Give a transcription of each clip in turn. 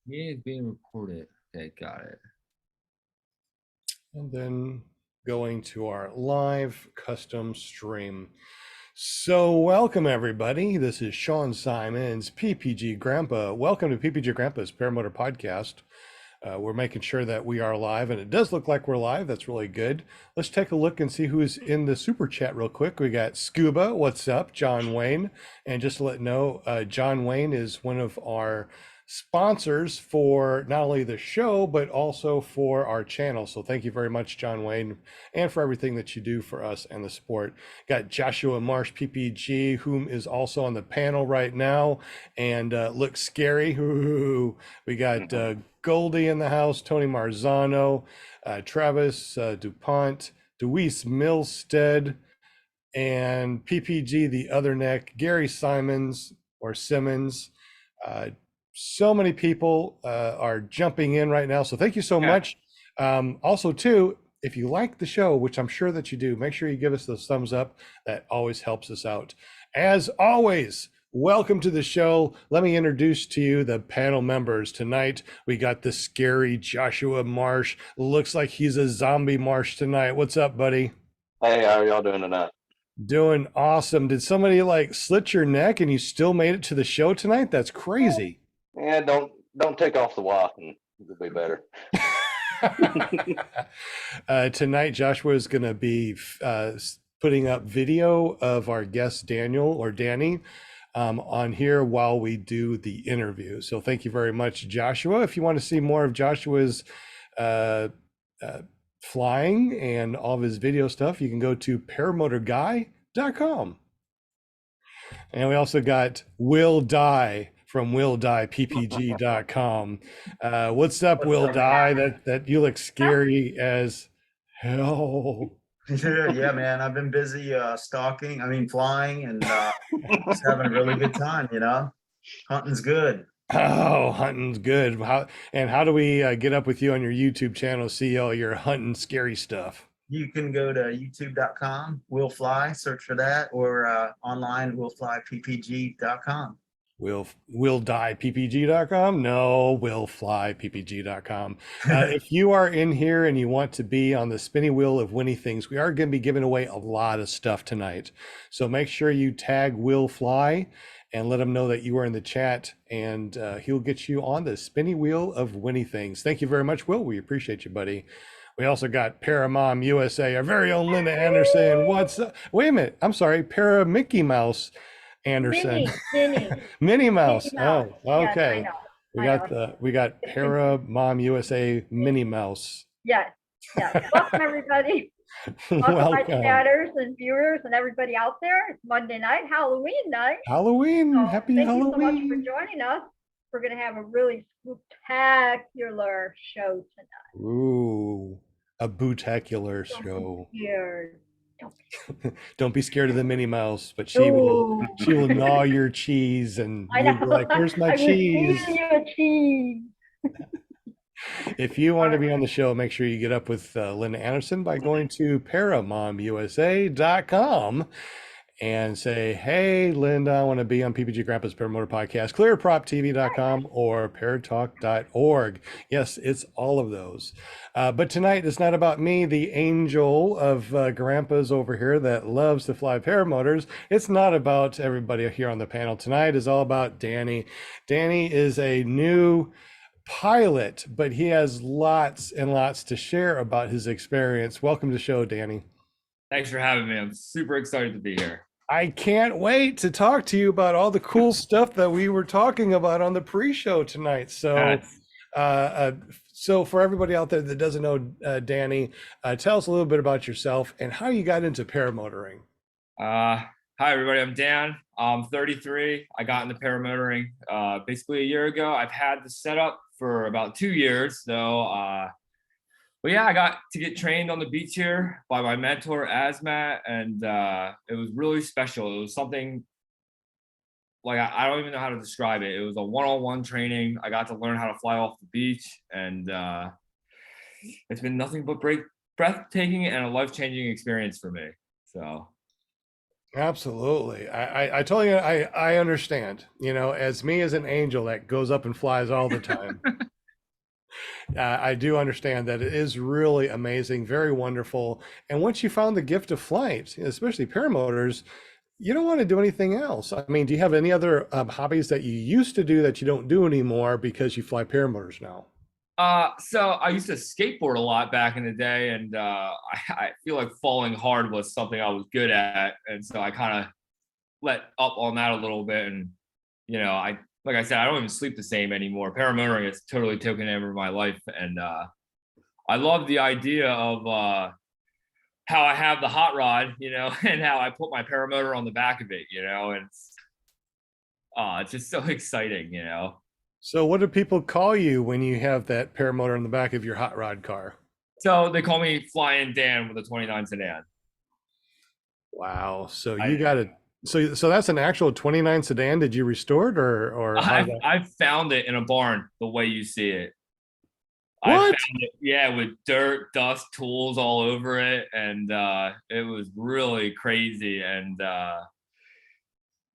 Meeting is being recorded. Okay, got it. And then going to our live custom stream. So welcome everybody. This is Sean Simons, PPG Grandpa. Welcome to PPG Grandpa's Paramotor Podcast. We're making sure that we are live, and it does look like we're live. That's really good. Let's take a look and see who's in the super chat real quick. We got Scuba, what's up? John Wayne. And just to let you know, John Wayne is one of our sponsors for not only the show, but also for our channel. So thank you very much, John Wayne, and for everything that you do for us and the sport. Got Joshua Marsh, PPG, whom is also on the panel right now and looks scary. Ooh. We got Goldie in the house, Tony Marzano, Travis DuPont, Deweese Milstead, and PPG, the other neck, Gary Simons or Simmons. So many people are jumping in right now. So thank you so much. Also, too, if you like the show, which I'm sure that you do, make sure you give us those thumbs up. That always helps us out. As always, welcome to the show. Let me introduce to you the panel members. Tonight, we got the scary Joshua Marsh. Looks like he's a zombie Marsh tonight. What's up, buddy? Hey, how are y'all doing tonight? Doing awesome. Did somebody like slit your neck and you still made it to the show tonight? That's crazy. Yeah, don't take off the watch and it'll be better. Tonight, Joshua is going to be putting up video of our guest Daniel or Danny on here while we do the interview. So thank you very much, Joshua. If you want to see more of Joshua's flying and all of his video stuff, you can go to paramotorguy.com. And we also got Will Die from willdieppg.com. What's up, Will Die? That you look scary as hell. Yeah, man, I've been busy flying and just having a really good time, hunting's good. Oh, hunting's good. How do we get up with you on your YouTube channel, see all your hunting scary stuff? You can go to youtube.com, Will Fly, search for that, or online, willflyppg.com. Willdieppg.com? No, willflyppg.com. If you are in here and you want to be on the spinning wheel of winning things, we are going to be giving away a lot of stuff tonight. So make sure you tag Will Fly and let him know that you are in the chat, and he'll get you on the spinning wheel of winning things. Thank you very much, Will. We appreciate you, buddy. We also got Paramom USA, our very own Linda Anderson. What's up? Wait a minute. I'm sorry. Para Mickey Mouse Anderson. Minnie Mouse. Oh, okay. Yes, we got Paramom USA Minnie Mouse. Yes. Welcome everybody. Welcome my chatters and viewers and everybody out there. It's Monday night, Halloween night. Happy Halloween. Thank you so much for joining us. We're going to have a really spectacular show tonight. Ooh, a bootacular show. Don't be scared of the Minnie Mouse, but she will gnaw your cheese and you'll be like, "Where's my cheese?" If you want to be on the show, make sure you get up with Linda Anderson by going to paramomusa.com and say, "Hey, Linda, I want to be on PPG Grandpa's Paramotor Podcast," clearproptv.com or paratalk.org. Yes, it's all of those. But tonight it's not about me, the angel of grandpas over here that loves to fly paramotors. It's not about everybody here on the panel. Tonight is all about Danny. Danny is a new pilot, but he has lots and lots to share about his experience. Welcome to the show, Danny. Thanks for having me. I'm super excited to be here. I can't wait to talk to you about all the cool stuff that we were talking about on the pre-show tonight. So, so for everybody out there that doesn't know Danny, tell us a little bit about yourself and how you got into paramotoring. Hi, everybody. I'm Dan. I'm 33. I got into paramotoring basically a year ago. I've had the setup for about 2 years, though. But yeah, I got to get trained on the beach here by my mentor, Asmat, and it was really special. It was something like I don't even know how to describe it. It was a one-on-one training. I got to learn how to fly off the beach, and it's been nothing but breathtaking and a life-changing experience for me. So Absolutely. I totally, I understand, you know, as me as an angel that goes up and flies all the time. I do understand that it is really amazing, very wonderful. And once you found the gift of flight, especially paramotors, you don't want to do anything else. I mean, do you have any other hobbies that you used to do that you don't do anymore because you fly paramotors now? So I used to skateboard a lot back in the day, and I feel like falling hard was something I was good at, and so I kind of let up on that a little bit. And I like I said, I don't even sleep the same anymore. Paramotoring has totally taken over my life, and I love the idea of how I have the hot rod, and how I put my paramotor on the back of it, and it's just so exciting. So what do people call you when you have that paramotor on the back of your hot rod car? So they call me Flying Dan with a 29 sedan. Wow. So you got it. So that's an actual 29 sedan. Did you restore it or how did that? I found it in a barn the way you see it. I What? found it, yeah, with dirt, dust, tools all over it, and it was really crazy. And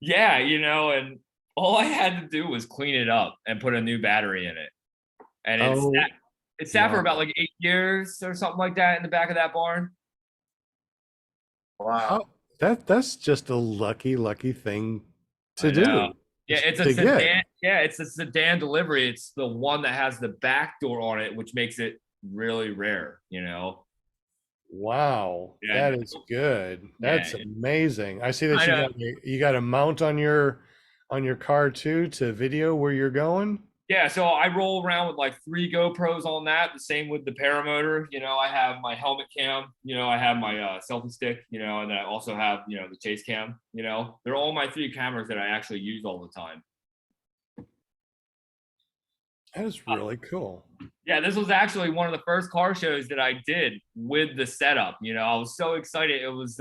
yeah, and all I had to do was clean it up and put a new battery in it. And Oh, it sat for wow. about like 8 years or something like that in the back of that barn. Wow. How that's just a lucky thing to I know. do. Yeah, it's a To get. sedan. Yeah, it's a sedan delivery. It's the one that has the back door on it, which makes it really rare. Wow, Yeah, that is good. yeah. That's amazing. I see that I know. you got a mount on your car too to video where you're going. Yeah, so I roll around with like 3 GoPros on that. The same with the paramotor. I have my helmet cam. I have my selfie stick. And then I also have the chase cam. They're all my 3 cameras that I actually use all the time. That is really cool. Yeah, this was actually one of the first car shows that I did with the setup. I was so excited. It was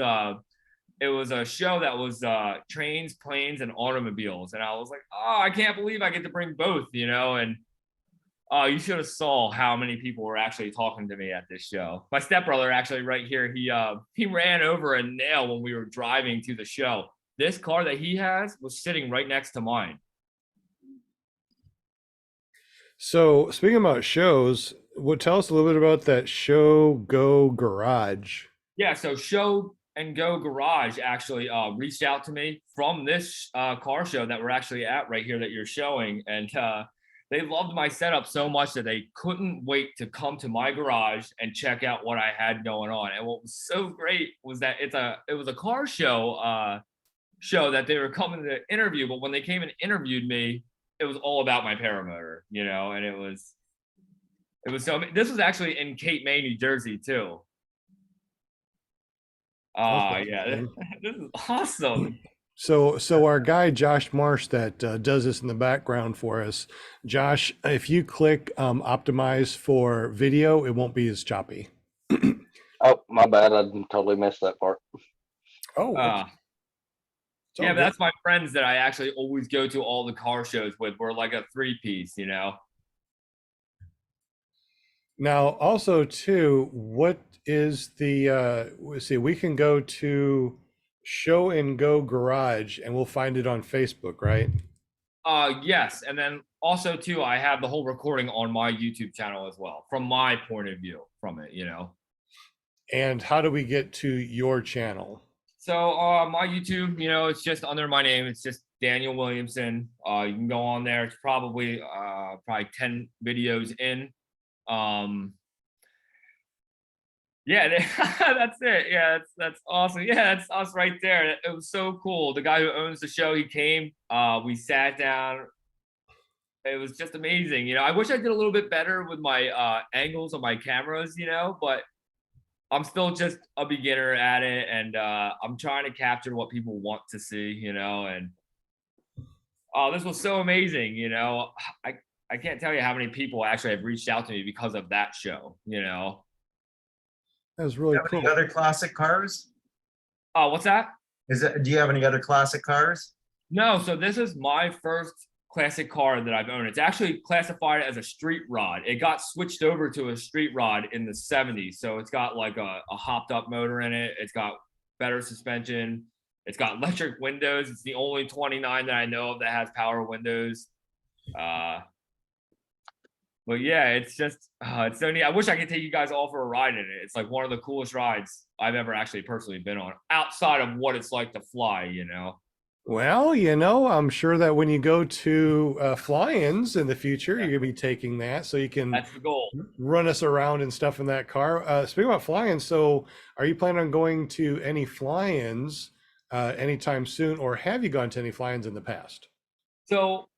a show that was trains, planes, and automobiles, and I was like, oh, I can't believe I get to bring both. And you should have saw how many people were actually talking to me at this show. My stepbrother actually right here, he ran over a nail when we were driving to the show. This car that he has was sitting right next to mine. So speaking about shows, tell us a little bit about that Show Go Garage. Yeah, so Show and Go Garage actually reached out to me from this car show that we're actually at right here that you're showing, and they loved my setup so much that they couldn't wait to come to my garage and check out what I had going on. And what was so great was that it was a car show that they were coming to interview, but when they came and interviewed me, it was all about my paramotor, and it was so. This was actually in Cape May, New Jersey, too. Yeah, this is awesome. So our guy Josh Marsh that does this in the background for us, Josh, if you click optimize for video, it won't be as choppy. Oh, my bad. I totally missed that part. Oh, it's all Yeah, but good. that's my friends that I actually always go to all the car shows with. We're like a 3-piece. Now, also too, what is the let's see, we can go to Show and Go Garage and we'll find it on Facebook, right? Yes, and then also too, I have the whole recording on my YouTube channel as well, from my point of view from it. And how do we get to your channel? So my YouTube, it's just under my name. It's just Daniel Williamson. You can go on there. It's probably 10 videos in. Yeah, that's it. Yeah, that's awesome. Yeah, that's us right there. It was so cool. The guy who owns the show, he came. We sat down. It was just amazing. I wish I did a little bit better with my angles on my cameras, but I'm still just a beginner at it, and I'm trying to capture what people want to see, and this was so amazing. I can't tell you how many people actually have reached out to me because of that show. That was Do really you have cool. any other classic cars? What's that? Do you have any other classic cars? No, so this is my first classic car that I've owned. It's actually classified as a street rod. It got switched over to a street rod in the 70s. So it's got like a hopped up motor in it. It's got better suspension. It's got electric windows. It's the only 29 that I know of that has power windows. But yeah, it's just it's so neat. I wish I could take you guys all for a ride in it. It's like one of the coolest rides I've ever actually personally been on, outside of what it's like to fly, you know. Well, I'm sure that when you go to fly-ins in the future, you're gonna be taking that so you can That's the goal. run us around and stuff in that car. Speaking about fly-ins, so are you planning on going to any fly-ins anytime soon, or have you gone to any fly-ins in the past? So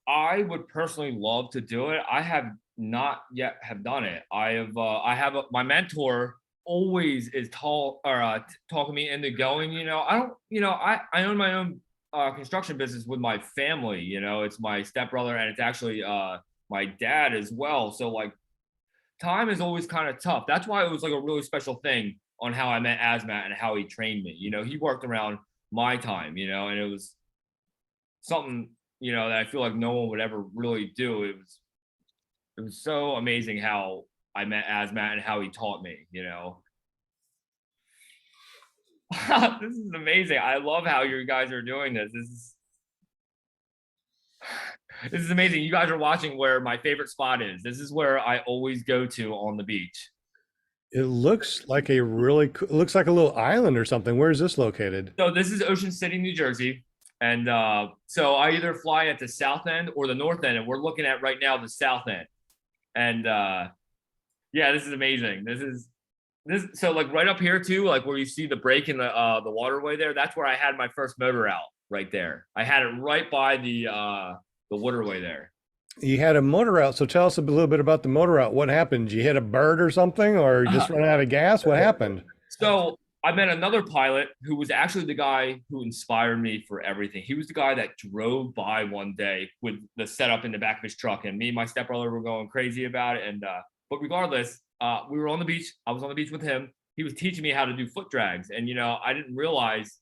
I would personally love to do it. I have not yet have done it. I have my mentor always is talking me into going, you know. I don't, you know, I own my own construction business with my family, you know. It's my stepbrother and it's actually my dad as well. So like time is always kind of tough. That's why it was like a really special thing on how I met Asmat and how he trained me. You know, he worked around my time, you know, and it was something, you know, that I feel like no one would ever really do. It was so amazing how I met Asmat and how he taught me, you know. This is amazing. I love how you guys are doing this. This is amazing. You guys are watching where my favorite spot is. This is where I always go to on the beach. It looks like it looks like a little island or something. Where is this located? So this is Ocean City, New Jersey. And so I either fly at the south end or the north end, and we're looking at right now the south end. And yeah, this is amazing. So like right up here too, like where you see the break in the waterway there, that's where I had my first motor out right there. I had it right by the waterway there. You had a motor out, so tell us a little bit about the motor out. What happened? Did you hit a bird or something, or you just run out of gas? What happened? So I met another pilot who was actually the guy who inspired me for everything. He was the guy that drove by one day with the setup in the back of his truck, and me and my stepbrother were going crazy about it. And but regardless, we were on the beach. I was on the beach with him. He was teaching me how to do foot drags, and you know, I didn't realize,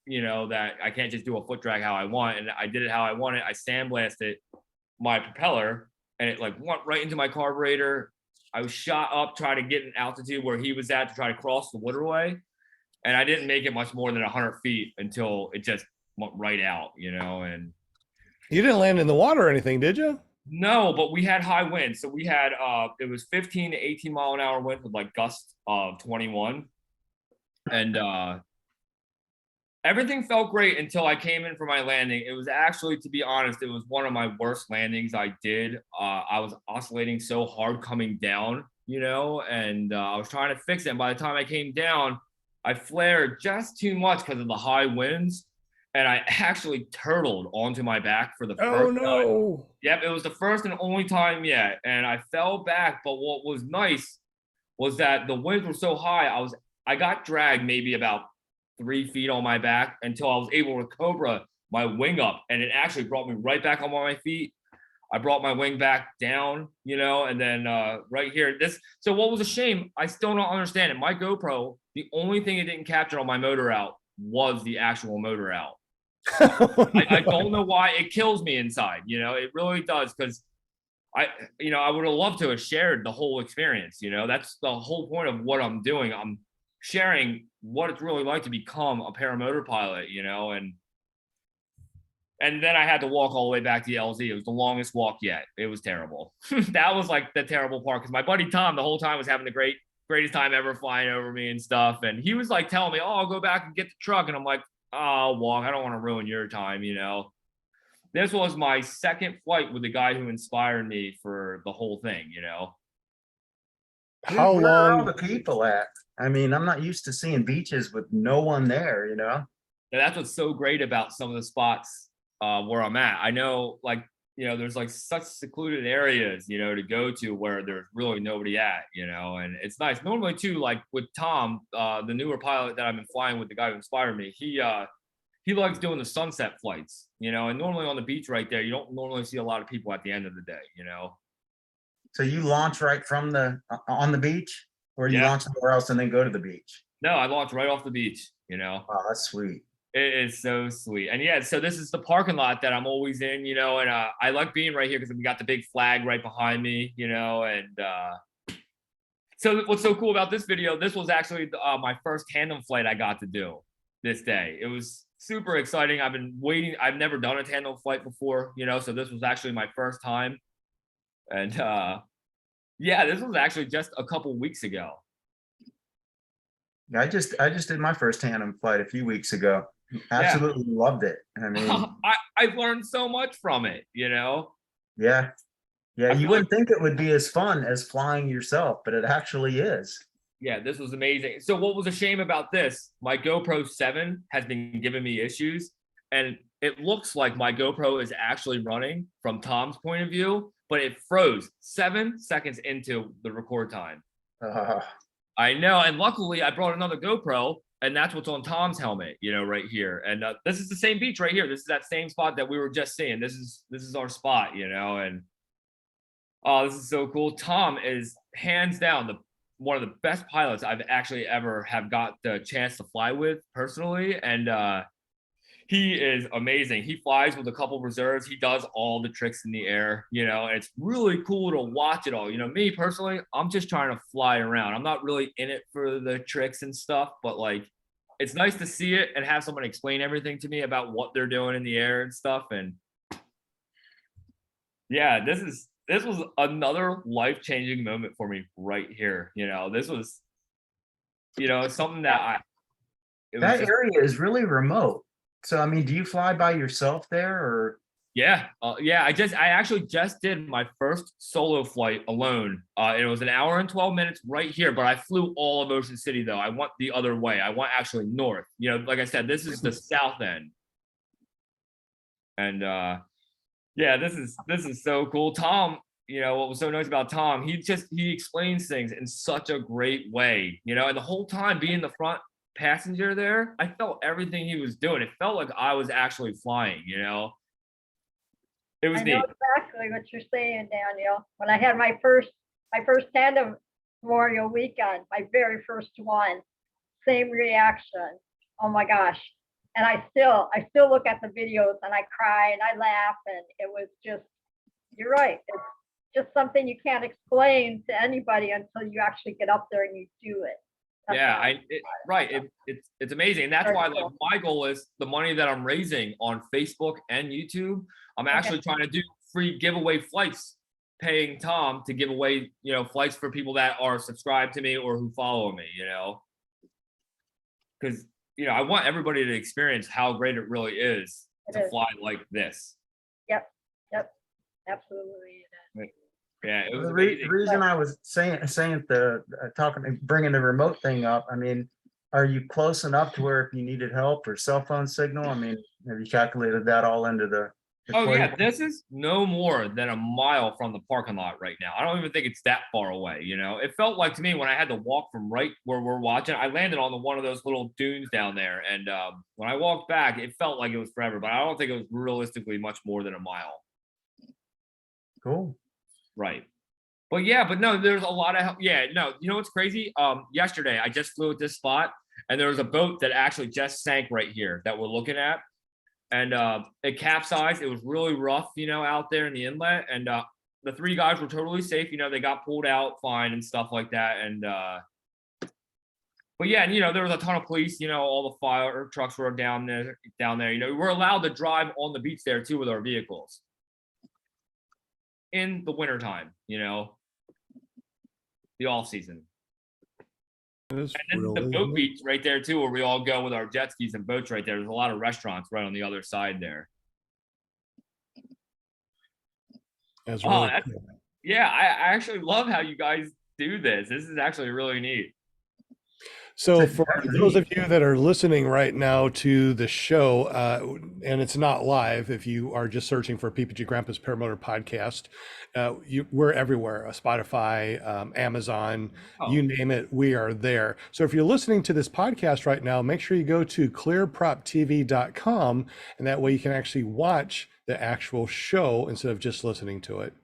you know, that I can't just do a foot drag how I want, and I did it how I want it. I sandblasted my propeller, and it like went right into my carburetor. I was shot up trying to get an altitude where he was at to try to cross the waterway. And I didn't make it much more than 100 feet until it just went right out, you know. And you didn't land in the water or anything, did you? No, but we had high winds. So we had it was 15 to 18 mile an hour wind with like gusts of 21. And everything felt great until I came in for my landing. It was actually, to be honest, it was one of my worst landings I did. I was oscillating so hard coming down, you know, and I was trying to fix it. And by the time I came down, I flared just too much because of the high winds, and I actually turtled onto my back for the first time. Yep, it was the first and only time yet, and I fell back. But what was nice was that the winds were so high, I got dragged maybe about 3 feet on my back until I was able to cobra my wing up, and it actually brought me right back on my feet. I brought my wing back down, you know, and then right here, so what was a shame, I still don't understand it. My GoPro, the only thing it didn't capture on my motor out was the actual motor out. I don't know why. It kills me inside, you know, it really does, because I would have loved to have shared the whole experience, you know. That's the whole point of what I'm doing. I'm sharing what it's really like to become a paramotor pilot, you know. And then I had to walk all the way back to the LZ. It was the longest walk yet. It was terrible. That was like the terrible part, because my buddy Tom the whole time was having the greatest time ever flying over me and stuff. And he was like telling me, "Oh, I'll go back and get the truck." And I'm like, "Oh, I'll walk. I don't want to ruin your time, you know." This was my second flight with the guy who inspired me for the whole thing, you know. How Where are all long? the people at? I mean, I'm not used to seeing beaches with no one there, you know? And that's what's so great about some of the spots where I'm at. I know, like, you know, there's like such secluded areas, you know, to go to where there's really nobody at, you know, and it's nice. Normally too, like with Tom, the newer pilot that I've been flying with, the guy who inspired me, he likes doing the sunset flights, you know, and normally on the beach right there, you don't normally see a lot of people at the end of the day, you know. So you launch right from on the beach, or you Yeah. launch somewhere else and then go to the beach? No, I launched right off the beach, you know. Oh, that's sweet. It is so sweet. And yeah, so this is the parking lot that I'm always in, you know, and I like being right here because we got the big flag right behind me, you know. And so what's so cool about this video, this was actually my first tandem flight I got to do this day. It was super exciting. I've been waiting. I've never done a tandem flight before, so this was actually my first time. And yeah, this was actually just a couple weeks ago. I just did my first tandem flight a few weeks ago. Absolutely loved it. I mean, I've learned so much from it, yeah. I You feel wouldn't think it would be as fun as flying yourself, but it actually is. Yeah, this was amazing. So what was a shame about this? My GoPro 7 has been giving me issues, and it looks like my GoPro is actually running from Tom's point of view, but it froze 7 seconds into the record time. I know, and luckily I brought another GoPro, and that's what's on Tom's helmet, right here. And this is the same beach right here. This is that same spot that we were just seeing. This is our spot, and oh, this is so cool. Tom is hands down one of the best pilots I've actually ever have got the chance to fly with personally, and he is amazing. He flies with a couple reserves. He does all the tricks in the air, and it's really cool to watch it all. Me personally, I'm just trying to fly around. I'm not really in it for the tricks and stuff, but like, it's nice to see it and have someone explain everything to me about what they're doing in the air and stuff. And yeah, this was another life-changing moment for me right here. This was, something that that area is really remote. So, I mean, do you fly by yourself there, or? Yeah. I actually just did my first solo flight alone. It was an hour and 12 minutes right here, but I flew all of Ocean City though. I went the other way. I went actually north. Like I said, this is the south end. And yeah, this is so cool. Tom, what was so nice about Tom, he explains things in such a great way, and the whole time being the front passenger there, I felt everything he was doing. It felt like I was actually flying, It was I neat. know exactly what you're saying, Daniel. When I had my first tandem Memorial weekend, my very first one, same reaction. Oh my gosh. And I still look at the videos and I cry and I laugh, and it was just, you're right. It's just something you can't explain to anybody until you actually get up there and you do it. That's Yeah, it's amazing. And that's why like my goal is the money that I'm raising on Facebook and YouTube, I'm actually trying to do free giveaway flights, paying Tom to give away, flights for people that are subscribed to me or who follow me, because I want everybody to experience how great it really is to fly like this. Yep, absolutely. Yeah, it was The amazing. reason I was saying bringing the remote thing up. I mean, are you close enough to where if you needed help or cell phone signal? I mean, have you calculated that all into the? Oh yeah, this is no more than a mile from the parking lot right now. I don't even think it's that far away. It felt like to me when I had to walk from right where we're watching, I landed on one of those little dunes down there, and when I walked back, it felt like it was forever. But I don't think it was realistically much more than a mile. Cool. Right. But no, there's a lot of no, what's crazy? Yesterday I just flew at this spot, and there was a boat that actually just sank right here that we're looking at, and it capsized. It was really rough, out there in the inlet, and the 3 guys were totally safe. They got pulled out fine and stuff like that. And but yeah, and there was a ton of police. All the fire trucks were down there. We're allowed to drive on the beach there too with our vehicles in the wintertime, the off season. And then the boat beach right there too, where we all go with our jet skis and boats right there. There's a lot of restaurants right on the other side there. That's really cool. Yeah, I actually love how you guys do this. This is actually really neat. So for those of you that are listening right now to the show, and it's not live, if you are just searching for PPG Grandpa's Paramotor podcast, we're everywhere, Spotify, Amazon, you name it, we are there. So if you're listening to this podcast right now, make sure you go to clearproptv.com, and that way you can actually watch the actual show instead of just listening to it.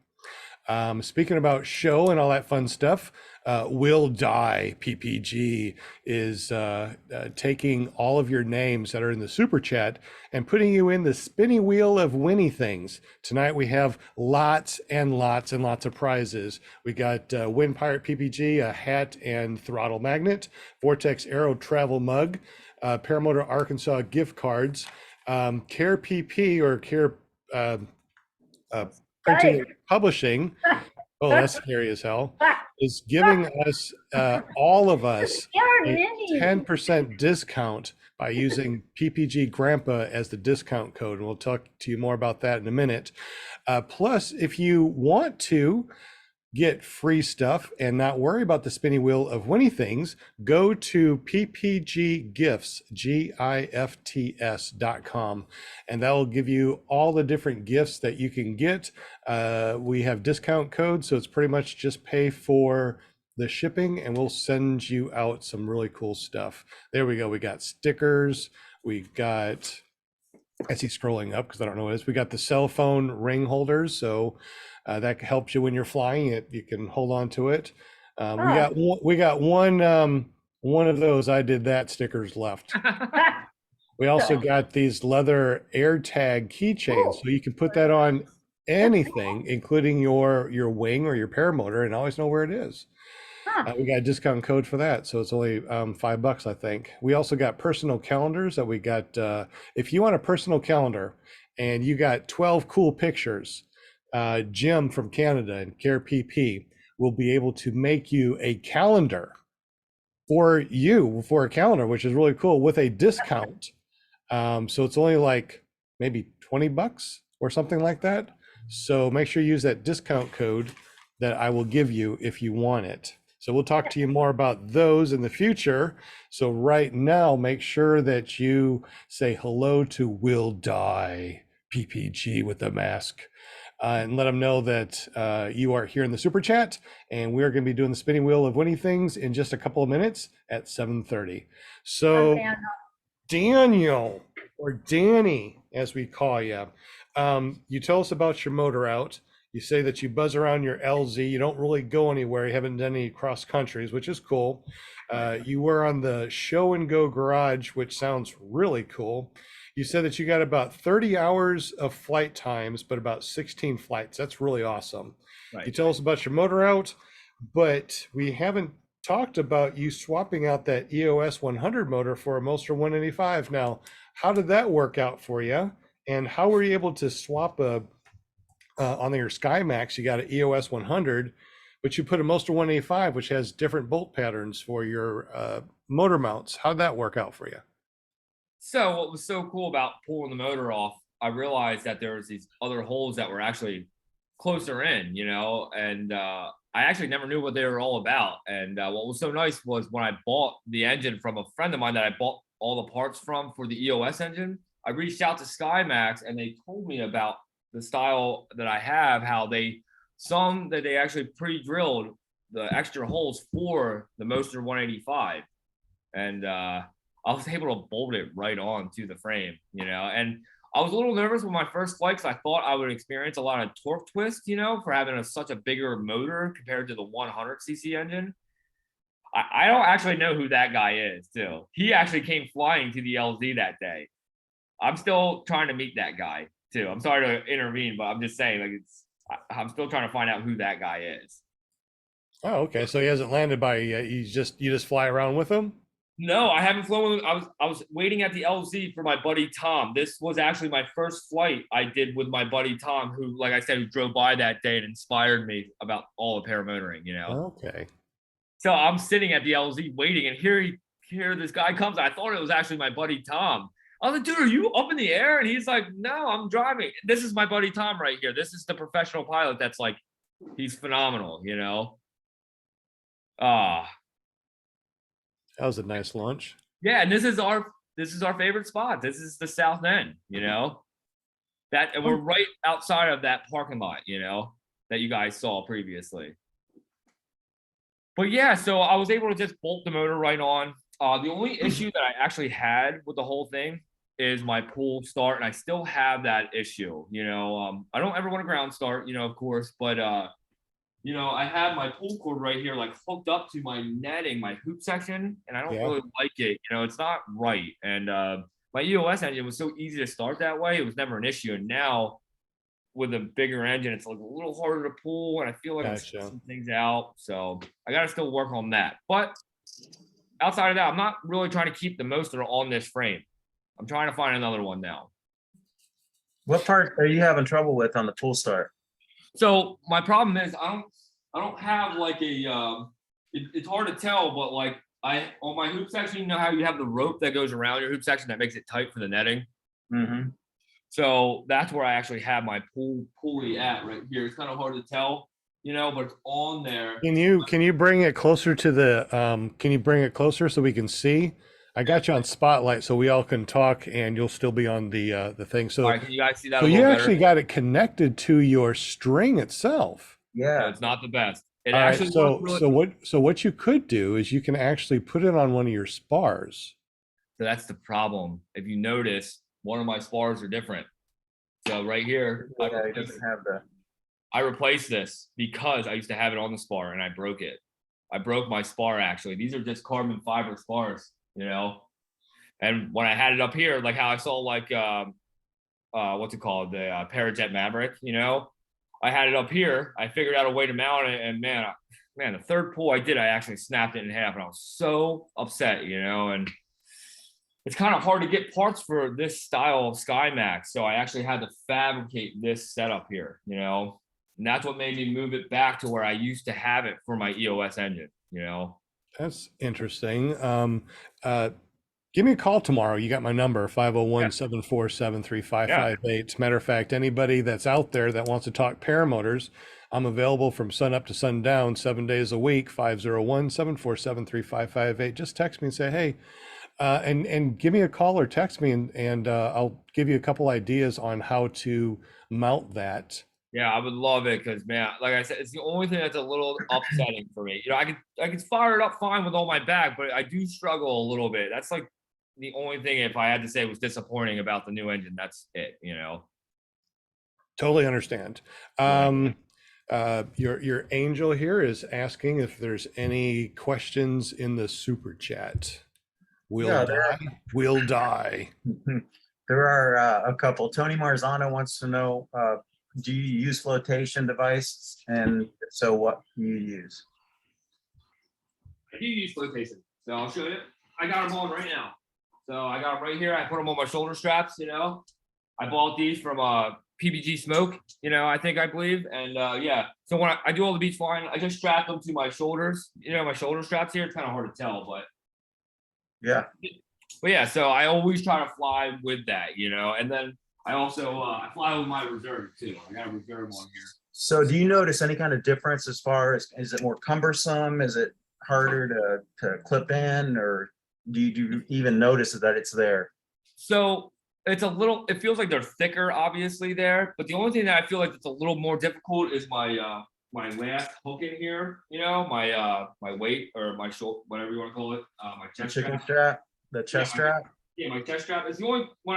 Speaking about show and all that fun stuff, Will Die PPG is taking all of your names that are in the super chat and putting you in the spinny wheel of winning things. Tonight we have lots and lots and lots of prizes. We got Wind Pirate PPG, a hat and throttle magnet, Vortex Aero travel mug, Paramotor Arkansas gift cards. Care PP or Care Printing and Publishing. Oh, that's scary as hell. Is giving us, all of us, Scared a me. 10% discount by using PPG Grandpa as the discount code. And we'll talk to you more about that in a minute. Plus, if you want to get free stuff and not worry about the spinning wheel of winning things, go to ppggifts, GIFTS.com, and that will give you all the different gifts that you can get. We have discount codes, so it's pretty much just pay for the shipping and we'll send you out some really cool stuff. There we go. We got stickers. We've got, I see scrolling up because I don't know what it is. We got the cell phone ring holders. So that helps you when you're flying it. You can hold on to it. We got one of those. I did that. Stickers left. We also got these leather AirTag keychains, so you can put that on anything, including your wing or your paramotor, and always know where it is. We got a discount code for that, so it's only $5, I think. We also got personal calendars that we got. If you want a personal calendar and you got 12 cool pictures, Jim from Canada and Care PP will be able to make you a calendar for a calendar, which is really cool with a discount. So it's only like maybe $20 or something like that. So make sure you use that discount code that I will give you if you want it. So we'll talk to you more about those in the future. So right now, make sure that you say hello to Will Die PPG with the mask. And let them know that you are here in the super chat, and we're going to be doing the spinning wheel of winning things in just a couple of minutes at 7:30. So Daniel, or Danny, as we call you, you tell us about your motor out. You say that you buzz around your LZ. You don't really go anywhere. You haven't done any cross countries, which is cool. You were on the Show and Go Garage, which sounds really cool. You said that you got about 30 hours of flight times, but about 16 flights. That's really awesome. Right. You tell us about your motor out, but we haven't talked about you swapping out that EOS 100 motor for a Moster 185. Now, how did that work out for you? And how were you able to swap on your SkyMax? You got an EOS 100, but you put a Moster 185, which has different bolt patterns for your motor mounts. How did that work out for you? So what was so cool about pulling the motor off, I realized that there was these other holes that were actually closer in, and I actually never knew what they were all about. And what was so nice was when I bought the engine from a friend of mine that I bought all the parts from for the EOS engine, I reached out to SkyMax and they told me about the style that I have, how they actually pre-drilled the extra holes for the Moster 185. And I was able to bolt it right on to the frame, and I was a little nervous with my first flight because I thought I would experience a lot of torque twist, for having such a bigger motor compared to the 100cc engine. I don't actually know who that guy is, too. He actually came flying to the LZ that day. I'm still trying to meet that guy, too. I'm sorry to intervene, but I'm just saying, I'm still trying to find out who that guy is. Oh, okay. So he hasn't landed by you yet. You just fly around with him? No, I haven't flown with him. I was waiting at the LZ for my buddy Tom. This was actually my first flight I did with my buddy Tom, who, like I said, who drove by that day and inspired me about all the paramotoring, Okay. So I'm sitting at the LZ waiting, and here this guy comes. I thought it was actually my buddy Tom. I was like, dude, are you up in the air? And he's like, no, I'm driving. This is my buddy Tom right here. This is the professional pilot that's like, he's phenomenal, That was a nice launch. Yeah, and this is our favorite spot. This is the south end, that, and we're right outside of that parking lot, that you guys saw previously. But yeah, so I was able to just bolt the motor right on. The only issue that I actually had with the whole thing is my pull start, and I still have that issue. I don't ever want to ground start, of course, but I have my pull cord right here, like hooked up to my netting, my hoop section, and I don't really like it. It's not right. And my EOS engine was so easy to start that way; it was never an issue. And now, with a bigger engine, it's like a little harder to pull, and I feel like I'm some things out. So I got to still work on that. But outside of that, I'm not really trying to keep the most that are on this frame. I'm trying to find another one now. What part are you having trouble with on the pull start? So my problem is I don't have like a it's hard to tell, but like on my hoop section, you know how you have the rope that goes around your hoop section that makes it tight for the netting. Mm-hmm. So that's where I actually have my pulley at right here. It's kind of hard to tell, you know, but it's on there. Can you bring it closer to the can you bring it closer so we can see? I got you on spotlight so we all can talk and you'll still be on the thing. So, All right, can you guys see that? so a you little actually better? got it connected to your string itself. No, Yeah. it's not the best. It All right, actually so works really, so what you could do is you can actually put it on one of your spars. so that's the problem. If you notice, one of my spars are different. So right here, Yeah, it doesn't have the. I replaced this because I used to have it on the spar and I broke it. I broke my spar actually. These are just carbon fiber spars, you know. And when I had it up here, like how I saw like what's it called, the Parajet Maverick, you know, I had it up here. I figured out a way to mount it, and man, the third pull I did, I actually snapped it in half, and I was so upset, you know. And it's kind of hard to get parts for this style of SkyMax, so I actually had to fabricate this setup here, you know. And that's what made me move it back to where I used to have it for my EOS engine, you know. That's interesting. Give me a call tomorrow. You got my number, 501-747-3558. Matter of fact, anybody that's out there that wants to talk paramotors, I'm available from sun up to sundown, 7 days a week, 501-747-3558. Just text me and say, hey, and give me a call or text me and I'll give you a couple ideas on how to mount that. Yeah, I would love it because, man, like I said, it's the only thing that's a little upsetting for me. You know, I could fire it up fine with all my back, but I do struggle a little bit. That's like the only thing, if I had to say, was disappointing about the new engine. That's it, you know. Totally understand. Your angel here is asking if there's any questions in the super chat. We'll die. There are a couple. Tony Marzano wants to know, do you use flotation devices? And if so, what do you use? I do use flotation, so I'll show you. I got them on right now. So I got them right here. I put them on my shoulder straps, you know. I bought these from PBG Smoke, you know, I believe. And yeah, so when I do all the beach flying, I just strap them to my shoulders, you know, my shoulder straps here. It's kind of hard to tell, but Yeah. But yeah, so I always try to fly with that, you know, and then I also I fly with my reserve too. I got a reserve on here. So do you notice any kind of difference as far as, is it more cumbersome? Is it harder to clip in, or do you even notice that it's there? So it's a little, it feels like they're thicker, obviously there, but the only thing that I feel like it's a little more difficult is my my last hook in here, you know, my weight or my shoulder, whatever you want to call it, my The chest chicken strap. strap, the chest strap? Yeah, my chest strap is the only when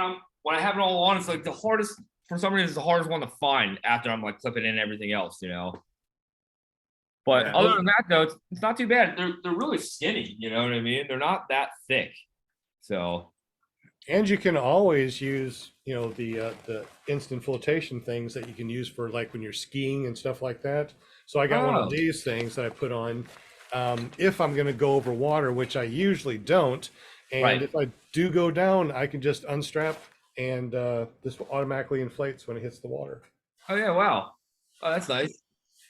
I have it all on, it's like the hardest, for some reason it's the hardest one to find after I'm like clipping in everything else, you know. But Yeah. other than that though, it's not too bad. They're really skinny, you know what I mean? They're not that thick. So And you can always use, you know, the instant flotation things that you can use for like when you're skiing and stuff like that. So I got one Oh. of these things that I put on if I'm going to go over water, which I usually don't. And Right. if I do go down, I can just unstrap and this automatically inflates when it hits the water. oh yeah, wow. Oh, that's nice.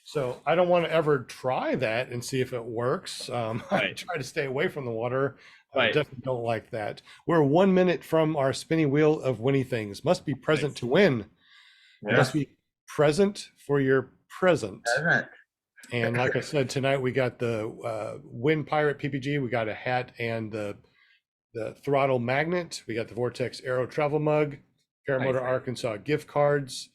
So I don't want to ever try that and see if it works. I Right. try to stay away from the water. I Right. definitely don't like that. We're 1 minute from our spinning wheel of winning things. Must be present Nice. to win. Yeah. Must be present for your present. Isn't it? And like I said, tonight we got the Wind Pirate PPG. We got a hat and the throttle magnet. We got the Vortex Aero travel mug, Paramotor Nice. Arkansas gift cards.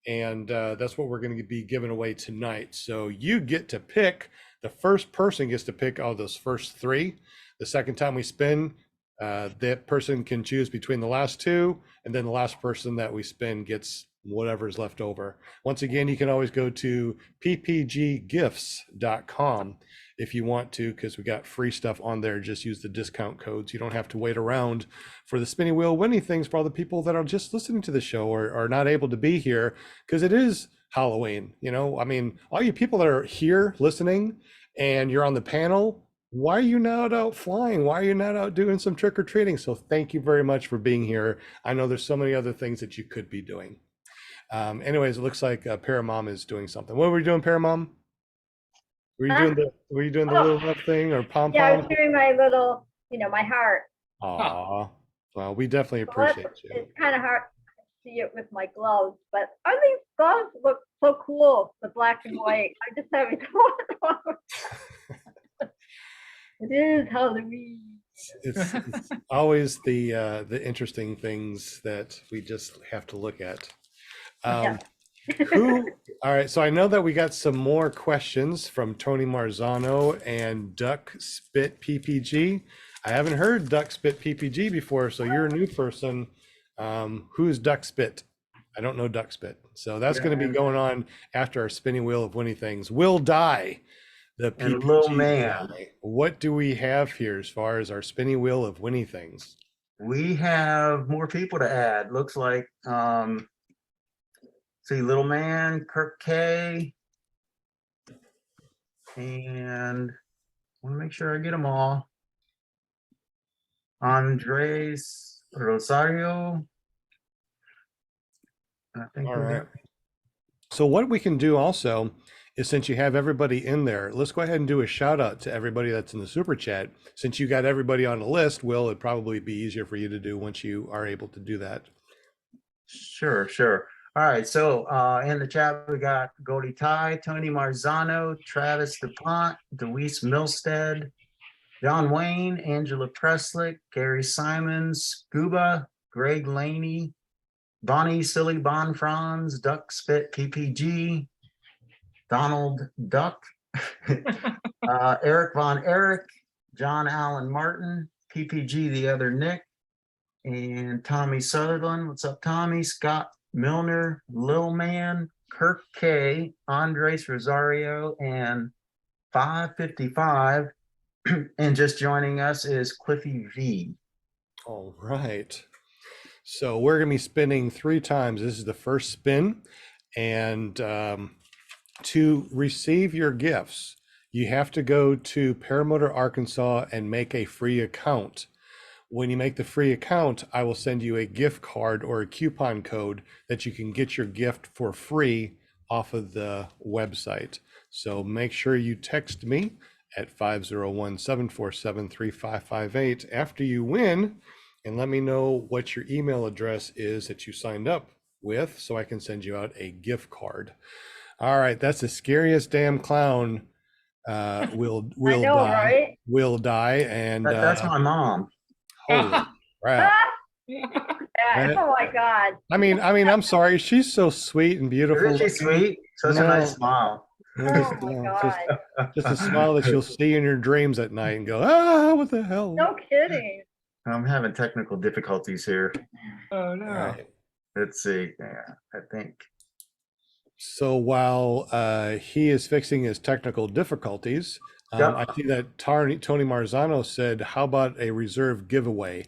And that's what we're going to be giving away tonight. So you get to pick, the first person gets to pick all those first three. The second time we spin, that person can choose between the last two, and then the last person that we spin gets whatever's left over. Once again, you can always go to ppggifts.com if you want to, because we got free stuff on there. Just use the discount codes. You don't have to wait around for the spinning wheel winning things for all the people that are just listening to the show or are not able to be here, because it is Halloween. You know, I mean, all you people that are here listening and you're on the panel, why are you not out flying? Why are you not out doing some trick or treating? So thank you very much for being here. I know there's so many other things that you could be doing. Anyways, it looks like Paramom is doing something. What were you doing, Paramom? Were you Huh? doing the Oh. little love thing or pom Yeah, I pom? was doing my little, my heart. Aw, well, we definitely Well, appreciate you. it's kind of hard to see it with my gloves, but these gloves look so cool, the black and white. I just haven't gone on. It is Halloween. It's always the interesting things that we just have to look at. Yeah. All right, so I know that we got some more questions from Tony Marzano and Duck Spit PPG. I haven't heard Duck Spit PPG before, so you're a new person. Who's Duck Spit? I don't know Duck Spit. So that's going to be going on after our spinning wheel of winning things. Will die. The And Lil PPG Man. guy. What do we have here as far as our spinning wheel of winning things? We have more people to add. Looks like, see, Little Man, Kirk K. And want to make sure I get them all. Andres Rosario. I think All we right. got- So what we can do also is, since you have everybody in there, let's go ahead and do a shout out to everybody that's in the super chat. Since you got everybody on the list, Will, it'd probably be easier for you to do once you are able to do that. Sure, sure. All right, so in the chat, we got Goldie Ty, Tony Marzano, Travis DuPont, Deweese Milstead, John Wayne, Angela Preslick, Gary Simons, Scuba, Greg Laney, Bonnie Silly Bon Franz, Duck Spit PPG, Donald Duck, Eric Von Erich, John Allen Martin, PPG the other Nick, and Tommy Sutherland. What's up, Tommy? Scott Milner, Lil Man, Kirk K, Andres Rosario, and 555. And just joining us is Cliffy V. All right. So we're going to be spinning 3 times. This is the first spin. And to receive your gifts, you have to go to Paramotor, Arkansas and make a free account. When you make the free account, I will send you a gift card or a coupon code that you can get your gift for free off of the website. So make sure you text me at 501-747-3558 after you win and let me know what your email address is that you signed up with so I can send you out a gift card. All right, that's the scariest damn clown. Will I know, die. right? Will die, and That's my mom. holy crap! Yeah, oh my God. I mean, I'm sorry. She's so sweet and beautiful. Isn't she sweet? Such a nice No. smile. Oh my God. Just a smile that you'll see in your dreams at night and go, ah, what the hell? No kidding. I'm having technical difficulties here. Oh no. All right. Let's see. Yeah, I think. So while he is fixing his technical difficulties, Yep. I see that Tony Marzano said, how about a reserve giveaway?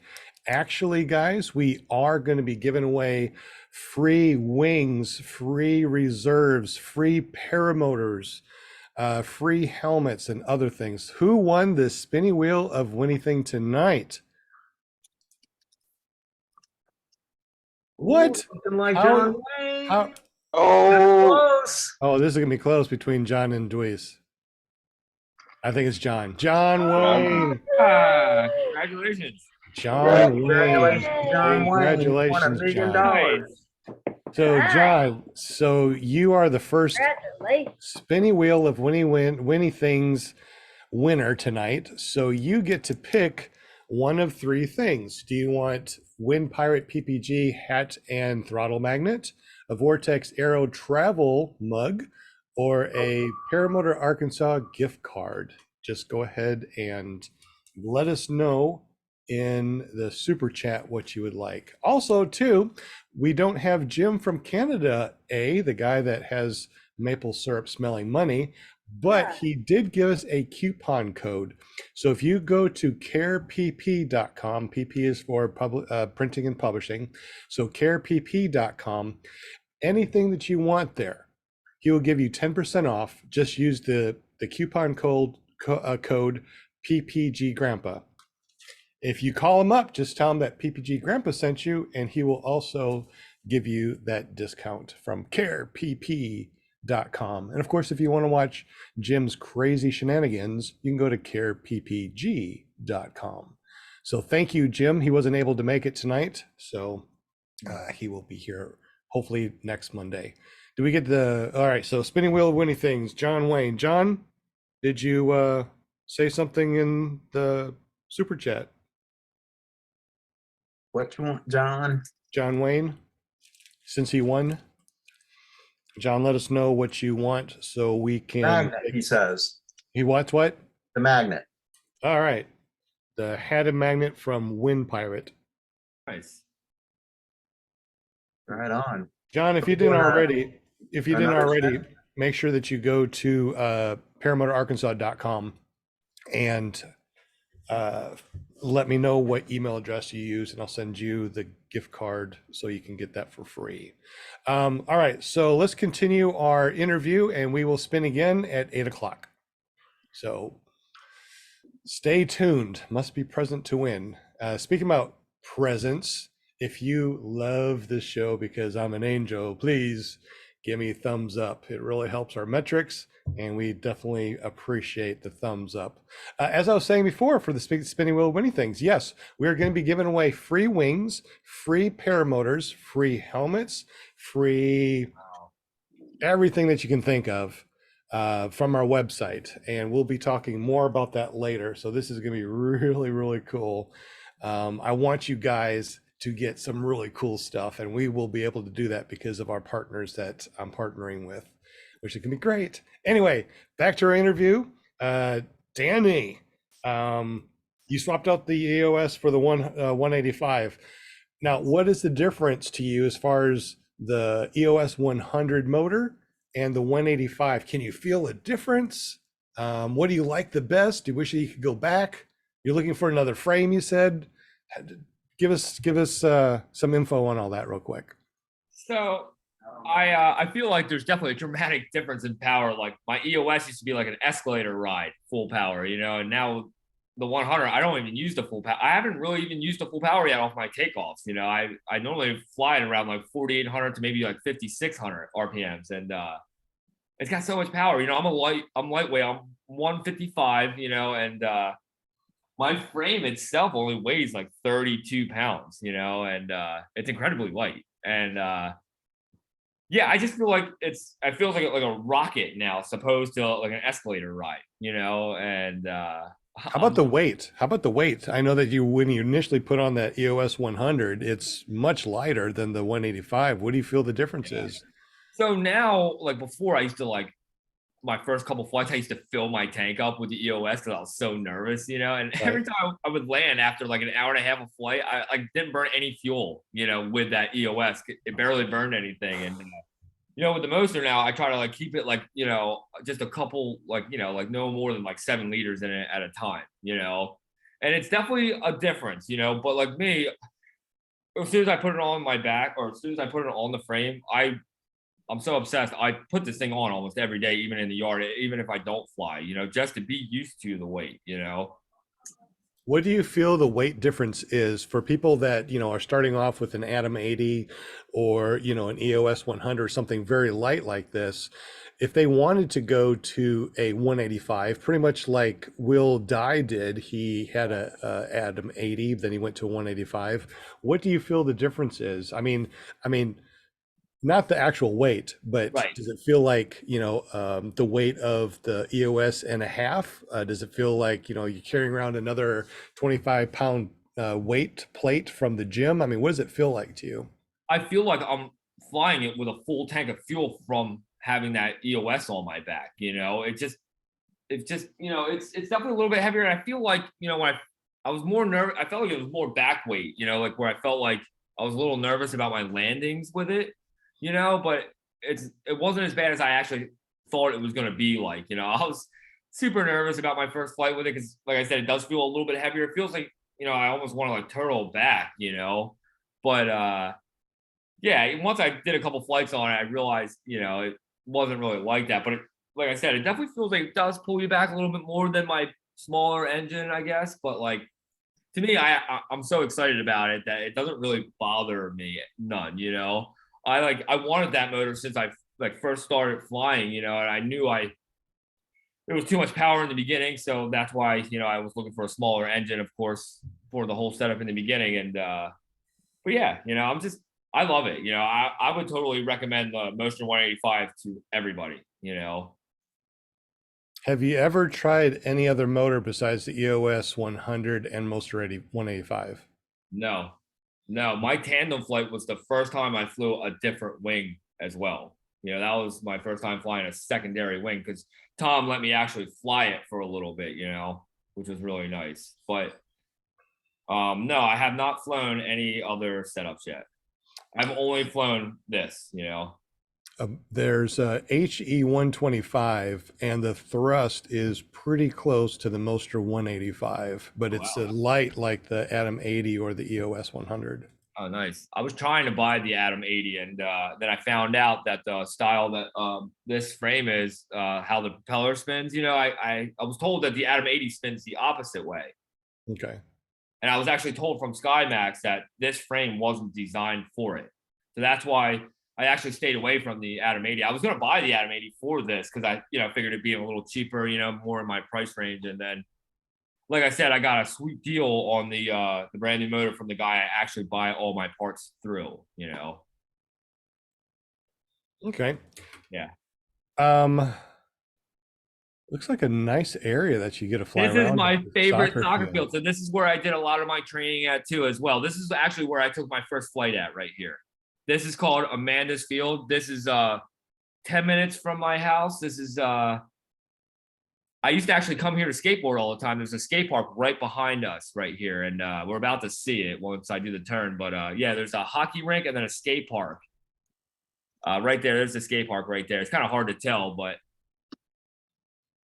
Actually, guys, we are going to be giving away free wings, free reserves, free paramotors, free helmets, and other things. Who won the spinny wheel of Winnything tonight? What? Something like How- John Wayne. How? Oh, Close. Oh, this is gonna be close between John and Dweez. I think it's John. John Wayne. Congratulations. John Congratulations, Wayne. John Wayne. Won $1 Congratulations, million. John. So, John, so you are the first Congratulations. spinny wheel of Winnie Things winner tonight. So you get to pick one of 3 things. Do you want Wind Pirate PPG hat and throttle magnet, a Vortex Aero travel mug, or a Paramotor Arkansas gift card? Just go ahead and let us know in the super chat what you would like. Also, too, we don't have Jim from Canada, the guy that has maple syrup smelling money, but Yeah. he did give us a coupon code. So if you go to carepp.com, PP is for printing and publishing. So carepp.com, anything that you want there, he will give you 10% off. Just use the coupon code PPG Grandpa. If you call him up, just tell him that PPG Grandpa sent you, and he will also give you that discount from carepp.com. And of course, if you want to watch Jim's crazy shenanigans, you can go to careppg.com. So thank you, Jim. He wasn't able to make it tonight, so he will be here hopefully next Monday. Do we get all right, so spinning wheel of winning things, John Wayne. John, did you say something in the super chat? What you want, John? John Wayne, since he won. John, let us know what you want so we can. Magnet, he says. He wants what? The magnet. All right. The hatted magnet from Wind Pirate. Nice. Right on. John, if you didn't already, Another make sure that you go to paramotorarkansas.com and let me know what email address you use, and I'll send you the gift card so you can get that for free. All right, so let's continue our interview, and we will spin again at 8 o'clock. So stay tuned. Must be present to win. Speaking about presents, if you love this show because I'm an angel, please give me a thumbs up. It really helps our metrics, and we definitely appreciate the thumbs up. As I was saying before, for the spinning wheel winning things, yes, we're going to be giving away free wings, free paramotors, free helmets, free everything that you can think of from our website. And we'll be talking more about that later. So this is going to be really, really cool. I want you guys to get some really cool stuff, and we will be able to do that because of our partners that I'm partnering with, which is gonna be great. Anyway, back to our interview. Danny, you swapped out the EOS for the 185. Now, what is the difference to you as far as the EOS 100 motor and the 185? Can you feel a difference? What do you like the best? Do you wish you could go back? You're looking for another frame, you said. Give us some info on all that real quick. So I feel like there's definitely a dramatic difference in power. Like my EOS used to be like an escalator ride, full power, and now the 100, I don't even use the full power. I haven't really even used the full power yet off my takeoffs. I normally fly at around like 4,800 to maybe like 5,600 RPMs, and it's got so much power. I'm lightweight. I'm 155. And my frame itself only weighs like 32 pounds, and it's incredibly light. And yeah, I just feel like I feel like a rocket now, as opposed to like an escalator ride, and how about the weight? I know that when you initially put on that EOS 100, it's much lighter than the 185. What do you feel the difference is? So now, like before, I used to my first couple flights, I used to fill my tank up with the EOS because I was so nervous, and right. Every time I would land after like an hour and a half of flight, I didn't burn any fuel, with that EOS. It barely burned anything. And, with the Moster now, I try to keep it just a couple, no more than 7 liters in it at a time, and it's definitely a difference, but like me, as soon as I put it on my back, or as soon as I put it on the frame, I'm so obsessed. I put this thing on almost every day, even in the yard, even if I don't fly, just to be used to the weight, What do you feel the weight difference is for people that, are starting off with an Atom 80 or, an EOS 100, something very light like this? If they wanted to go to a 185, pretty much like Will Dye did, he had a Atom 80, then he went to a 185. What do you feel the difference is? I mean, not the actual weight, but right. Does it feel like, the weight of the EOS and a half? Does it feel like, you're carrying around another 25-pound weight plate from the gym? I mean, what does it feel like to you? I feel like I'm flying it with a full tank of fuel from having that EOS on my back. It's definitely a little bit heavier. And I feel like, when I was more nervous, I felt like it was more back weight, where I felt like I was a little nervous about my landings with it. But it wasn't as bad as I actually thought it was going to be. I was super nervous about my first flight with it because, like I said, it does feel a little bit heavier. It feels like, I almost want to turtle back, but yeah, once I did a couple flights on it, I realized, it wasn't really like that. But like I said, it definitely feels like it does pull you back a little bit more than my smaller engine, I guess, but like to me, I'm so excited about it that it doesn't really bother me none, you know. I wanted that motor since I like first started flying, you know, and I knew it was too much power in the beginning, so that's why, you know, I was looking for a smaller engine, of course, for the whole setup in the beginning. And but yeah, you know, I love it. You know, I would totally recommend the Motion 185 to everybody, you know. Have you ever tried any other motor besides the EOS 100 and Moster 185? No, no, my tandem flight was the first time I flew a different wing as well. You know, that was my first time flying a secondary wing because Tom let me actually fly it for a little bit, you know, which was really nice. But no, I have not flown any other setups yet. I've only flown this, you know. There's a HE 125, and the thrust is pretty close to the Moster 185, but it's a light like the Atom 80 or the EOS 100. Oh, nice. I was trying to buy the Atom 80, and then I found out that the style that this frame is, how the propeller spins. You know, I was told that the Atom 80 spins the opposite way. Okay. And I was actually told from SkyMax that this frame wasn't designed for it. So that's why I actually stayed away from the Atom 80. I was going to buy the Atom 80 for this because I, you know, figured it'd be a little cheaper, you know, more in my price range. And then, like I said, I got a sweet deal on the brand new motor from the guy I actually buy all my parts through, you know. Okay. Yeah. Looks like a nice area that you get to fly This around. is my favorite soccer field. field. So this is where I did a lot of my training at too as well. This is actually where I took my first flight at right here. This is called Amanda's Field. This is 10 minutes from my house. This is I used to actually come here to skateboard all the time. There's a skate park right behind us right here, and we're about to see it once I do the turn. But yeah, there's a hockey rink and then a skate park. Right there, there's the skate park right there. It's kind of hard to tell, but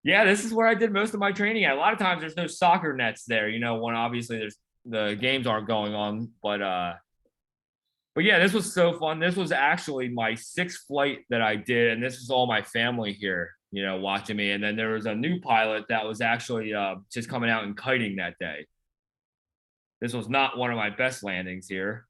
yeah, this is where I did most of my training at. A lot of times there's no soccer nets there, you know, when obviously there's the games aren't going on. But yeah, this was so fun. This was actually my 6th flight that I did, and this is all my family here, you know, watching me. And then there was a new pilot that was actually just coming out and kiting that day. This was not one of my best landings here.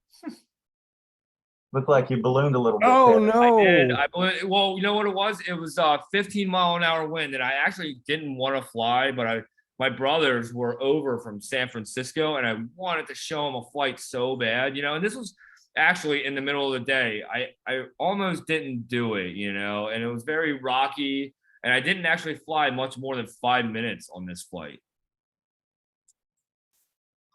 Looked like you ballooned a little bit. Oh there. no! I did. Well, you know what it was? It was 15-mile-an-hour wind, and I actually didn't want to fly, but my brothers were over from San Francisco, and I wanted to show them a flight so bad, you know. And this was actually in the middle of the day. I almost didn't do it, you know, and it was very rocky, and I didn't actually fly much more than 5 minutes on this flight.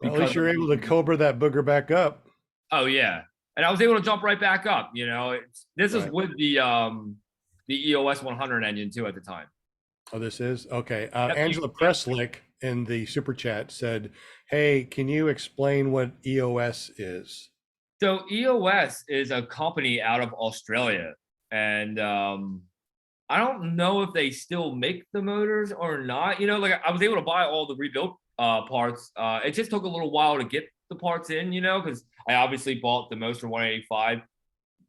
At least you're able to cobra that booger back up. Oh yeah. And I was able to jump right back up, you know. This is with the EOS 100 engine too at the time. Oh, this is okay. Angela Presslick in the super chat said, "Hey, can you explain what EOS is?" So EOS is a company out of Australia, and I don't know if they still make the motors or not. You know, like I was able to buy all the rebuilt parts. It just took a little while to get the parts in, you know, because I obviously bought the Moster 185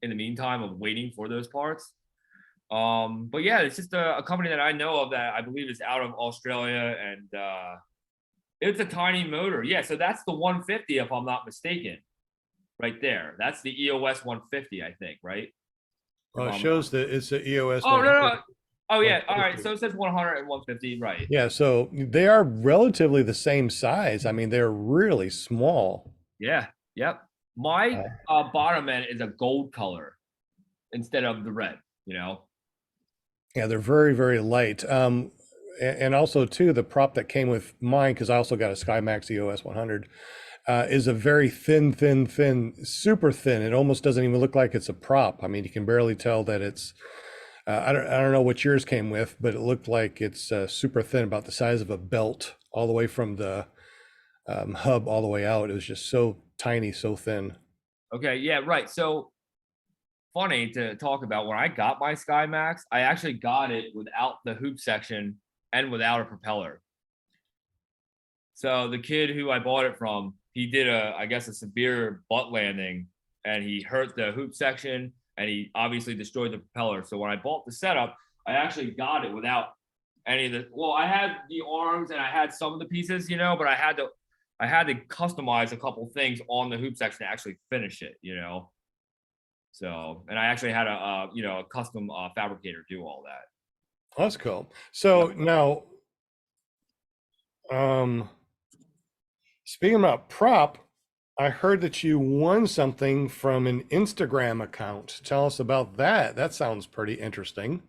in the meantime of waiting for those parts. But yeah, it's just a company that I know of that I believe is out of Australia, and it's a tiny motor. Yeah, so that's the 150 if I'm not mistaken, right there. That's the EOS 150, I think, right? Well, it shows that it's the EOS. Oh no. Oh yeah, all right. So it says 100 and 150, right? Yeah, so they are relatively the same size. I mean, they're really small. Yeah. Yep. My bottom end is a gold color instead of the red. You know. Yeah, they're very, very light. And also too, the prop that came with mine, because I also got a SkyMax EOS 100, is a very thin, super thin. It almost doesn't even look like it's a prop. I mean, you can barely tell that it's. I don't know what yours came with, but it looked like it's super thin, about the size of a belt, all the way from the hub all the way out. It was just so tiny, so thin. Okay, yeah, right. So funny to talk about. When I got my SkyMax, I actually got it without the hoop section and without a propeller. So the kid who I bought it from, he did I guess a severe butt landing, and he hurt the hoop section, and he obviously destroyed the propeller. So when I bought the setup, I actually got it without any of the. Well, I had the arms and I had some of the pieces, you know, but I had to customize a couple things on the hoop section to actually finish it, you know. So, and I actually had a you know, a custom fabricator do all that. That's cool. So now, speaking about prop, I heard that you won something from an Instagram account. Tell us about that. That sounds pretty interesting.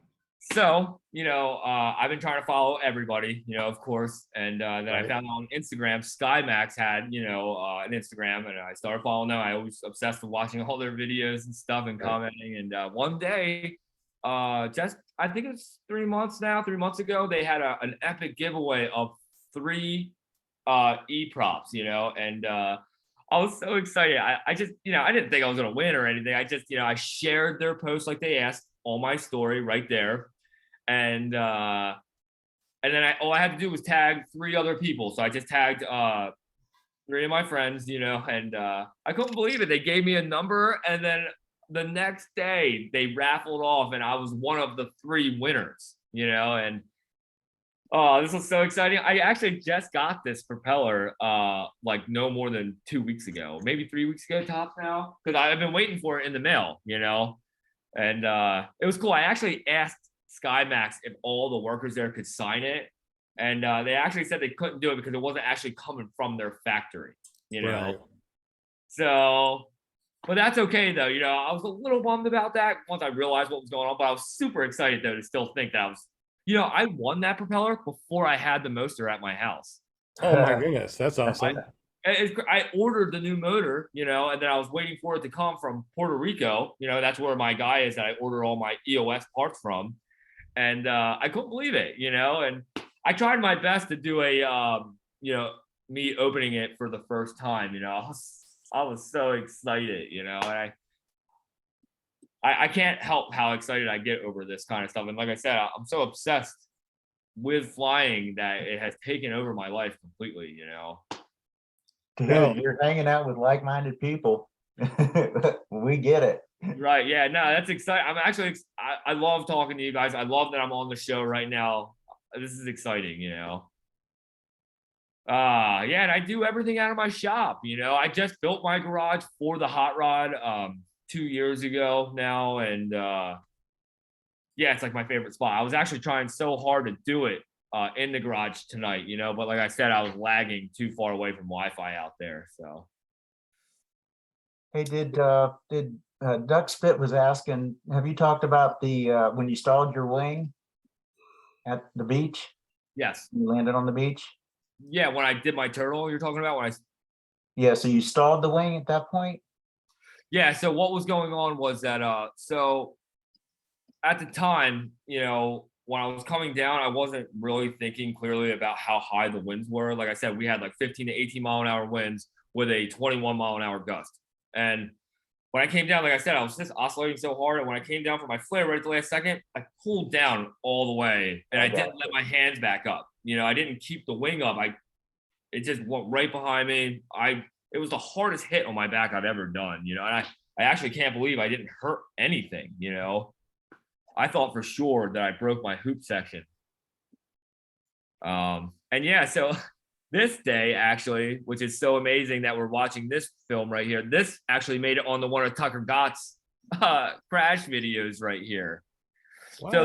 So, you know, I've been trying to follow everybody, you know, of course. And then I Right. found on Instagram, SkyMax had, you know, an Instagram, and I started following them. I always obsessed with watching all their videos and stuff and Right. commenting. And one day, just I think it's 3 months now, 3 months ago, they had an epic giveaway of 3 e-props, you know, and I was so excited. I just, you know, I didn't think I was gonna win or anything. I just, you know, I shared their post like they asked on my story right there. And then all I had to do was tag 3 other people. So I just tagged 3 of my friends, you know, and I couldn't believe it. They gave me a number, and then the next day they raffled off, and I was one of the 3 winners, you know. And oh, this was so exciting. I actually just got this propeller like no more than 2 weeks ago, maybe 3 weeks ago tops now, because I've been waiting for it in the mail, you know. And it was cool. I actually asked SkyMax if all the workers there could sign it, and they actually said they couldn't do it because it wasn't actually coming from their factory, you know. Right. So, but that's okay though. You know, I was a little bummed about that once I realized what was going on, but I was super excited though to still think that I was, you know, I won that propeller before I had the motor at my house. Oh my goodness, that's awesome. I ordered the new motor, you know, and then I was waiting for it to come from Puerto Rico. You know, that's where my guy is that I order all my EOS parts from. And I couldn't believe it, you know, and I tried my best to do a, you know, me opening it for the first time, you know. I was so excited, you know, and I can't help how excited I get over this kind of stuff. And like I said, I'm so obsessed with flying that it has taken over my life completely, you know. Dude, Well- you're hanging out with like-minded people. We get it. Right. Yeah. No, that's exciting. I'm actually, I love talking to you guys. I love that I'm on the show right now. This is exciting, you know. Yeah, and I do everything out of my shop, you know. I just built my garage for the hot rod 2 years ago now, and yeah, it's like my favorite spot. I was actually trying so hard to do it in the garage tonight, you know, but like I said, I was lagging too far away from Wi-Fi out there. So Hey, did Duck Spit was asking, have you talked about the when you stalled your wing at the beach? yes, You landed on the beach? yeah, when I did my turtle, you're talking about when I Yeah, so you stalled the wing at that point? yeah, so what was going on was that so at the time, you know, when I was coming down, I wasn't really thinking clearly about how high the winds were. Like I said, we had like 15 to 18 mile an hour winds with a 21 mile an hour gust. And when I came down, like I said, I was just oscillating so hard. And when I came down for my flare right at the last second, I pulled down all the way, and I didn't let my hands back up. You know, I didn't keep the wing up. It just went right behind me. It was the hardest hit on my back I've ever done. You know, and I actually can't believe I didn't hurt anything. You know, I thought for sure that I broke my hoop section. And yeah, so this day actually, which is so amazing that we're watching this film right here. This actually made it on the one of Tucker Gott's crash videos right here. So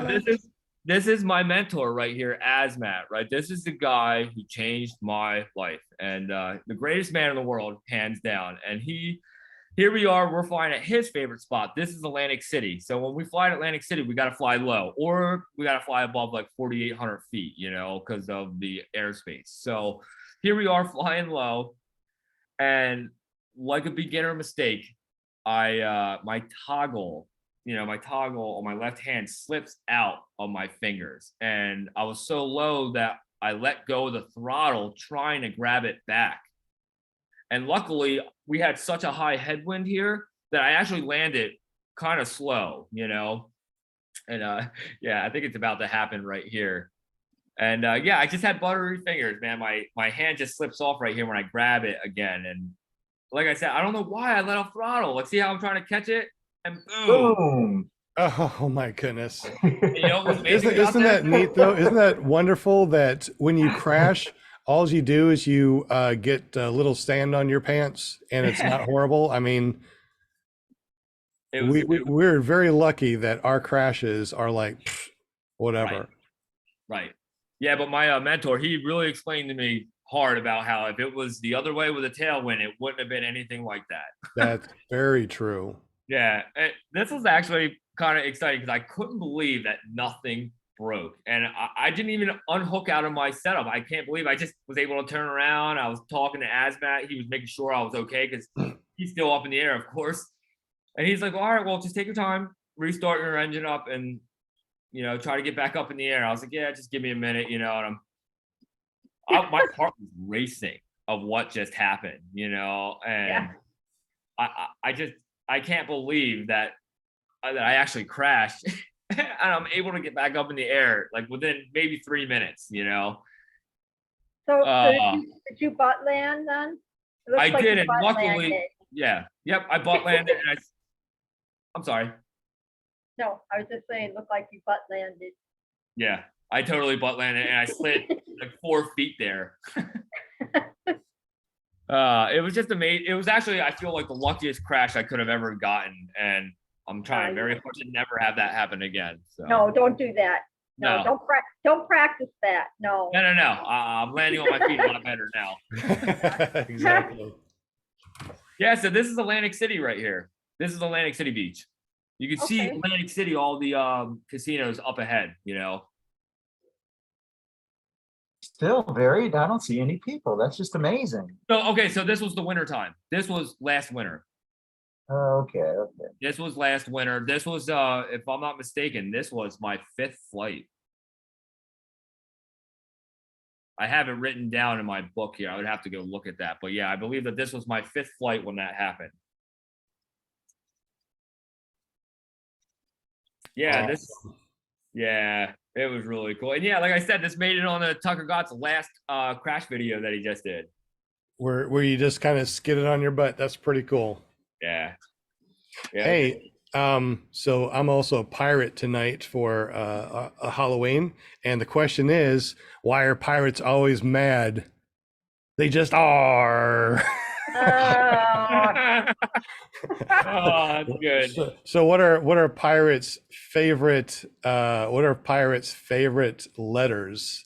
this is my mentor right here, Asmat, right? This is the guy who changed my life, and the greatest man in the world, hands down. And here we are, we're flying at his favorite spot. This is Atlantic City. So when we fly at Atlantic City, we got to fly low, or we got to fly above like 4,800 feet, you know, because of the airspace. So here we are flying low, and like a beginner mistake, my toggle on my left hand slips out of my fingers, and I was so low that I let go of the throttle trying to grab it back. And luckily, we had such a high headwind here that I actually landed kind of slow, you know. And yeah, I think it's about to happen right here. And yeah, I just had buttery fingers, man. My hand just slips off right here when I grab it again. And like I said, I don't know why I let off throttle. Let's see how I'm trying to catch it. And boom. Boom. Oh my goodness. You know what was amazing about Isn't this? that neat though? Isn't that wonderful that when you crash, all you do is you get a little sand on your pants and it's not horrible? I mean, It was, we're very lucky that our crashes are like pfft, whatever. right. Yeah, but my mentor, he really explained to me hard about how if it was the other way with a tailwind, it wouldn't have been anything like that. That's very true. Yeah, this was actually kind of exciting because I couldn't believe that nothing broke, and I didn't even unhook out of my setup. I can't believe I just was able to turn around. I was talking to Azmat. He was making sure I was okay because he's still up in the air, of course. And he's like, "All right, well, just take your time, restart your engine up, and try to get back up in the air." I was like, "Yeah, just give me a minute," and my heart was racing of what just happened, and Yeah. I can't believe that I actually crashed and I'm able to get back up in the air like within maybe 3 minutes. So, Uh, did you butt land then? It looks I like you did, and butt luckily, landed. yeah, yep, I butt landed, and I'm sorry, No, I was just saying, it looked like you butt landed. yeah, I totally butt landed, and I slid like 4 feet there. It was just amazing. It was actually, I feel like the luckiest crash I could have ever gotten, and I'm trying very hard to never have that happen again. So No, don't do that. No, No. don't practice that. No. no. I'm landing on my feet a lot better now. Exactly. Yeah, so this is Atlantic City right here. This is Atlantic City Beach. You can see Okay. Atlantic City, all the casinos up ahead, Still varied. I don't see any people. That's just amazing. So okay, so this was the winter time. This was last winter. Okay. This was last winter. This was if I'm not mistaken, this was my 5th flight. I have it written down in my book here. I would have to go look at that. But yeah, I believe that this was my 5th flight when that happened. Yeah, it was really cool. And yeah, like I said, this made it on the Tucker Gott's last crash video that he just did. Where you just kind of skidded on your butt. That's pretty cool. Yeah. Hey, so I'm also a pirate tonight for a Halloween, and the question is, why are pirates always mad? They just are. Oh, Oh, that's good. So what are pirates' favorite letters?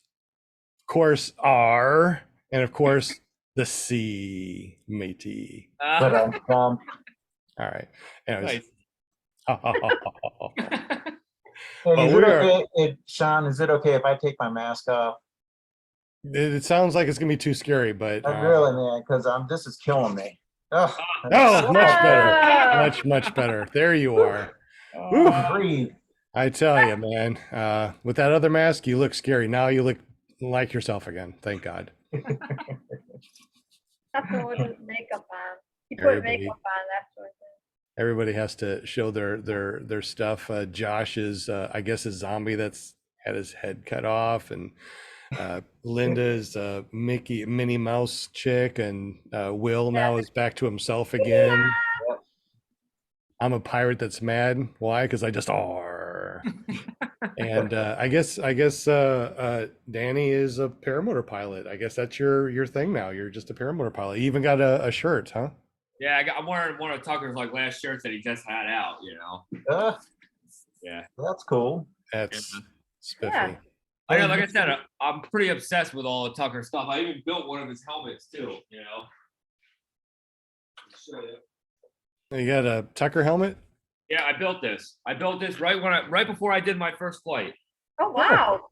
Of course, R, and of course the C, matey. But All right. Anyways. Nice. is we it are- okay, Sean, is it okay if I take my mask off? It sounds like it's gonna be too scary, but Really, man, because this is killing me. Oh, oh, much better, Ah. much better. There you are. breathe. I tell you, man. With that other mask, you look scary. Now you look like yourself again. Thank God. that's the one with makeup on. He put Everybody- makeup on, that's what it is. Everybody has to show their stuff. Josh is, I guess, a zombie that's had his head cut off, and Linda's Minnie Mouse chick, and Will now is back to himself again. I'm a pirate that's mad. Why? Because I just are. And I guess Danny is a paramotor pilot. I guess that's your thing now. You're just a paramotor pilot. You even got a shirt, huh? Yeah, I'm wearing one of Tucker's like last shirts that he just had out. Yeah. That's cool. That's spiffy. Yeah. I know, like I said, I'm pretty obsessed with all the Tucker stuff. I even built one of his helmets too. Show you. You got a Tucker helmet? Yeah, I built this. Right before I did my first flight. Oh, wow.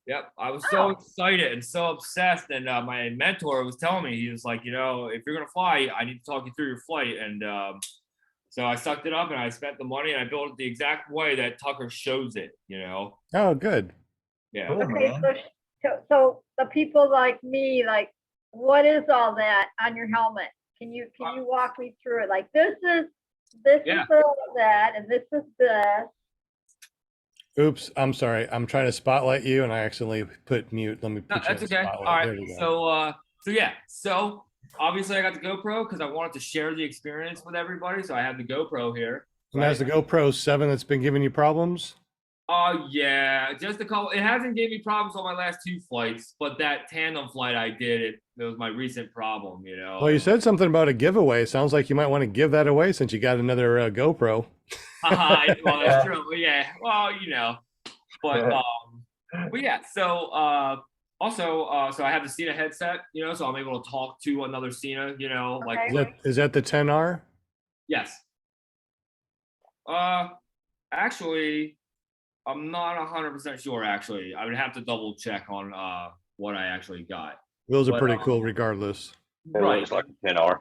Yep, I was so Wow. excited and so obsessed, and my mentor was telling me, he was like, if you're gonna fly, I need to talk you through your flight, and so I sucked it up and I spent the money and I built it the exact way that Tucker shows it. Oh, good. Yeah. Cool, Okay, man. so the people like me, like, what is all that on your helmet? Can you walk me through it? Like, this is Yeah. all that, and this is this. Oops, I'm sorry. I'm trying to spotlight you, and I accidentally put mute. Let me No, put you that's in okay. spotlight. All There right. you go. So obviously I got the GoPro because I wanted to share the experience with everybody. So I have the GoPro here. And that's the GoPro 7 that's been giving you problems? Oh yeah, just a couple. It hasn't gave me problems on my last 2 flights, but that tandem flight I did, it was my recent problem, you know. Well, you said something about a giveaway. Sounds like you might want to give that away since you got another GoPro. Well, that's true. Yeah. Well, you know, but yeah. So so I have the Cena headset, you know, so I'm able to talk to another Cena, you know, like Okay. Is that the 10R? yes. Actually, I'm not 100% sure. Actually, I would have to double check on what I actually got. Those are But, pretty cool regardless. It Right. looks like a 10R.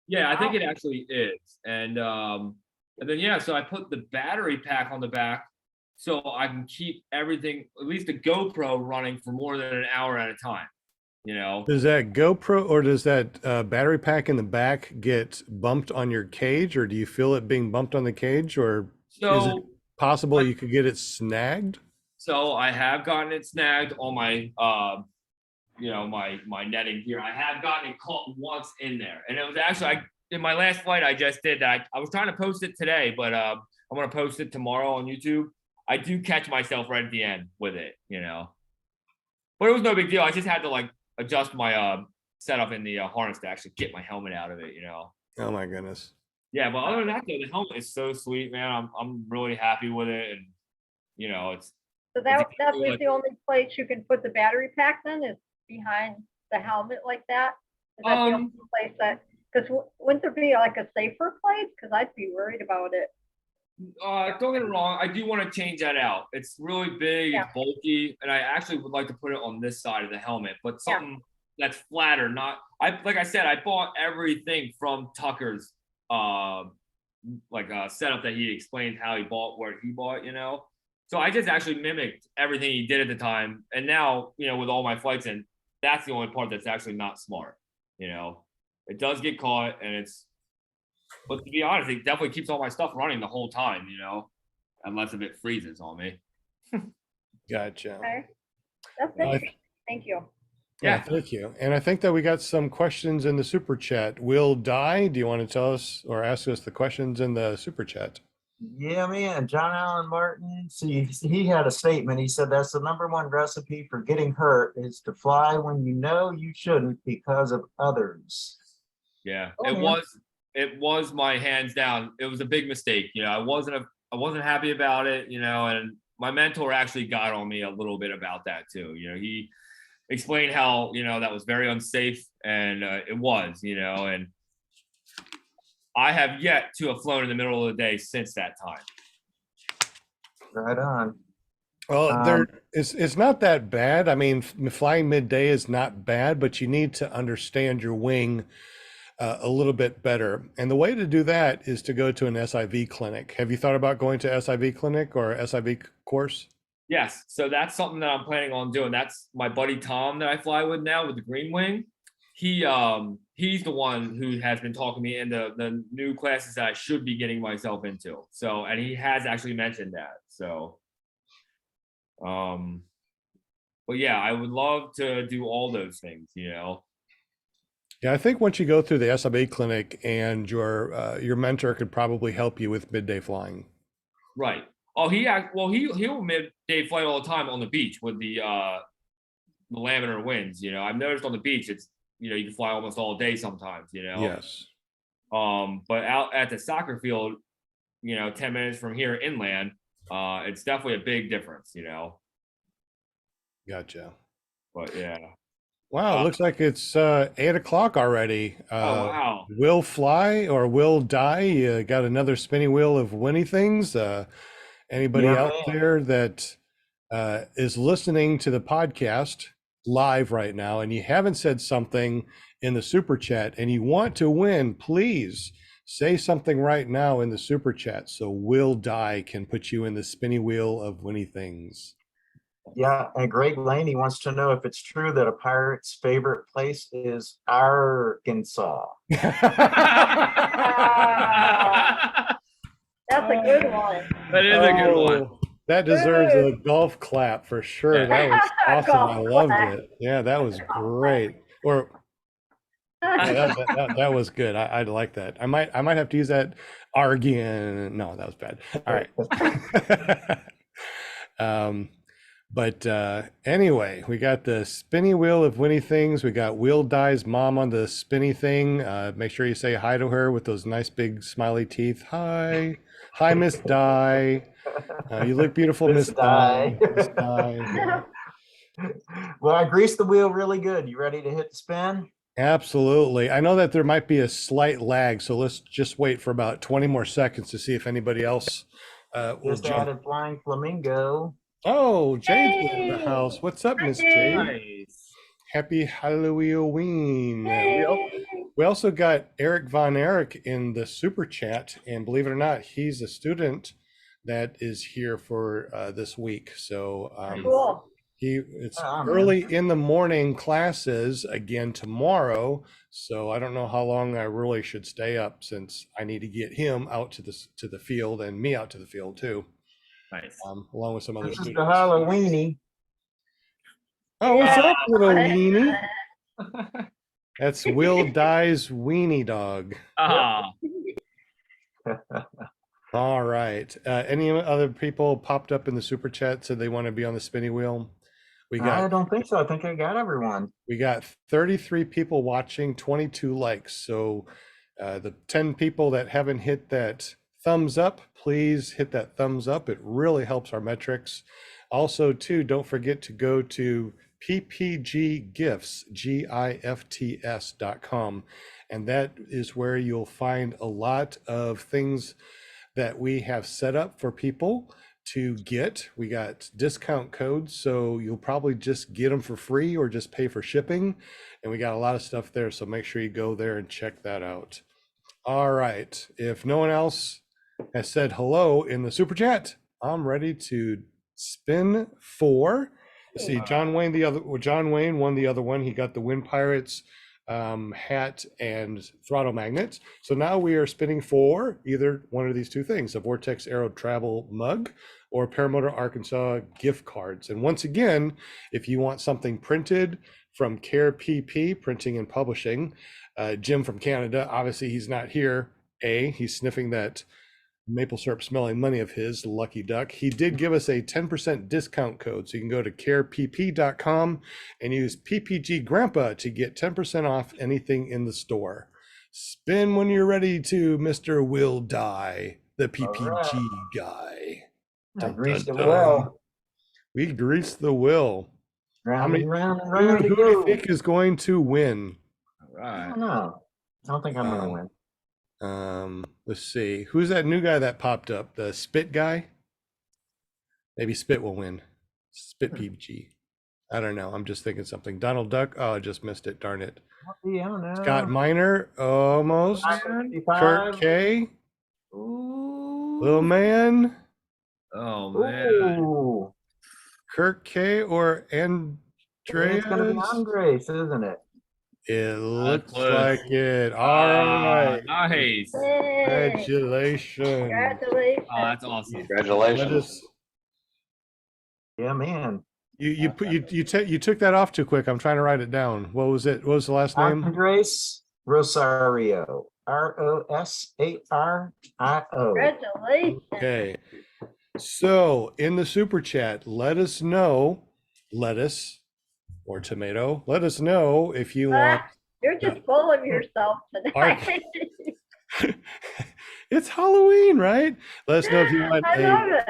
Yeah, I think it actually is. And then yeah, so I put the battery pack on the back so I can keep everything, at least the GoPro, running for more than an hour at a time. You know. Does that GoPro or does that battery pack in the back get bumped on your cage, or do you feel it being bumped on the cage, or is it So possible you could get it snagged? so I have gotten it snagged on my you know, my netting here. I have gotten it caught once in there, and it was actually in my last flight I just did that. I was trying to post it today, but I'm gonna post it tomorrow on YouTube. I do catch myself right at the end with it, you know, but it was no big deal. I just had to like adjust my setup in the harness to actually get my helmet out of it, you know. Oh my goodness. Yeah, but other than that, though, the helmet is so sweet, man. I'm really happy with it, and you know, it's So that exactly was like- the only place you can put the battery pack then, is behind the helmet like that? Is that the only place that, because wouldn't there be like a safer place? Because I'd be worried about it. don't get me wrong, I do want to change that out. It's really big, Yeah. it's bulky, and I actually would like to put it on this side of the helmet, but Yeah. something that's flatter. Not like I said, I bought everything from Tucker's setup that he explained how he bought what he bought, you know. So I just actually mimicked everything he did at the time, and now, you know, with all my flights in, that's the only part that's actually not smart, you know. It does get caught, but to be honest, it definitely keeps all my stuff running the whole time, you know, unless if it freezes on me. Gotcha. Okay. That's Well, it. Thank you. Yeah, Yeah. thank you. And I think that we got some questions in the super chat. Will Die, do you want to tell us or ask us the questions in the super chat? Yeah, man. John Allen Martin, see, he had a statement. He said that's the #1 recipe for getting hurt is to fly when you know you shouldn't because of others. Yeah, Oh, it man. was my hands down. It was a big mistake. You know, I wasn't happy about it, you know, and my mentor actually got on me a little bit about that too. You know, he explained how, you know, that was very unsafe, and it was, you know, and I have yet to have flown in the middle of the day since that time. Right on. Well, it's not that bad. I mean, flying midday is not bad, but you need to understand your wing a little bit better. And the way to do that is to go to an SIV clinic. Have you thought about going to SIV clinic or SIV course? Yes, so that's something that I'm planning on doing. That's my buddy Tom that I fly with now with the Green Wing. He's the one who has been talking me into the new classes that I should be getting myself into. So, and he has actually mentioned that. So, but yeah, I would love to do all those things, you know. Yeah, I think once you go through the SIV clinic, and your mentor could probably help you with midday flying. Right. Oh, he'll midday flight all the time on the beach with the laminar winds. You know, I've noticed on the beach, it's, you know, you can fly almost all day sometimes. You know. Yes. But out at the soccer field, you know, 10 minutes from here inland, it's definitely a big difference. You know. Gotcha. But yeah. Wow, it looks like it's 8 o'clock already. Oh wow. Will Fly or Will Die? You got another spinning wheel of Winnie things. Anybody Yeah, out there that is listening to the podcast live right now and you haven't said something in the super chat and you want to win, please say something right now in the super chat so Will Die can put you in the spinning wheel of Winnie things. Yeah, and Greg Laney wants to know if it's true that a pirate's favorite place is Arkansas. That's a good one. That is a good one. Oh, that deserves a golf clap for sure. That was awesome. I Golf loved clap. it. Yeah, that was great. Or Yeah, that was good. I like that. I might have to use that again. No, that was bad. All right. But anyway, we got the spinny wheel of Winnie things. We got Will Die's mom on the spinny thing. Make sure you say hi to her with those nice big smiley teeth. Hi, Miss Di. You look beautiful, Miss Miss Di. Di. Miss Di. Yeah. Well, I greased the wheel really good. You ready to hit the spin? Absolutely. I know that there might be a slight lag, so let's just wait for about 20 more seconds to see if anybody else will Just jump. added flying flamingo. Oh, Jade's in the Hey! house. What's up, Hi, Miss Jade. Jade? Nice. Happy Halloween. Yay. We also got Eric Von Erich in the super chat, and believe it or not, he's a student that is here for this week. So Cool. it's Oh, man. early in the morning classes again tomorrow. So I don't know how long I really should stay up, since I need to get him out to the field, and me out to the field too, Nice. along with some other This is the students. Halloweeny. Oh, what's Yeah. up, little weenie? That's Will Die's weenie dog. Ah, All right. Any other people popped up in the super chat, said they want to be on the spinny wheel? I got don't think so. I think I got everyone. 33 people watching, 22 likes. So the 10 people that haven't hit that thumbs up, please hit that thumbs up. It really helps our metrics. Also, too, don't forget to go to ppggifts, GIFTS.com. And that is where you'll find a lot of things that we have set up for people to get. We got discount codes, so you'll probably just get them for free or just pay for shipping. And we got a lot of stuff there, so make sure you go there and check that out. All right. If no one else has said hello in the super chat, I'm ready to spin 4. Let's see, John Wayne won the other one. He got the Wind Pirates hat and throttle magnets. So now we are spinning for either one of these two things: a Vortex Aero Travel mug or Paramotor Arkansas gift cards. And once again, if you want something printed from Care PP Printing and Publishing, Jim from Canada, obviously he's not here. He's sniffing that maple syrup smelling money of his, lucky duck. He did give us a 10% discount code, so you can go to carepp.com and use PPG Grandpa to get 10% off anything in the store. Spin when you're ready to, Mr. Will Die, the PPG guy. I Dun, greased dun, it dun. well. We greased the wheel. Round many- and round and Who, round who to do you go. think is going to win? all I right. don't know. I don't think I'm gonna win. Let's see. Who's that new guy that popped up? The Spit guy? Maybe Spit will win. Spit PG. I don't know. I'm just thinking something. Donald Duck. Oh, I just missed it. Darn it. Yeah, I don't know. Scott Miner. Almost. 55. Kurt K. Ooh. Little man. Oh man. Ooh. Kurt K or It's gonna be Andreas. Andres, isn't it? It looks close. like it. All right. Nice. Yay. Congratulations. Congratulations. Oh, that's awesome. Let Congratulations. us. Yeah, man. You took that off too quick. I'm trying to write it down. What was it? What was the last name? Andres Rosario. Rosario. Congratulations. Okay. So in the super chat, let us know, lettuce or tomato. Let us know if you want. You're just full of yourself tonight. It's Halloween, right? Let us know if you want I love a it.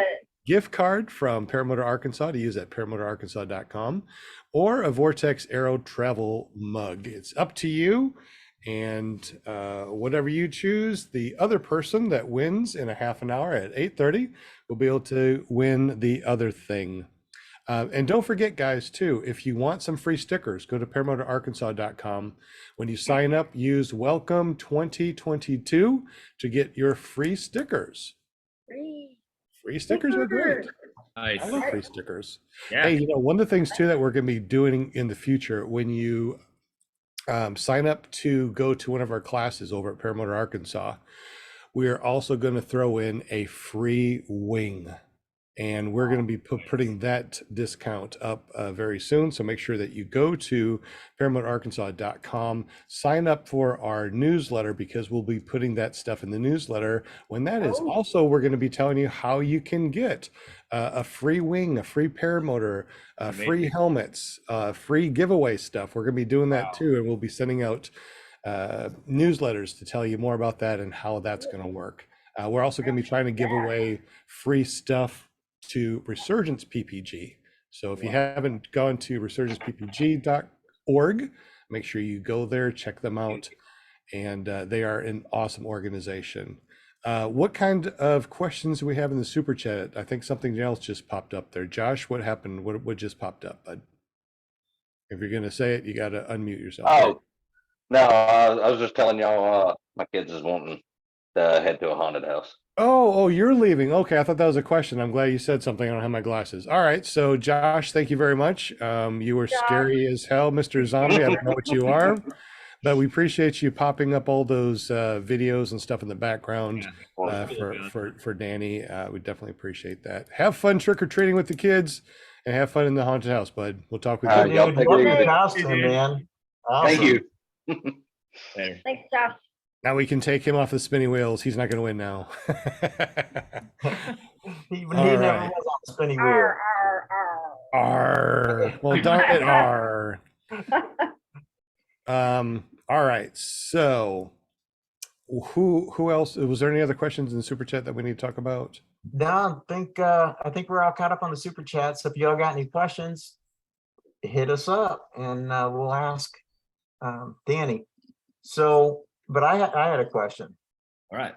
gift card from Paramotor Arkansas to use at paramotorarkansas.com or a Vortex Aero Travel mug. It's up to you. And whatever you choose, the other person that wins in a half an hour at 8:30 will be able to win the other thing. And don't forget, guys, too, if you want some free stickers, go to paramotorarkansas.com. When you sign up, use Welcome 2022 to get your free stickers. Free stickers are great. Nice. I love free stickers. Yeah. Hey, one of the things, too, that we're going to be doing in the future, when you sign up to go to one of our classes over at Paramotor Arkansas, we are also going to throw in a free wing. And we're going to be putting that discount up very soon. So make sure that you go to ParamotorArkansas.com, sign up for our newsletter, because we'll be putting that stuff in the newsletter. When that is Oh. also, we're going to be telling you how you can get a free wing, a free paramotor, free Amazing. helmets, free giveaway stuff. We're going to be doing that Wow. too. And we'll be sending out newsletters to tell you more about that and how that's going to work. We're also going to be trying to give away free stuff to Resurgence PPG. So if you haven't gone to resurgenceppg.org, make sure you go there, check them out. And they are an awesome organization. What kind of questions do we have in the super chat? I think something else just popped up there. Josh, what happened? What just popped up, bud? If you're going to say it, you got to unmute yourself. Oh, no, I was just telling y'all, my kids is wanting to head to a haunted house. Oh, you're leaving. Okay, I thought that was a question. I'm glad you said something. I don't have my glasses. All right, so Josh, thank you very much. You were scary as hell, Mr. Zombie. I don't know what you are, but we appreciate you popping up all those videos and stuff in the background for Danny. We definitely appreciate that. Have fun trick-or-treating with the kids and have fun in the haunted house, bud. We'll talk with you. Y'all Dude, take love it your easy. costume, man. Awesome. Thank you. Later. Thanks, Josh. Now we can take him off the spinny wheels. He's not going to win now. He All never right. was on the spinning wheel. Arr, arr, R. Well, darn it, R. All right. So, who else? Was there any other questions in the super chat that we need to talk about? No, I think we're all caught up on the super chat. So if y'all got any questions, hit us up and we'll ask Danny. So, but I had a question. All right.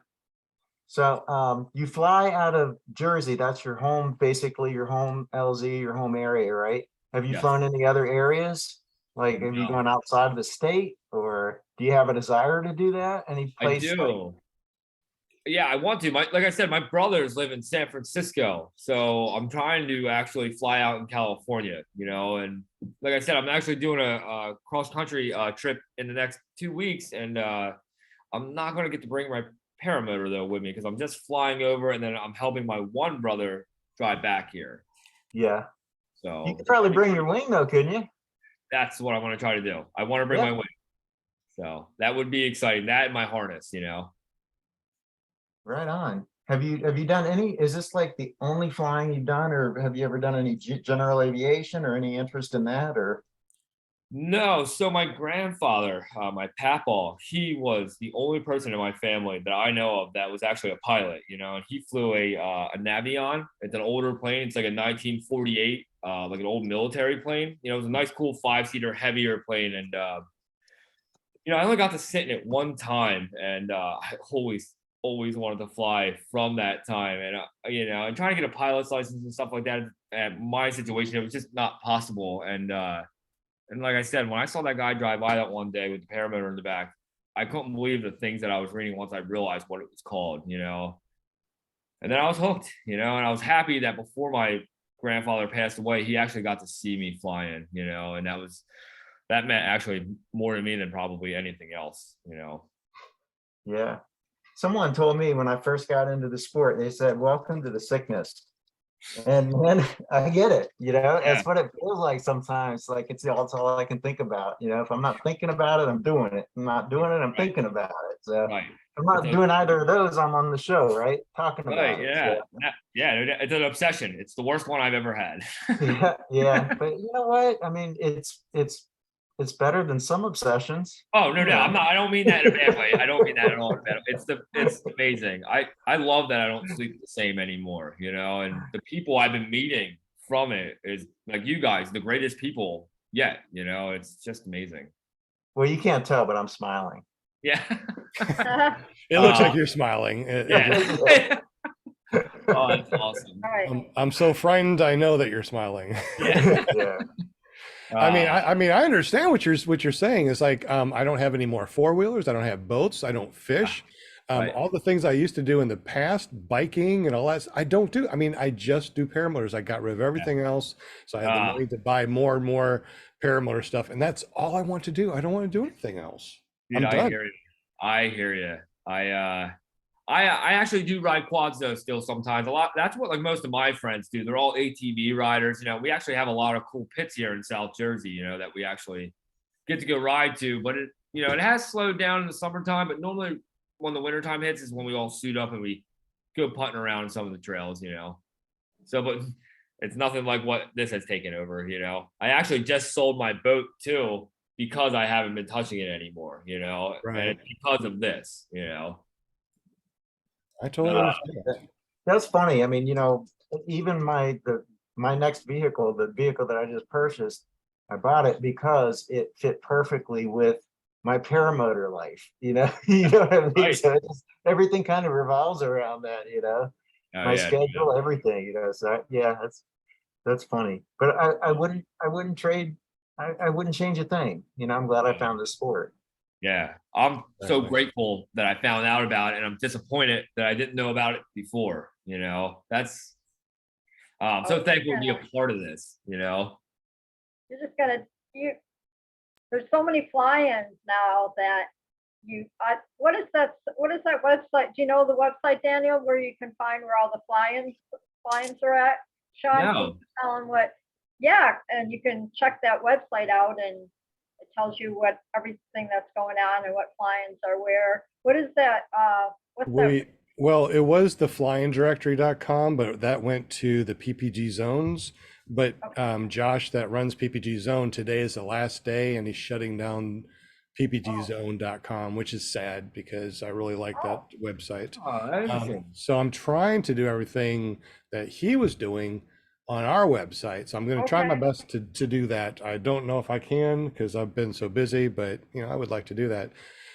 So you fly out of Jersey. That's your home, basically your home LZ, your home area, right? Have you Yes. flown any other areas? Like, have you No. gone outside of the state, or do you have a desire to do that? Any I place? do. Yeah, I want to. Like I said, my brothers live in San Francisco, so I'm trying to actually fly out in California. And like I said, I'm actually doing a cross country trip in the next 2 weeks, and I'm not going to get to bring my paramotor though with me because I'm just flying over, and then I'm helping my one brother drive back here. Yeah. So You could probably bring your wing though, couldn't you? that's what I want to try to do. I want to bring my wing, so that would be exciting. That and my harness, Right on. Have you done any? Is this like the only flying you've done, or have you ever done any general aviation or any interest in that? Or No, so my grandfather, my papaw, he was the only person in my family that I know of that was actually a pilot, and he flew a Navion. It's an older plane. It's like a 1948, like an old military plane. It was a nice, cool 5-seater, heavier plane. And, I only got to sit in it one time, and I always wanted to fly from that time. And, and trying to get a pilot's license and stuff like that, at my situation, it was just not possible. And like I said, when I saw that guy drive by that one day with the paramotor in the back, I couldn't believe the things that I was reading once I realized what it was called, And then I was hooked, and I was happy that before my grandfather passed away, he actually got to see me flying, and that meant actually more to me than probably anything else, yeah. Someone told me when I first got into the sport, they said, "Welcome to the sickness." And then I get it, that's what it feels like sometimes. Like it's all I can think about. If I'm not thinking about it, I'm doing it. I'm not doing it, I'm thinking about it. So Right. if I'm not doing either of those, I'm on the show, right? Talking about Right. it. Yeah. So, Yeah. It's an obsession. It's the worst one I've ever had. yeah. But you know what? I mean, it's better than some obsessions. Oh, no. I don't mean that in a bad way. I don't mean that at all. It's amazing. I love that I don't sleep the same anymore, and the people I've been meeting from it is like you guys, the greatest people yet, it's just amazing. Well, you can't tell, but I'm smiling. Yeah. It looks like you're smiling. Yeah. Oh, that's awesome. All right. I'm so frightened. I know that you're smiling. Yeah. Yeah. I mean, I understand what you're saying. It's like, I don't have any more four-wheelers. I don't have boats. I don't fish. Right. All the things I used to do in the past, biking and all that, I don't do. I mean, I just do paramotors. I got rid of everything else. So I have the money to buy more and more paramotor stuff. And that's all I want to do. I don't want to do anything else. Dude, I'm done. I hear you. I actually do ride quads though still sometimes. A lot. That's what like most of my friends do. They're all ATV riders. You know, we actually have a lot of cool pits here in South Jersey. You know, that we actually get to go ride to. But it has slowed down in the summertime. But normally when the wintertime hits is when we all suit up and we go putting around some of the trails. You know, so but it's nothing like what this has taken over. You know, I actually just sold my boat too because I haven't been touching it anymore. You know, Right. and it's because of this. You know. I totally understand. That's funny. I mean, even my next vehicle, the vehicle that I just purchased, I bought it because it fit perfectly with my paramotor life. You know what I mean? Right. So everything kind of revolves around that. Oh, My yeah, schedule, everything. So yeah, that's funny. But I wouldn't trade. I wouldn't change a thing. I'm glad I found this sport. Yeah, I'm so Exactly. grateful that I found out about it, and I'm disappointed that I didn't know about it before. That's I'm so Oh, thankful to be yeah. a part of this. You're just gonna there's so many fly-ins now that what is that website? Do you know the website, Daniel, where you can find where all the fly-ins are at? Sean, can No. you tell them yeah, and you can check that website out and it tells you what everything that's going on and what fly-ins are where. What is that? What's that? Well, it was the flyindirectory.com, but that went to the PPG zones. But Josh, that runs PPG Zone, today is the last day, and he's shutting down ppgzone.com, which is sad because I really like that website. Oh, interesting. So I'm trying to do everything that he was doing on our website. So I'm going to try my Okay. best to do that. I don't know if I can because I've been so busy, but I would like to do that.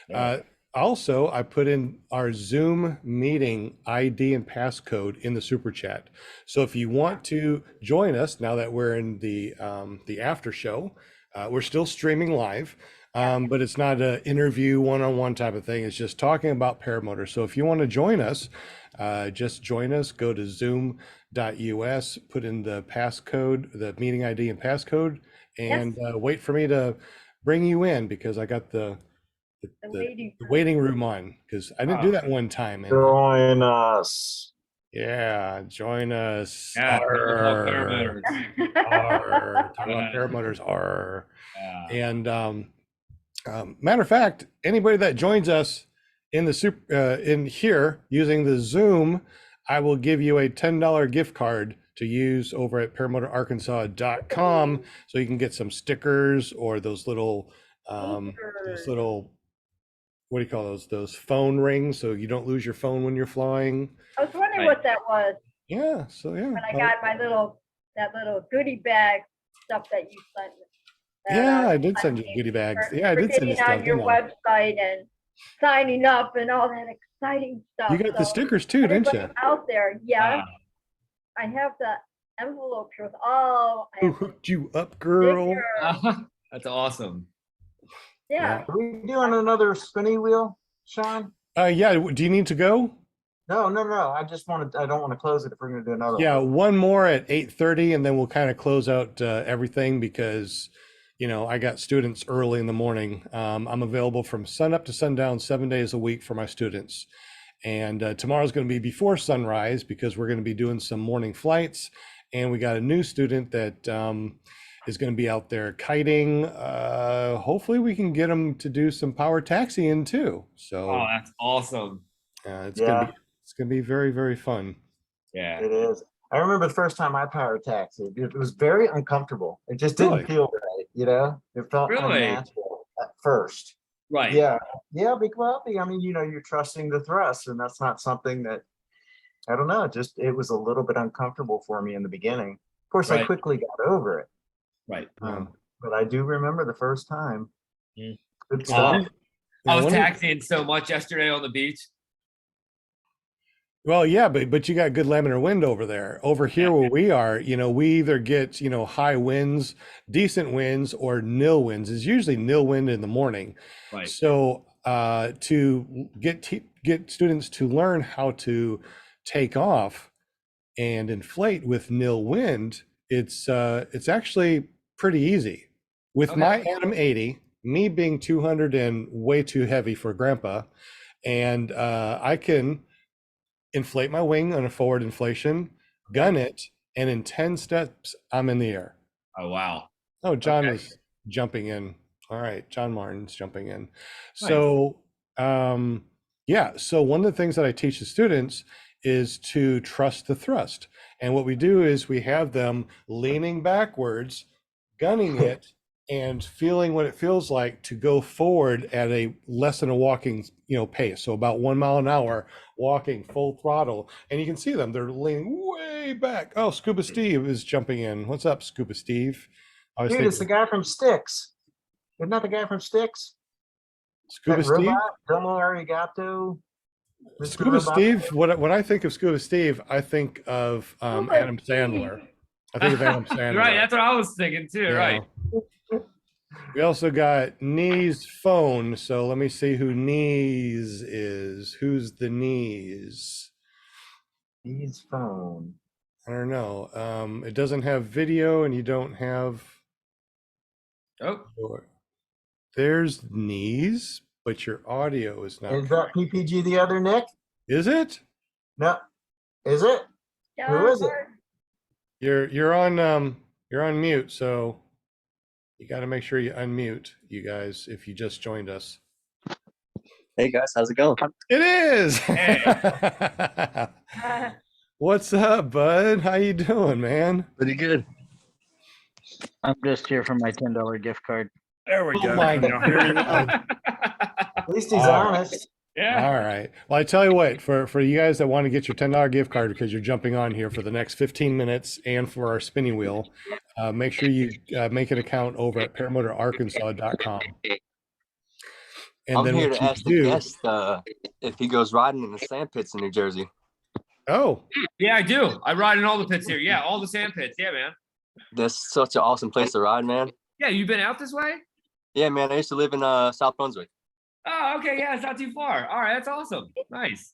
Yeah. Also, I put in our Zoom meeting ID and passcode in the super chat. So if you want to join us now that we're in the after show, we're still streaming live, but it's not an interview one-on-one type of thing. It's just talking about paramotor. So if you want to join us, just join us. Go to zoom.us, put in the passcode, the meeting ID and passcode, and wait for me to bring you in because I got the waiting room on because I didn't do that one time. And Join us. yeah, join us. Yeah, Arr, arr, talk about Yeah. paramotors. Arr. Yeah. And matter of fact, anybody that joins us in the in here using the Zoom, I will give you a $10 gift card to use over at paramotorarkansas.com so you can get some stickers or those little what do you call those phone rings so you don't lose your phone when you're flying. I was wondering Right. what that was Yeah, so yeah. when I got that little goodie bag stuff that you sent me. Yeah, I did send you goodie bags. Yeah, I did send you Getting stuff. on your website and signing up and all that exciting stuff. You got the So stickers too, didn't everybody you? out there, yes. I have the envelope with I Who have hooked you up, girl? stickers. That's awesome. Yeah. Are we doing another spinny wheel, Sean? Yeah, do you need to go? No. I don't want to close it if we're going to do another Yeah, one. one more at 8:30 and then we'll kind of close out everything because I got students early in the morning. I'm available from sun up to sundown 7 days a week for my students. And tomorrow's going to be before sunrise because we're going to be doing some morning flights. And we got a new student that is going to be out there kiting. Hopefully we can get them to do some power taxiing too. So Oh, that's awesome. it's gonna be very, very fun. Yeah. It is. I remember the first time I power taxied. It was very uncomfortable. It just didn't Really? feel right. It felt Really? unnatural at first. Right. Yeah. I mean, you're trusting the thrust, and that's not something that I don't know. It was a little bit uncomfortable for me in the beginning. Of course, I Right. quickly got over it. Right. But I do remember the first time. Mm. Good stuff. I was One of- taxiing so much yesterday on the beach. Well, yeah, but you got good laminar wind over there. Over here where we are, we either get, high winds, decent winds, or nil winds. It's usually nil wind in the morning. Right. So to get students to learn how to take off and inflate with nil wind, it's actually pretty easy. With Okay. my Atom 80, me being 200 and way too heavy for grandpa, and I can inflate my wing on a forward inflation, gun it, and in 10 steps, I'm in the air. Oh, wow. Oh, John Okay. is jumping in. All right, John Martin's jumping in. Nice. So, yeah, so one of the things that I teach the students is to trust the thrust. And what we do is we have them leaning backwards, gunning it, and feeling what it feels like to go forward at a less than a walking, pace. So about 1 mile an hour, walking full throttle. And you can see them, they're leaning way back. Oh, Scuba Steve is jumping in. What's up, Scuba Steve? I was Dude, it's the thinking, guy from Styx. Isn't that the guy from Styx? Scuba That Steve? robot, Domo Arigato. Mr. Scuba Robot. Steve, when I think of Scuba Steve, I think of Scuba Adam Steve. Sandler. I think of Adam Sandler. Right, that's what I was thinking too. you Right. know. We also got Knees phone. So let me see who Knees is. Who's the Knees? He's phone. I don't know. It doesn't have video, and you don't have. Oh, There's Knees, but your audio is not. Is that PPG the other Nick? Is it? No. Is it? Who is it? You're on mute, so you got to make sure you unmute, you guys, if you just joined us. Hey guys, how's it going? It is. Hey. What's up, bud? How you doing, man? Pretty good. I'm just here for my $10 gift card. there we Oh go. my God. At least he's All right. honest. Yeah. All right. Well, I tell you what, for you guys that want to get your $10 gift card because you're jumping on here for the next 15 minutes and for our spinning wheel, make sure you make an account over at paramotorarkansas.com. And I'm then here what to you ask do- the guest if he goes riding in the sand pits in New Jersey. Oh, Yeah, I do. I ride in all the pits here. Yeah, all the sand pits. Yeah, man. That's such an awesome place to ride, man. Yeah, you been out this way? Yeah, man. I used to live in South Brunswick. Oh, okay. Yeah, it's not too far. All right, that's awesome. Nice.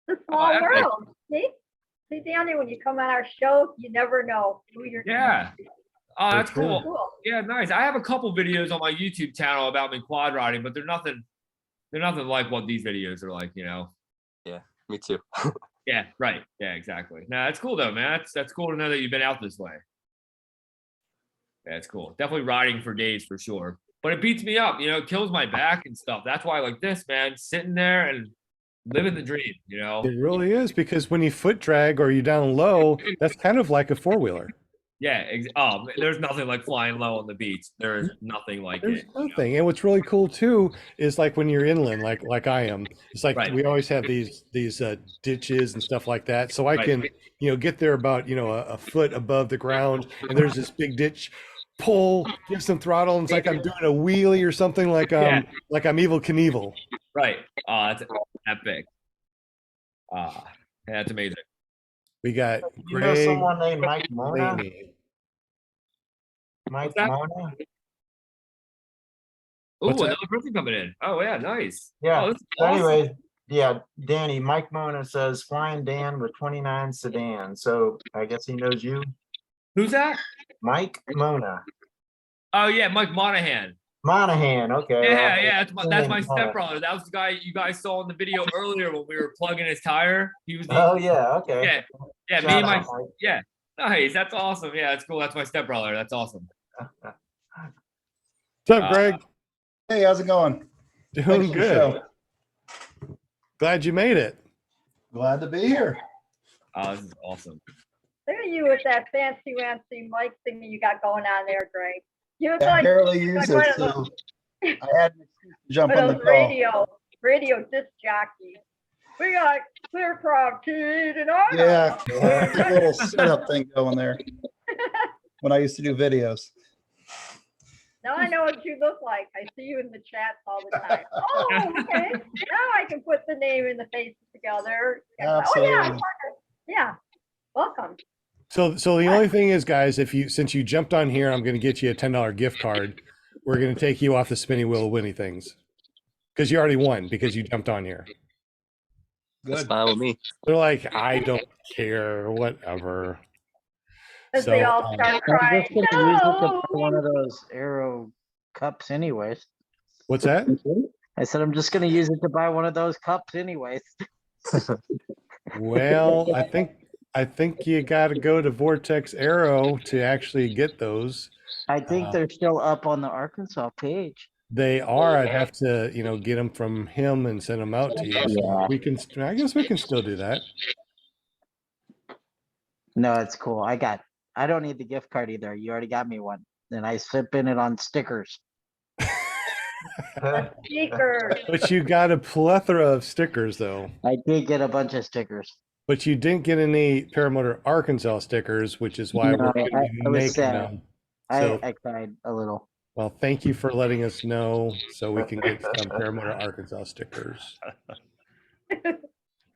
It's a small Oh, okay. world. See, Danny, when you come on our show, you never know who you're. Yeah. Oh, that's For sure. cool. Cool. Yeah, nice. I have a couple videos on my YouTube channel about me quad riding, but they're nothing like what these videos are like, Me too. Yeah, right. Yeah, exactly. No, that's cool though, man. That's cool to know that you've been out this way. Yeah, it's cool. Definitely riding for days for sure. But it beats me up, it kills my back and stuff. That's why I like this, man, sitting there and living the dream, it really is, because when you foot drag or you down low, that's kind of like a four-wheeler. Yeah, there's nothing like flying low on the beach. There is nothing like There's it. nothing. And what's really cool too is like when you're inland, like I am, it's like Right. we always have these ditches and stuff like that. So I Right. can, get there about, a foot above the ground, and there's this big ditch, pull, give some throttle, and it's like I'm doing a wheelie or something, like Yeah. like I'm Evil Knievel. Right. That's epic. Yeah, that's amazing. We got You know someone named Mike Mona? Blaney. Mike that? Mona? Ooh, What's that? another person coming in. Oh yeah, nice. Yeah. Oh, this is So awesome. anyway, yeah, Danny, Mike Mona says Flying Dan with 29 sedan. So I guess he knows you. Who's that? Mike Mona. Oh yeah, Mike Monahan. Monahan, okay. Yeah, that's my Mona. stepbrother. That was the guy you guys saw in the video earlier when we were plugging his tire. He was the, Oh, yeah, okay. yeah, me Shout and my out, Mike. yeah. Nice, that's awesome. Yeah, that's cool. That's my stepbrother. That's awesome. What's up, Greg? Hey, how's it going? Doing Thanks for the good. show. Glad you made it. Glad to be here. Oh, this is awesome. Look at you with that fancy mic thing you got going on there, Greg. You look I like barely use one it, of so I had an excuse to jump one on of the those call. radio disc jockeys. We got Clear Crop TV tonight. Yeah, a little setup thing going there when I used to do videos. Now I know what you look like. I see you in the chats all the time. Oh, okay. Now I can put the name and the faces together. Oh yeah, Absolutely. yeah. Welcome. So the only thing is, guys, since you jumped on here, I'm going to get you a $10 gift card. We're going to take you off the spinning wheel of winning things because you already won because you jumped on here. That's Good. fine with me. They're like, I don't care, whatever. As they So, all start I'm crying. just gonna use it to No. buy one of those Aero cups anyways. What's that? I said I'm just gonna use it to buy one of those cups anyways. Well, I think you got to go to Vortex Arrow to actually get those. I think they're still up on the Arkansas page. They are. I'd have to, get them from him and send them out to you. So Yeah. we can. I guess we can still do that. No, it's cool. I don't need the gift card either. You already got me one. And I spent it on stickers. Speaker. But you got a plethora of stickers, though. I did get a bunch of stickers. But you didn't get any Paramotor Arkansas stickers, which is why No, we're going to be I was making sad. them. So, I cried a little. well, thank you for letting us know so we can get some Paramotor Arkansas stickers.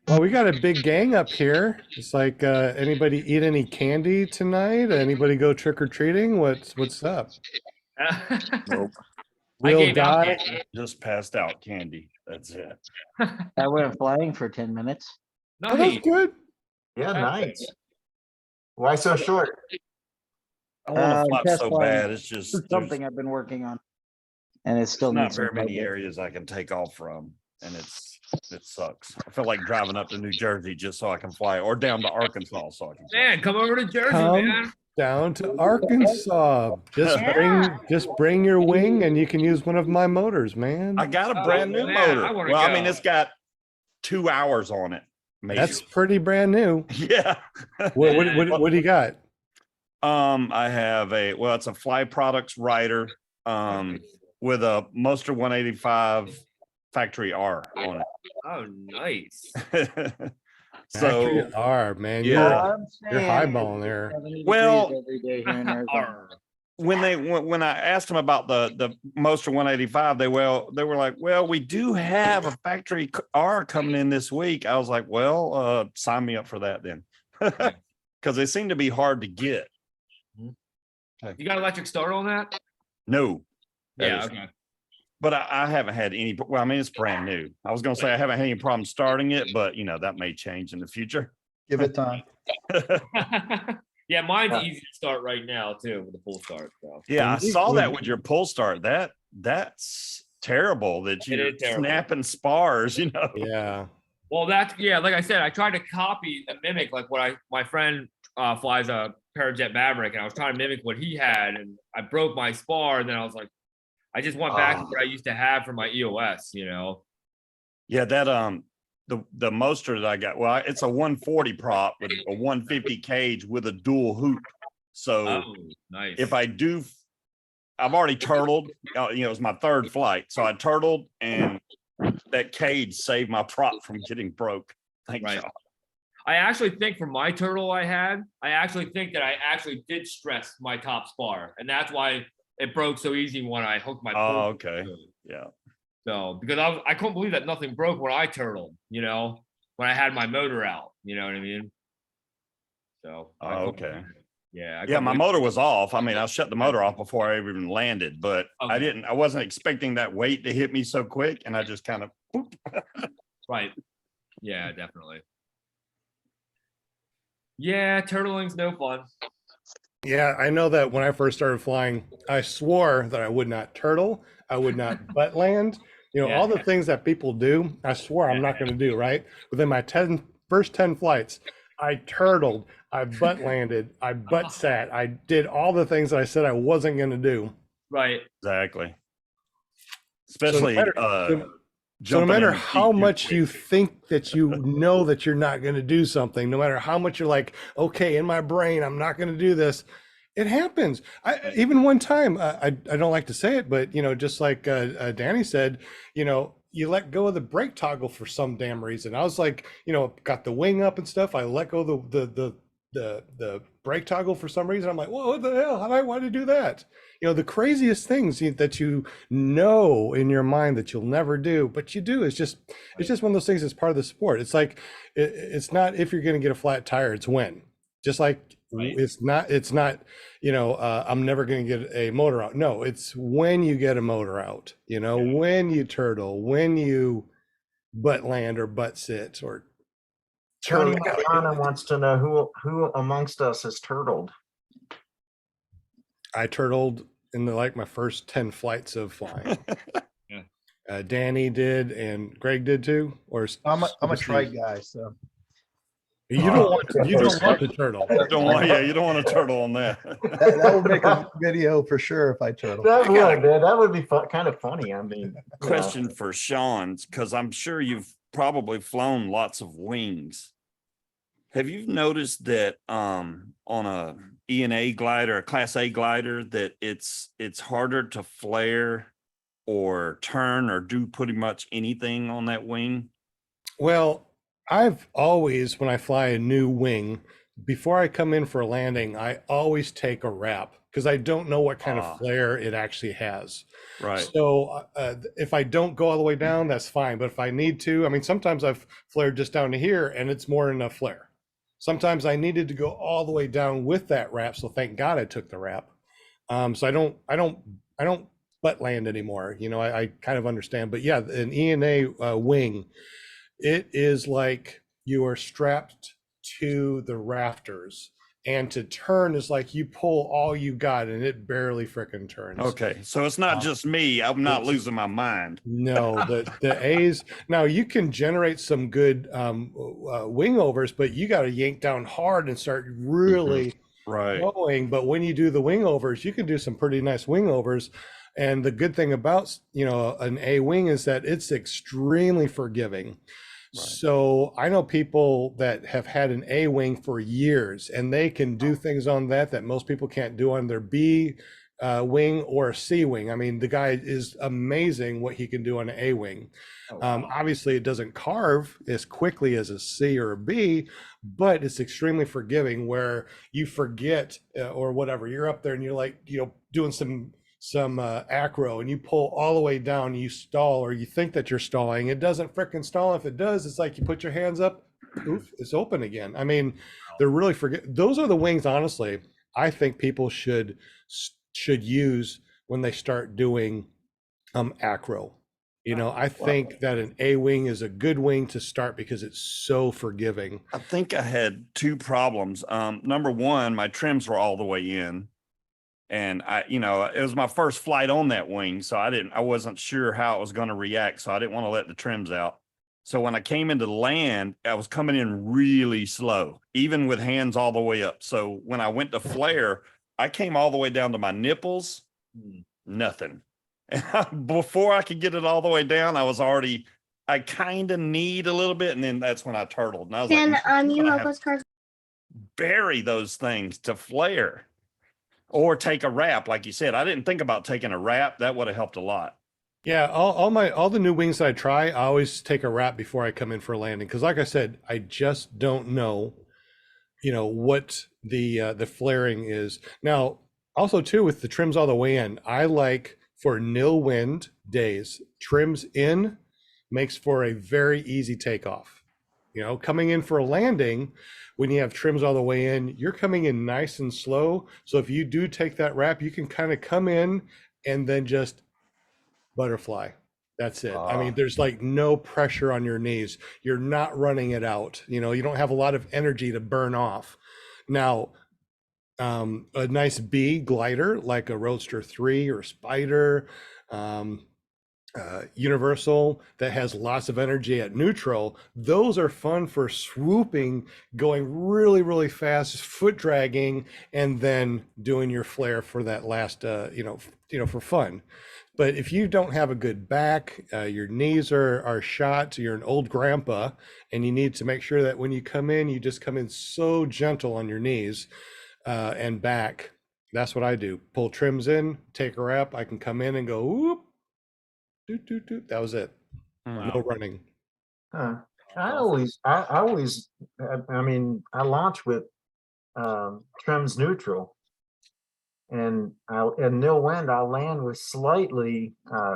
Well, we got a big gang up here. It's like, anybody eat any candy tonight? Anybody go trick or treating? What's up? Nope. I Will gave out die. candy. Just passed out candy. That's it. I went flying for 10 minutes. Oh, that's Nice. good. Yeah, nice. Why so short? I want to flop test so flying bad. It's just It's something I've been working on. And it's still not needs some very many progress. areas I can take off from, and it sucks. I feel like driving up to New Jersey just so I can fly, or down to Arkansas so I can fly. Man, come over to Jersey, Come man. down to Arkansas. Yeah. Just bring your wing and you can use one of my motors, man. I got a Oh, brand new man, I motor. wanna Well, I mean, go. it's got 2 hours on it. Maybe. That's pretty brand new. yeah. What do you got? I have it's a Fly Products Rider with a Moster 185 Factory R on Oh, nice. it. Factory So R, man. Yeah. You're highballing there. 70 Well, degrees every day here in Arizona. Arr. when I asked them about the Moster 185, they were like, well, we do have a Factory R coming in this week. I was like, well, sign me up for that then, because they seem to be hard to get. You got electric start on that? No. Yeah, That is- okay. But I haven't had any. Well, I mean, it's brand new. I was going to say I haven't had any problem starting it, but that may change in the future. Give it time. Yeah, mine's easy to start right now too with the full start. So. Yeah, I saw that with your pull start. That's terrible that It you're is terrible. snapping spars. Yeah. Well, like I said, I tried to copy and mimic like what my friend flies a Parajet Maverick, and I was trying to mimic what he had, and I broke my spar, and then I was like, I just went back to what I used to have for my EOS, Yeah, that the Moster that I got. Well, it's a 140 prop with a 150 cage with a dual hoop. So Oh, nice. if I've already turtled. It was my third flight, so I turtled, and that cage saved my prop from getting broke. Thank Right. you. I actually think for my turtle I actually think that I actually did stress my top spar, and that's why it broke so easy when I hooked my. Oh, pull. okay. Yeah. So because I couldn't believe that nothing broke when I turtled, when I had my motor out, you know what I mean? So. I Oh, couldn't okay. believe it. Yeah. I Yeah, couldn't my believe motor it. was off. I mean, I shut the motor off before I even landed, but Okay. I wasn't expecting that weight to hit me so quick, and I just kind of whoop. Right. Yeah, definitely. Yeah, turtling's no fun. Yeah, I know that when I first started flying, I swore that I would not turtle, I would not butt land. All the things that people do, I swore I'm not going to do, right? Within my first 10 flights, I turtled, I butt landed, I butt sat, I did all the things that I said I wasn't going to do. Right. Exactly. Especially So no jumping matter in the how seat too much quick. you think that you know that you're not going to do something, no matter how much you're like, okay, in my brain, I'm not going to do this, it happens. Even one time, I don't like to say it, but just like Danny said, you let go of the brake toggle for some damn reason. I was like, got the wing up and stuff. I let go of the brake toggle for some reason. I'm like, whoa, what the hell? How did I want to do that? The craziest things that you know in your mind that you'll never do, but you do. It's just one of those things that's part of the sport. It's like, it's not if you're going to get a flat tire, it's when. Just like Right. it's not, I'm never going to get a motor out. No, it's when you get a motor out, when you turtle, when you butt land or butt sit or Tony turtle. Marzano wants to know who amongst us has turtled. I turtled in my first 10 flights of flying. Yeah. Danny did, and Greg did too, or I'm a Steve? trike guy, so You don't want the turtle. You don't want, yeah, you don't want a turtle on that. That would make a video for sure if I turtle. That I got would, man, that would be kind of funny. I mean, Question for Sean, because I'm sure you've probably flown lots of wings. Have you noticed that on a E&A glider, a Class A glider, that it's harder to flare or turn or do pretty much anything on that wing? Well, I've always, when I fly a new wing, before I come in for a landing, I always take a wrap because I don't know what kind of flare it actually has. Right. So if I don't go all the way down, that's fine. But if I need to, I mean, sometimes I've flared just down to here and it's more than enough flare. Sometimes I needed to go all the way down with that wrap. So thank God I took the wrap. So I don't butt land anymore. You know, I kind of understand. But yeah, an E&A wing, it is like you are strapped to the rafters, and to turn is like you pull all you got and it barely frickin' turns. Okay, so it's not just me. I'm not losing my mind. No, the A's, now you can generate some good wing overs, but you got to yank down hard and start really Right. going. But when you do the wing overs, you can do some pretty nice wing overs. And the good thing about, you know, an A wing is that it's extremely forgiving. Right. So I know people that have had an A wing for years, and they can do things on that most people can't do on their B wing or a C wing. I mean, the guy is amazing what he can do on an A wing. Obviously, it doesn't carve as quickly as a C or a B, but it's extremely forgiving where you forget or whatever. You're up there and you're like, you know, doing some acro and you pull all the way down, you stall, or you think that you're stalling. It doesn't frickin' stall. If it does, it's like you put your hands up, oof, it's open again. I mean, they're really those are the wings, honestly, I think people should use when they start doing acro. You know, I think that an A wing is a good wing to start because it's so forgiving. I think I had two problems. Number one, my trims were all the way in. And it was my first flight on that wing. So I wasn't sure how it was going to react. So I didn't want to let the trims out. So when I came into land, I was coming in really slow, even with hands all the way up. So when I went to flare, I came all the way down to my nipples, nothing. And before I could get it all the way down, I kind of need a little bit. And then that's when I turtled. And I was like, you help us bury those things to flare. Or take a wrap, like you said. I didn't think about taking a wrap. That would have helped a lot. Yeah, all the new wings that I try, I always take a wrap before I come in for a landing. Because like I said, I just don't know, you know, what the flaring is. Now, also too, with the trims all the way in, I like for nil wind days, trims in makes for a very easy takeoff. You know, coming in for a landing, when you have trims all the way in, you're coming in nice and slow. So if you do take that wrap, you can kind of come in and then just butterfly. That's it. I mean, there's like no pressure on your knees. You're not running it out. You know, you don't have a lot of energy to burn off. Now, a nice B glider like a Roadster 3 or Spider, Universal that has lots of energy at neutral, those are fun for swooping, going really, really fast, foot dragging, and then doing your flare for that last, for fun. But if you don't have a good back, your knees are shot, you're an old grandpa, and you need to make sure that when you come in, you just come in so gentle on your knees and back. That's what I do. Pull trims in, take a wrap. I can come in and go, whoop, doot, doot, doot. That was it. No running. I always, I launch with trims neutral. And in nil wind, I'll land with slightly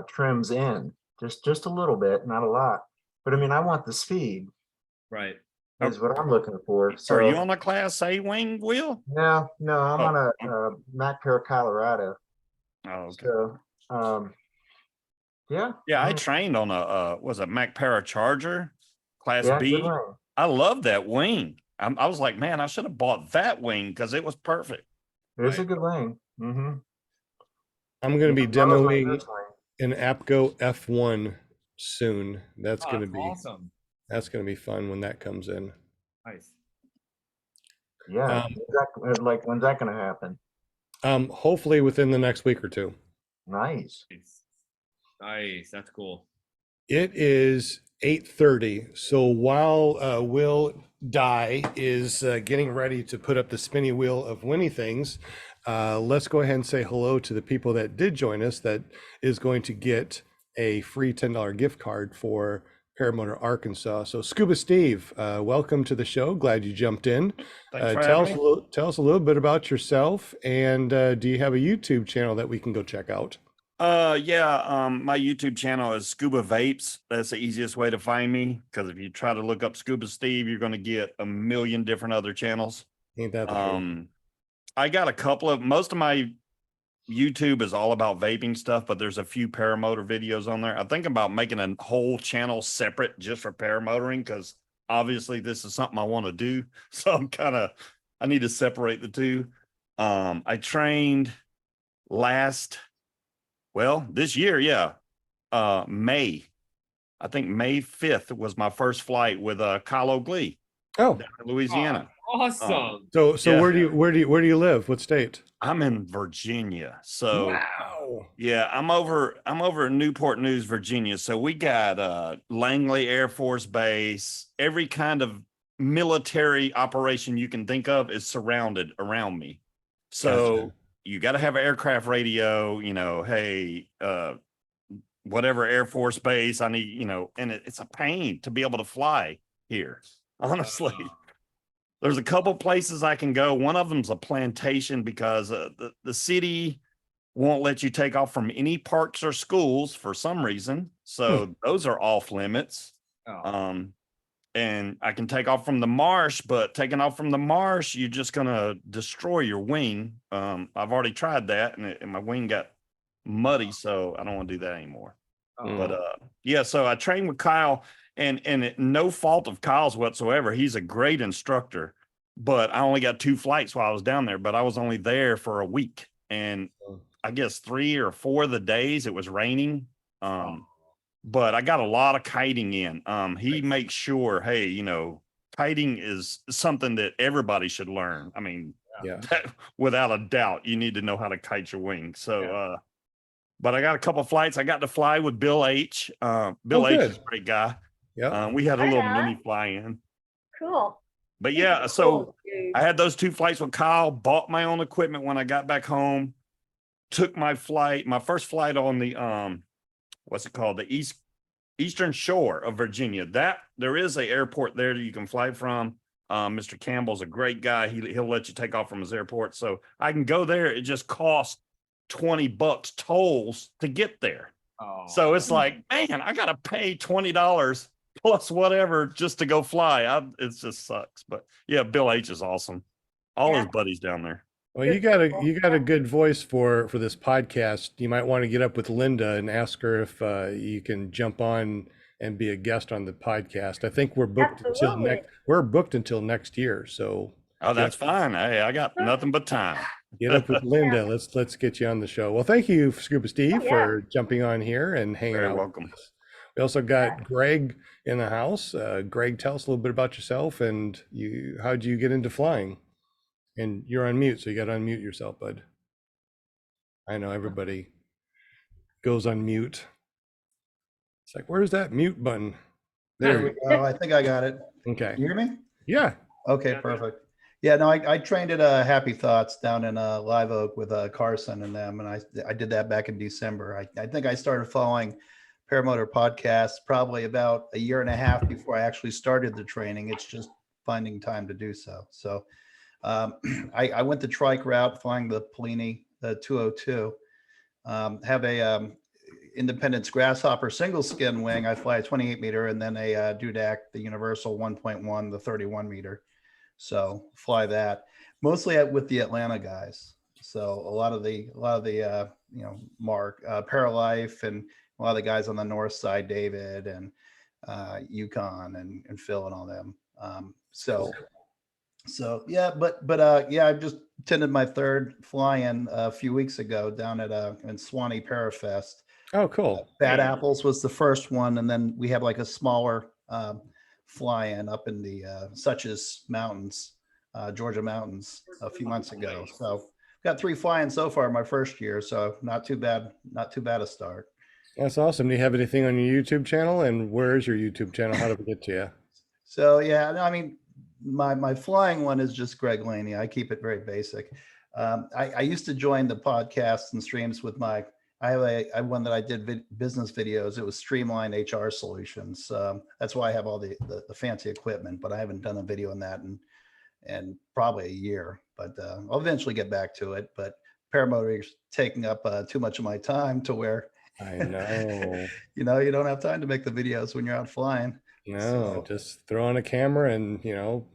trims in, just a little bit, not a lot. But I mean, I want the speed. Right. Is what I'm looking for. So Are you on a Class A wing, Will? No, I'm on a Mac Pair Colorado. Oh, okay. So, yeah. Yeah, I trained on a Mac Para Charger, Class Yeah, B. good wing. I love that wing. I was like, man, I should have bought that wing because it was perfect. It's a good wing. I'm going to be demoing an APCO F1 soon. That's going to be awesome. That's going to be fun when that comes in. Nice. Yeah, like when's that gonna happen? Hopefully within the next week or two. Nice. Nice. That's cool. It is 8:30. So while Will Die is getting ready to put up the spinny wheel of winning things, let's go ahead and say hello to the people that did join us. That is going to get a free $10 gift card for Paramotor Arkansas. So Scuba Steve, welcome to the show. Glad you jumped in. Thanks for Tell us having me. tell us a little bit about yourself, and do you have a YouTube channel that we can go check out? Yeah, my YouTube channel is Scuba Vapes. That's the easiest way to find me, because if you try to look up Scuba Steve, you're going to get a million different other channels. Ain't that the truth? I got a couple of, most of my YouTube is all about vaping stuff, but there's a few paramotor videos on there. I think about making a whole channel separate just for paramotoring, because obviously this is something I want to do. So I need to separate the two. I trained this year, yeah. May. I think May 5th was my first flight with Kyle O'Glee Oh, down in Louisiana. Awesome. so yeah. where do you live? What state? I'm in Virginia. So Wow. yeah, I'm over in Newport News, Virginia. So we got Langley Air Force Base. Every kind of military operation you can think of is surrounded around me. So Gotcha. you got to have an aircraft radio, hey, whatever Air Force Base I need, and it's a pain to be able to fly here. Honestly, there's a couple places I can go. One of them's a plantation, because the city won't let you take off from any parks or schools for some reason. So those are off limits. And I can take off from the marsh, but taking off from the marsh, you're just going to destroy your wing. I've already tried that, and my wing got muddy, so I don't want to do that anymore. But yeah, so I trained with Kyle, and no fault of Kyle's whatsoever. He's a great instructor, but I only got 2 flights while I was down there, but I was only there for a week. And I guess 3 or 4 of the days it was raining. But I got a lot of kiting in. He makes sure, hey, kiting is something that everybody should learn. I mean, Yeah. without a doubt, you need to know how to kite your wing. So, but I got a couple of flights. I got to fly with Bill H. Bill H is a great guy. Yeah. We had a Right little on. mini fly-in. Cool. But yeah, so I had those 2 flights with Kyle, bought my own equipment when I got back home, took my first flight on the, what's it called? The Eastern Shore of Virginia. That there is a airport there that you can fly from. Mr. Campbell's a great guy. He'll let you take off from his airport. So I can go there. It just costs $20 tolls to get there. So it's like, man, I got to pay $20 plus whatever just to go fly. It just sucks. But yeah, Bill H is awesome. All his buddies down there. Well, you got a good voice for this podcast. You might want to get up with Linda and ask her if you can jump on and be a guest on the podcast. I think we're booked until next year. So that's fine. Hey, I got nothing but time. Get up with Linda. Let's get you on the show. Well, thank you, Scuba Steve, for jumping on here and hanging Very out. welcome. With us. We also got Greg in the house. Greg, tell us a little bit about yourself and how'd you get into flying? And you're on mute, so you got to unmute yourself, bud. I know everybody goes on mute. It's like, where's that mute button? There we go. I think I got it. Okay. You hear me? Yeah. Okay, perfect. Yeah, no, I trained at Happy Thoughts down in Live Oak with Carson and them, and I did that back in December. I think I started following Paramotor podcasts probably about a year and a half before I actually started the training. It's just finding time to do so. So I went the trike route, flying the Polini, the 202. Have a Independence Grasshopper single skin wing. I fly a 28 meter, and then a Dudak, the Universal 1.1, the 31 meter. So fly that mostly with the Atlanta guys. So a lot of the Mark Paralife and a lot of the guys on the north side, David and Yukon and Phil and all them. So yeah, but yeah, I just attended my 3rd fly-in a few weeks ago down at in Swanee Parafest. Oh, cool. Bad Apples was the first one, and then we had like a smaller fly-in up in the Suches Mountains Georgia mountains a few months ago. So got 3 flying so far my first year. So not too bad a start. That's awesome. Do you have anything on your YouTube channel? And where is your YouTube channel? How do we get to you? So yeah, no, I mean, my flying one is just Greg Laney. I keep it very basic. I used to join the podcasts and streams with I have one that I did business videos. It was Streamline HR Solutions. That's why I have all the fancy equipment, but I haven't done a video on that in probably a year. But I'll eventually get back to it. But paramotor is taking up too much of my time to where I know. you don't have time to make the videos when you're out flying. No, So- just throw on a camera and,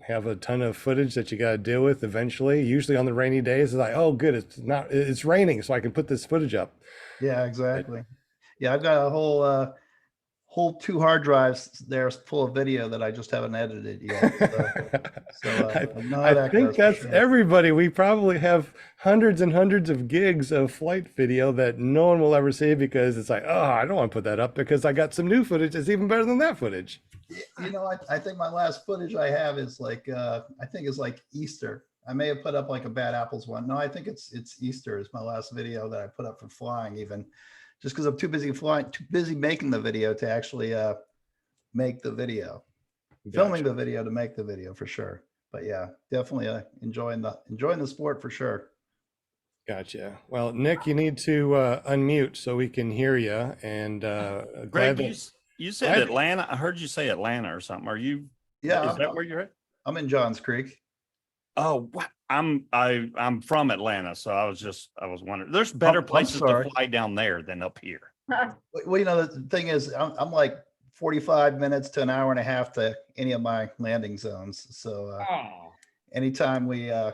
have a ton of footage that you got to deal with eventually. Usually on the rainy days, it's like, oh, good, it's raining, so I can put this footage up. Yeah, exactly. Yeah, I've got a whole 2 hard drives there full of video that I just haven't edited yet. I know how I that think goes for that's sure. everybody. We probably have hundreds and hundreds of gigs of flight video that no one will ever see because it's like, oh, I don't want to put that up because I got some new footage that's even better than that footage. I think my last footage I have is like Easter. I may have put up like a Bad Apples one. No, I think it's Easter is my last video that I put up for flying, even just because I'm too busy flying, too busy making the video to actually make the video. Filming the video to make the video for sure. But yeah, definitely enjoying the sport for sure. Gotcha. Well, Nick, you need to unmute so we can hear you. And Greg, glad that you said Glad- Atlanta. I heard you say Atlanta or something. Are you? Yeah, Is that where you're at? I'm in Johns Creek. Oh, what? I'm from Atlanta, so I was wondering. There's better I'm places to sorry. fly down there than up here. Well, the thing is, I'm like 45 minutes to an hour and a half to any of my landing zones. So Oh, anytime we, I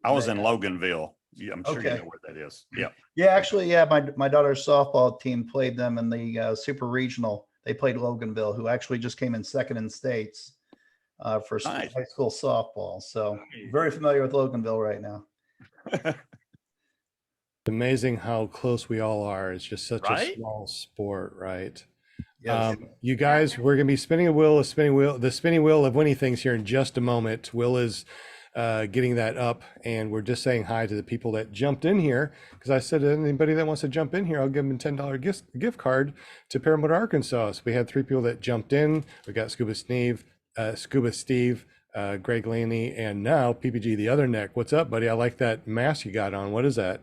was in Loganville. Yeah, I'm sure you Okay. know where that is. Yeah. yeah, actually, yeah, my daughter's softball team played them in the super regional. They played Loganville, who actually just came in second in states for Nice. high school softball. So very familiar with Loganville right now. amazing how close we all are. It's just such a Right? small sport, right? Yes. You guys, we're gonna be spinning the spinning wheel of winning things here in just a moment. Will is getting that up, and we're just saying hi to the people that jumped in here because I said anybody that wants to jump in here, I'll give them a $10 gift card to Paramotor, Arkansas. So we had 3 people that jumped in. We got Scuba Steve, Greg Laney, and now PPG the other neck. What's up, buddy? I like that mask you got on. What is that?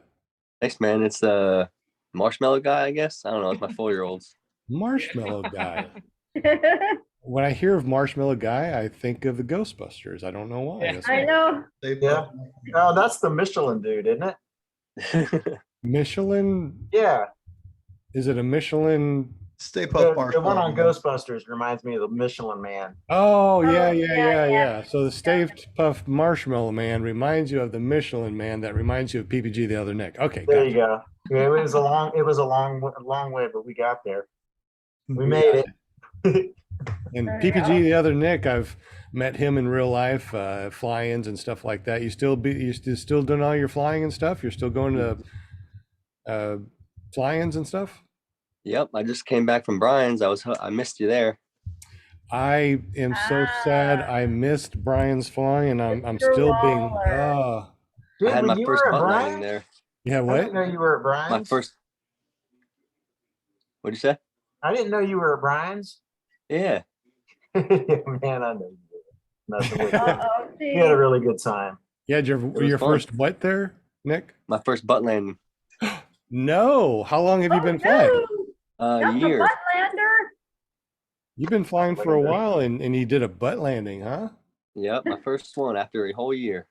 Thanks, man. It's the marshmallow guy, I guess. I don't know. It's my 4-year-old's. Marshmallow guy. When I hear of Marshmallow Guy, I think of the Ghostbusters. I don't know why. Yeah. That's I know. They- Yeah. Oh, that's the Michelin dude, isn't it? Michelin. Yeah. Is it a Michelin? Stay The, Puft the one Marshmallow. on Ghostbusters reminds me of the Michelin Man. Oh, yeah, Oh, yeah, yeah, yeah, yeah. yeah. So the Stay Puft Marshmallow Man reminds you of the Michelin Man that reminds you of PPG the other neck. Okay, There gotcha. you go. Yeah, it was a long way, but we got there. We made it. And There you PPG go. the other Nick, I've met him in real life, fly-ins and stuff like that. You still doing all your flying and stuff? You're still going to fly-ins and stuff? Yep. I just came back from Brian's. I missed you there. I am so sad. Ah. I missed Brian's flying, and I'm Mr. still being. Waller. Dude, I had when my you first were at butt landing Brian's? there. Yeah, I what? didn't know you were at My Brian's. first. What'd you say? I didn't know you were at Brian's. Yeah. Man, I know you did. Nothing with you. Uh-oh, You had a see. really good time. Yeah, was your fun. first what there, Nick? My first butt landing. No. How long have you been flying? That's a Year. butt lander? You've been flying for a while, and you did a butt landing, huh? Yep. My first one after a whole year.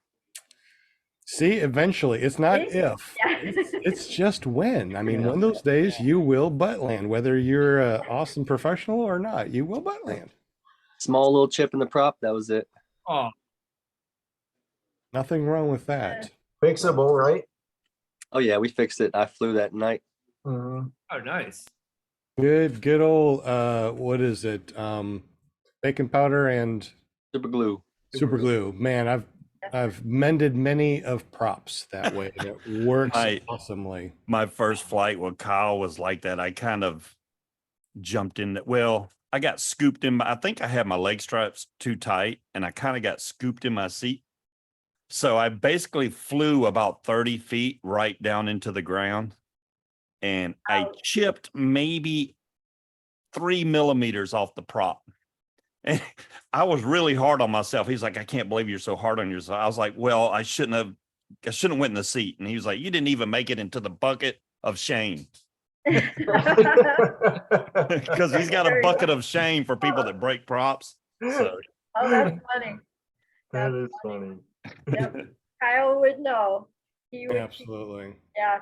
See, eventually, it's not See? if, Yeah. it's just when. I mean, Yeah. one of those days you will butt land, whether you're an awesome professional or not, you will butt land. Small little chip in the prop. That was it. oh, Nothing wrong with that. Fixable, right? Oh yeah, we fixed it. I flew that night. Mhm. oh, nice. Good old, what is it? Baking powder and Super glue. super glue. Man, I've mended many of props that way. It works Right. awesomely. My first flight with Kyle was like that. I kind of jumped in that. Well, I got scooped in. I think I had my leg straps too tight, and I kind of got scooped in my seat. So I basically flew about 30 feet right down into the ground, and I Ouch. chipped maybe 3 millimeters off the prop. And I was really hard on myself. He's like, I can't believe you're so hard on yourself. I was like, well, I shouldn't have went in the seat. And he was like, you didn't even make it into the bucket of shame. Because he's got a Very bucket of shame for people that break props. So Oh, that's funny. That That's is funny. Yep. Kyle would know. He would, Absolutely. yeah.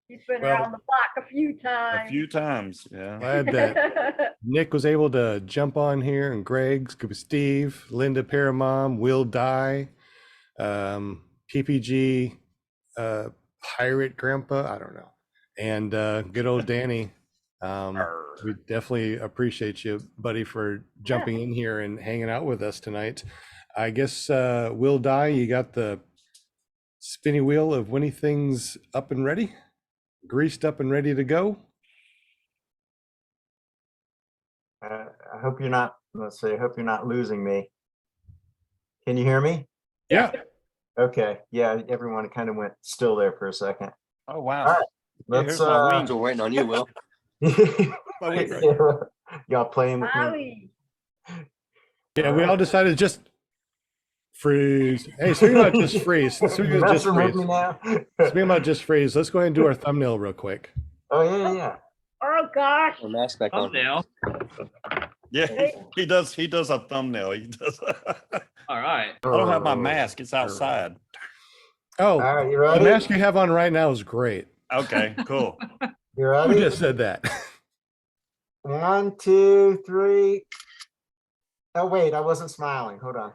He's been Well, around the block a few a times. few times, yeah. Glad that Nick was able to jump on here, and Greg, Steve, Linda Paramom, Will Die, PPG, Pirate Grandpa, I don't know, and good old Danny. We definitely appreciate you, buddy, for jumping in here and hanging out with us tonight. I guess Will Die, you got the spinny wheel of Winnie things up and ready, greased up and ready to go. I hope you're not, let's see, I hope you're not losing me. Can you hear me? Yeah. Okay, yeah, everyone kind of went still there for a second. Oh, wow. All right, Yeah, let's, here's my wings. Still waiting on you, Will. My wings. y'all playing with me? Howie. Yeah, we all decided to just freeze. Hey, speaking about just freeze, speaking You of just messing with freeze, me now? speaking about just freeze, let's go ahead and do our thumbnail real quick. Oh, yeah. Oh, gosh. Put mask back on. Thumbnail. Yeah, he does a thumbnail. He does. All right. I don't have my mask. It's outside. Oh, All right, you the ready? mask you have on right now is great. Okay, cool. You Who ready? just said that? 1, 2, 3. Oh, wait, I wasn't smiling. Hold on.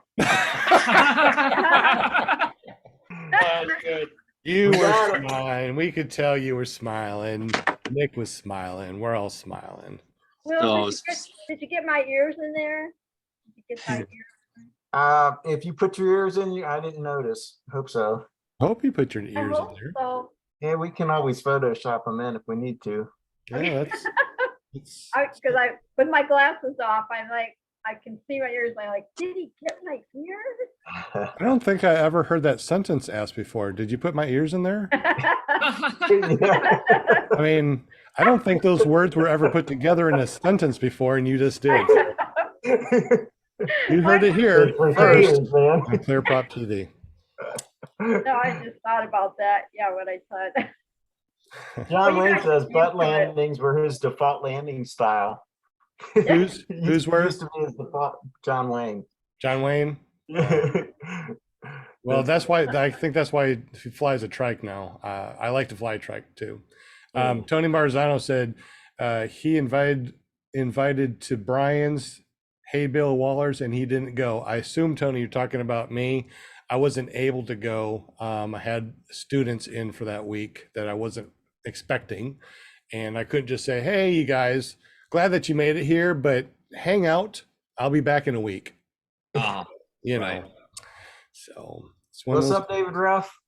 You We were got it. smiling. We could tell you were smiling. Nick was smiling. We're all smiling. Will, So- did you get my ears in there? Did you get my ears? If you put your ears in, I didn't notice. Hope so. Hope you put your I ears in hope there. so. Yeah, we can always Photoshop them in if we need to. Yeah, that's. Because I, with my glasses off, I'm like, I can see my ears. I'm like, did he get my ears? I don't think I ever heard that sentence asked before. Did you put my ears in there? I mean, I don't think those words were ever put together in a sentence before, and you just did. You heard it here first on Clear Prop TV. No, I just thought about that. Yeah, what I said. John Well, you Wayne guys says are butt used to it. landings were his default landing style. Who's Used words? to be his default, John Wayne. John Wayne. Well, that's why I think that's why he flies a trike now. I like to fly a trike too. Tony Marzano said he invited to Brian's Hey Bill Waller's and he didn't go. I assume, Tony, you're talking about me. I wasn't able to go. I had students in for that week that I wasn't expecting, and I couldn't just say, hey, you guys, glad that you made it here, but hang out. I'll be back in a week. You know. Right. So it's one of What's those- up, David Ruff?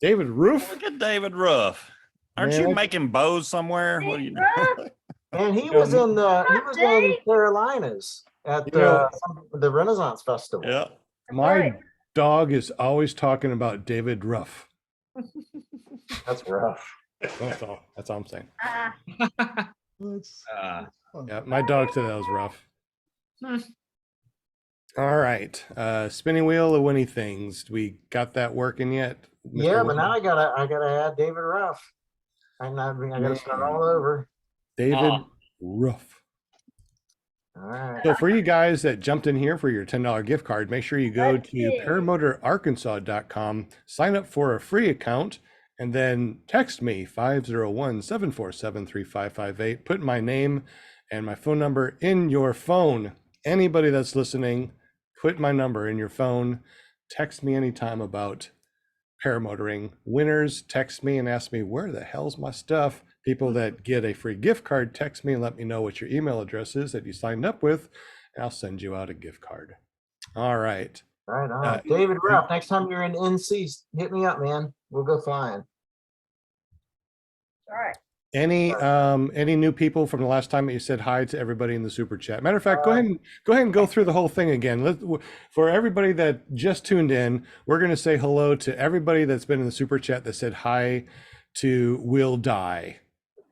David Roof? Look at David Ruff. Aren't Man, you I- making bows somewhere? What do you know? And he was in Dave. Carolinas at You know- the Renaissance Festival. Yeah. My Right. dog is always talking about David Ruff. That's rough. That's all I'm saying. Yeah, my dog said that was rough. All right. Spinning wheel of Winnie things. We got that working yet? Mr. Yeah, but Winnie? now I gotta add David Ruff. I gotta start all over. David Ruff. All right. So for you guys that jumped in here for your $10 gift card, make sure you go Let's to see. paramotorarkansas.com, sign up for a free account, and then text me 501-747-3558. Put my name and my phone number in your phone. Anybody that's listening, put my number in your phone. Text me anytime about paramotoring. Winners, text me and ask me, where the hell's my stuff? People that get a free gift card, text me and let me know what your email address is that you signed up with, and I'll send you out a gift card. All right. Right on. David Ruff, next time you're in NC, hit me up, man. We'll go flying. All right. Any new people from the last time that you said hi to everybody in the super chat? Matter of fact, go ahead and go through the whole thing again. For everybody that just tuned in, we're going to say hello to everybody that's been in the super chat that said hi to Will Die.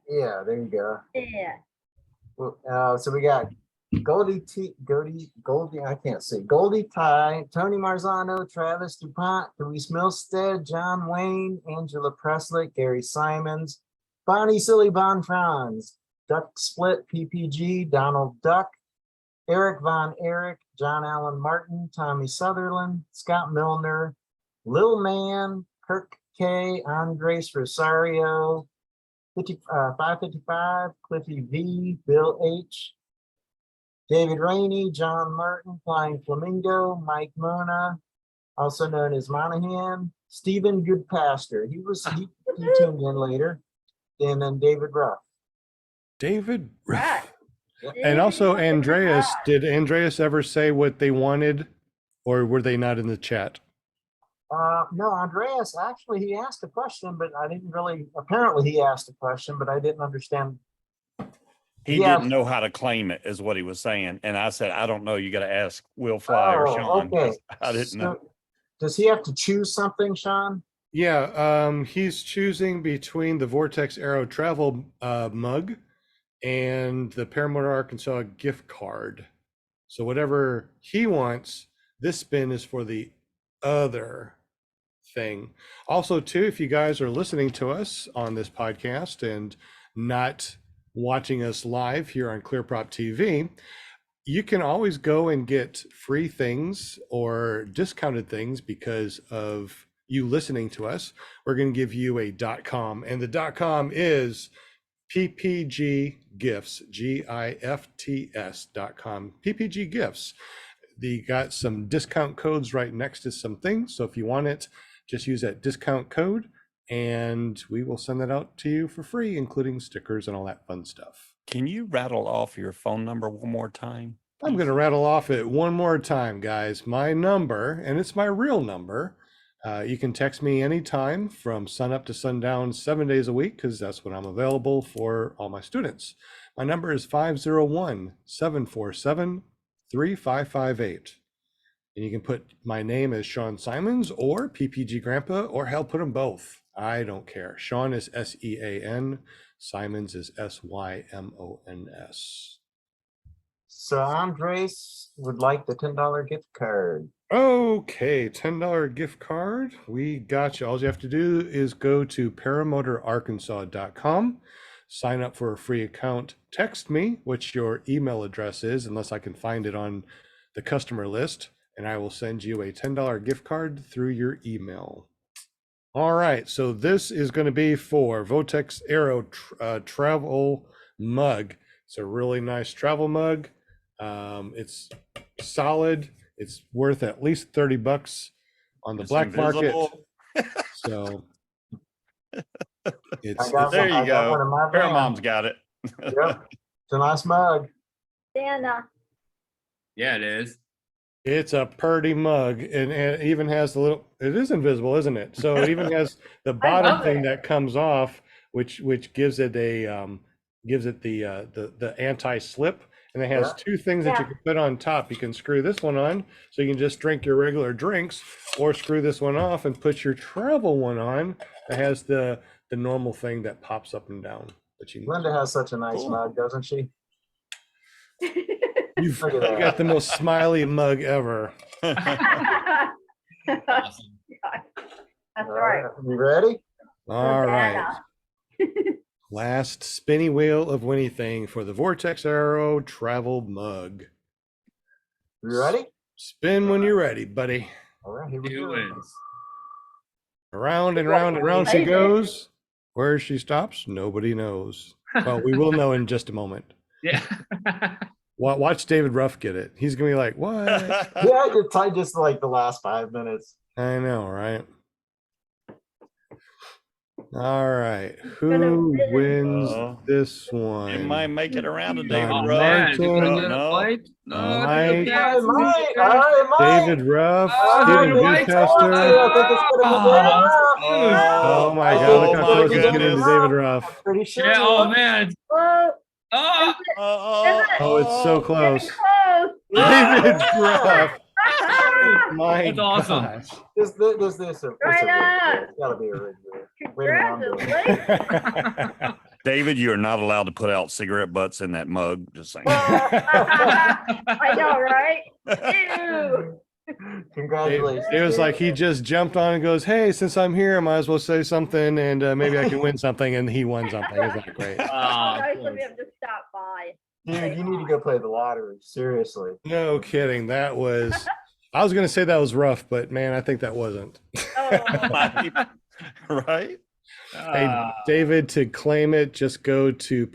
Yeah, there you go. Yeah. So we got Goldie, I can't see. Goldie Ty, Tony Marzano, Travis DuPont, Luis Milstead, John Wayne, Angela Presley, Gary Simons, Bonnie Silly Bon Franz, Duck Split PPG, Donald Duck, Eric Von Erich, John Allen Martin, Tommy Sutherland, Scott Milner, Lil Man, Kirk K, Andres Rosario, 555, Cliffy V, Bill H, David Rainey, John Martin, Flying Flamingo, Mike Mona, also known as Monahan, Stephen Goodpaster. He tuned in later, and then David Ruff. David. Right. And also Andreas. Did Andreas ever say what they wanted, or were they not in the chat? No, Andreas, actually, he asked a question, but I didn't really, apparently he asked a question, but I didn't understand. He didn't know how to claim it, is what he was saying. And I said, I don't know. You got to ask Will Fly or Sean. Okay. I didn't know. Does he have to choose something, Sean? Yeah, he's choosing between the Vortex Aero travel mug and the Paramotor Arkansas gift card. So whatever he wants, this spin is for the other thing. Also, too, if you guys are listening to us on this podcast and not watching us live here on ClearProp TV, you can always go and get free things or discounted things because of you listening to us. We're going to give you a .com, and the .com is PPG Gifts, GIFTS.com. PPG Gifts. They got some discount codes right next to some things. So if you want it, just use that discount code and we will send that out to you for free, including stickers and all that fun stuff. Can you rattle off your phone number one more time? I'm going to rattle off it one more time, guys. My number, and it's my real number. You can text me anytime from sunup to sundown, 7 days a week, because that's when I'm available for all my students. My number is 501-747-3558. And you can put my name as Sean Simons or PPG Grandpa, or hell, put them both. I don't care. Sean is SEAN, Simons is SYMONS. So Andres would like the $10 gift card. Okay, $10 gift card. We got you. All you have to do is go to paramotorarkansas.com, sign up for a free account, text me what your email address is, unless I can find it on the customer list, and I will send you a $10 gift card through your email. All right, so this is going to be for Vortex Aero travel mug. It's a really nice travel mug. It's solid. It's worth at least $30 on the black market. So it's there you go. Paramom's got it. Yep. It's a nice mug. Santa. Yeah, it is. It's a pretty mug, and it even has the little, it is invisible, isn't it? So it even has the bottom thing that comes off, which gives it a the anti-slip, and it has two things that you can put on top. You can screw this one on so you can just drink your regular drinks, or screw this one off and put your travel one on that has the normal thing that pops up and down. But you Linda has such a nice mug, doesn't she? You've got the most smiley mug ever. That's right. You ready? All right. Last spinny wheel of anything for the Vortex Aero travel mug. You ready? Spin when you're ready, buddy. All right, here we Who go. wins? Around and round and round she goes. Where she stops, nobody knows. Well, we will know in just a moment. Yeah. Watch David Ruff get it. He's gonna be like, "What?" Yeah, you're tied just like the last 5 minutes. I know, right? All right. Gonna Who win. wins Uh, this It might one? make it around to John David Oh Ruff. man, is it gonna Martin. get No. Mike? No, Mike. I might. David Ruff, Oh, Stephen you're right. Goodcaster. I think it's gonna be David Ruff. Oh my I God! Look think how it's close gonna it's be getting to David David Ruff. Ruff. Pretty sure. Yeah, oh man. Oh, Oh, Oh, it's so close. close. David Ruff. My That's awesome. gosh. This Right on. It's gotta be a rig. Wait a minute, I'm doing it. Congratulations. David, you are not allowed to put out cigarette butts in that mug. Just saying. I know, right? Ew. Congratulations. It was like he just jumped on and goes, "Hey, since I'm here, I might as well say something, and maybe I can win something." And he won something. It was like great. Ah, Nice of of course. him to stop by. Dude, you need to go play the lottery. Seriously. No kidding. That was. I was gonna say that was rough, but man, I think that wasn't. Oh, Right? Hey, Ah, David, to claim it, just go to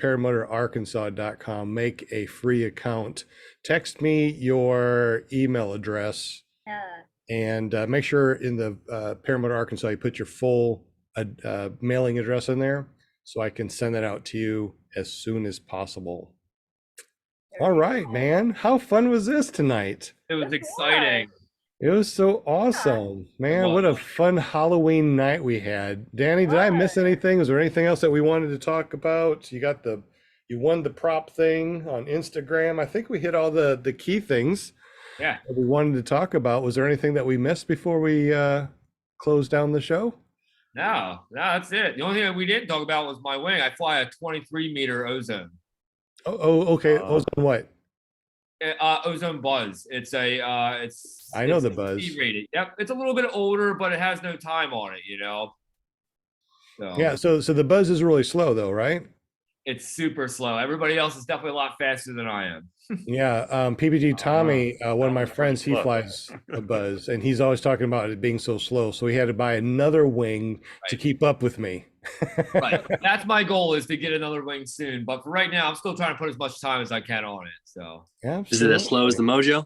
paramotorarkansas.com, make a free account, text me your email address, yeah. and make sure in the Paramotor Arkansas you put your full mailing address in there so I can send that out to you as soon as possible. All right, man. How fun was this tonight? it was exciting. It was so awesome, man. What a fun Halloween night we had. Danny, did I miss anything? Was there anything else that we wanted to talk about? You won the prop thing on Instagram. I think we hit all the key things Yeah. that we wanted to talk about. Was there anything that we missed before we closed down the show? No, that's it. The only thing that we didn't talk about was my wing. I fly a 23-meter ozone. Okay. Ozone what? Ozone Buzz. It's I know it's the Buzz. C-rated. Yep, it's a little bit older, but it has no time on it. So Yeah. So the buzz is really slow though, right? it's super slow. Everybody else is definitely a lot faster than I am. Yeah. PPG Tommy, one of my Sounds friends, he pretty slow. flies a Buzz, and he's always talking about it being so slow. So he had to buy another wing to Right. keep up with me. Right. That's my goal, is to get another wing soon. But for right now, I'm still trying to put as much time as I can on it. So Is it as slow as the Mojo?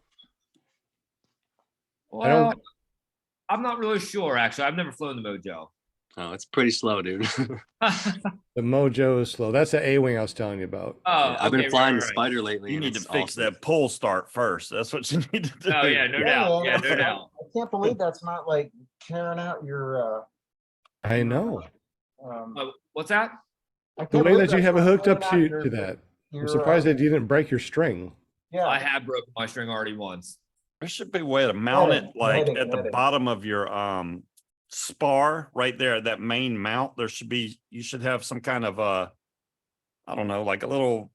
well, I'm not really sure actually. I've never flown the Mojo. Oh, it's pretty slow, dude. The Mojo is slow. That's the A wing I was telling you about. Oh, I've been okay, flying right, the right. Spider lately. You and need to it's fix awesome. that pull start first. That's what you need to do. Oh yeah, no doubt. Yeah, no man, doubt. I can't believe that's not like carrying out your. I know. What's that? I The can't way believe that you that's have it not hooked up carrying out to your- that. I'm your, surprised that you didn't break your string. Yeah. I have broken my string already once. There should be a way to mount it like Netting, at the netting. bottom of your spar right there, that main mount. You should have some kind of I don't know, like a little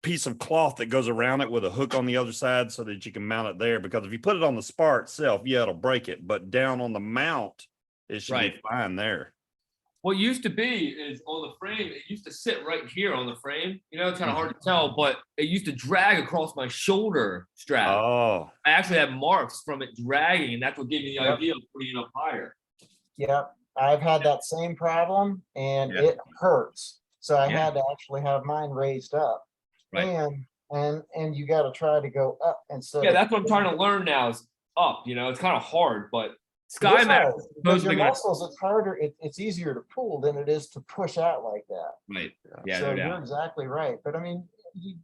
piece of cloth that goes around it with a hook on the other side so that you can mount it there. Because if you put it on the spar itself, yeah, it'll break it. But down on the mount, it should be Right. fine there. What used to be is on the frame, it used to sit right here on the frame. It's kind of hard to tell, but it used to drag across my shoulder strap. Oh, I actually had marks from it dragging, and that's what gave me the Yep. idea of putting it up higher. Yeah, I've had that same problem and Yeah. it hurts. So I Yeah. had to actually have mine raised up. Right. And you got to try to go up instead. Yeah, of- that's what I'm trying to learn now is up. It's kind of hard, but It is SkyMax hard, is because supposedly your gonna. muscles, it's harder. It's easier to pull than it is to push out like that. Right. Yeah, So no you're doubt. exactly right. But I mean,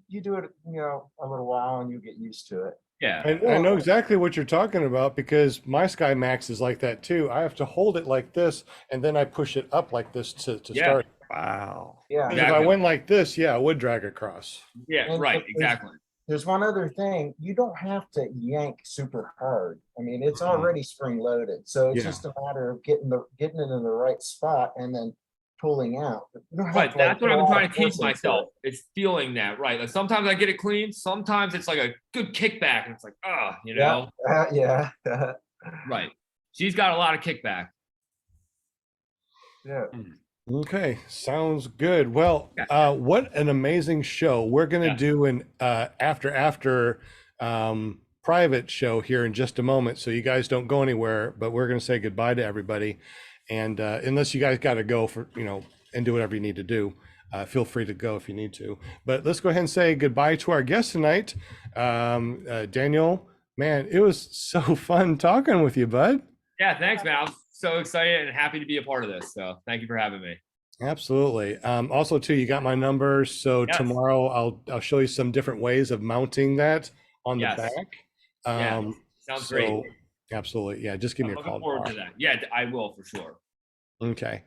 you do it, a little while and you get used to it. Yeah. I know exactly what you're talking about because my Sky Max is like that too. I have to hold it like this and then I push it up like this to Yeah. start. wow. Yeah. 'Cause if I Exactly. went like this, yeah, I would drag across. Yeah, And right. there's- Exactly. There's one other thing. You don't have to yank super hard. I mean, it's already spring loaded. So it's Yeah. just a matter of getting it in the right spot and then pulling out. But you don't have Right. to, like, That's what put I've a been lot trying of to teach force into myself. it. It's feeling that, right? Like sometimes I get it clean, sometimes it's like a good kickback, and it's like, Yeah. Yeah. Right. She's got a lot of kickback. Yeah. Okay, sounds good. Well, what an amazing show. We're going to Yeah. do an after private show here in just a moment. So you guys don't go anywhere, but we're going to say goodbye to everybody. And unless you guys got to go for, and do whatever you need to do, feel free to go if you need to. But let's go ahead and say goodbye to our guest tonight. Daniel, man, it was so fun talking with you, bud. Yeah, thanks, man. I was so excited and happy to be a part of this. So thank you for having me. Absolutely. Also, too, you got my number. So Yes. tomorrow I'll show you some different ways of mounting that on the Yes. back. Yeah, sounds great. Absolutely. Yeah, just give me I'm a looking call forward to tomorrow. that. Yeah, I will for sure. Okay.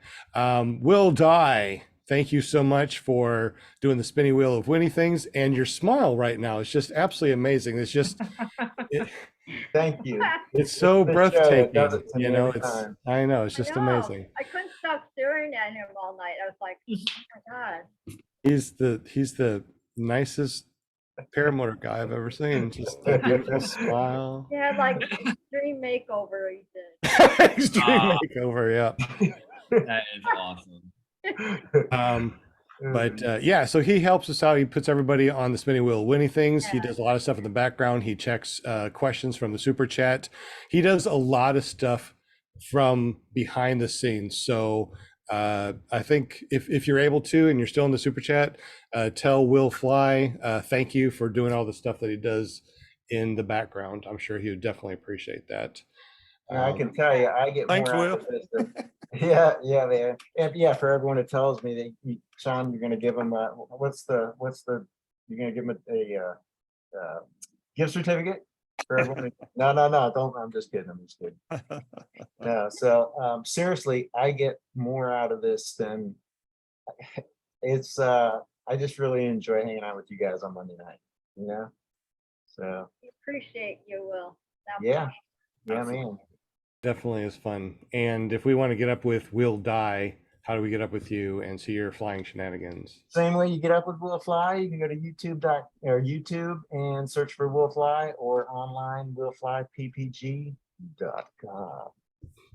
Will Die, thank you so much for doing the spinning wheel of winning things, and your smile right now is just absolutely amazing. It's just Thank you. it's so the show that does breathtaking. it to You me know, every it's time. I know it's I just know. amazing. I couldn't stop staring at him all night. I was like, oh my God. He's the nicest paramotor guy I've ever seen. Just that beautiful smile. He had like extreme makeover he did. Extreme makeover, yeah. That is awesome. But yeah, so he helps us out. He puts everybody on the spinning wheel winning things. He Yeah. does a lot of stuff in the background. He checks questions from the super chat. He does a lot of stuff from behind the scenes. So I think if you're able to and you're still in the super chat, tell Will Fly thank you for doing all the stuff that he does in the background. I'm sure he would definitely appreciate that. Yeah, I can tell you, I get Thanks, more out of this than- yeah, man. And yeah, for everyone that tells me that Sean, you're gonna give them what's the you're gonna give them a gift certificate for everyone? No, don't. I'm just kidding. No, so seriously, I get more out of this than it's. I just really enjoy hanging out with you guys on Monday night. You know, so We appreciate you, Will. That yeah, much. yeah, man. Definitely is fun. And if we want to get up with Will Die, how do we get up with you and see your flying shenanigans? Same way you get up with Will Fly, you can go to YouTube and search for Will Fly, or online willflyppg.com.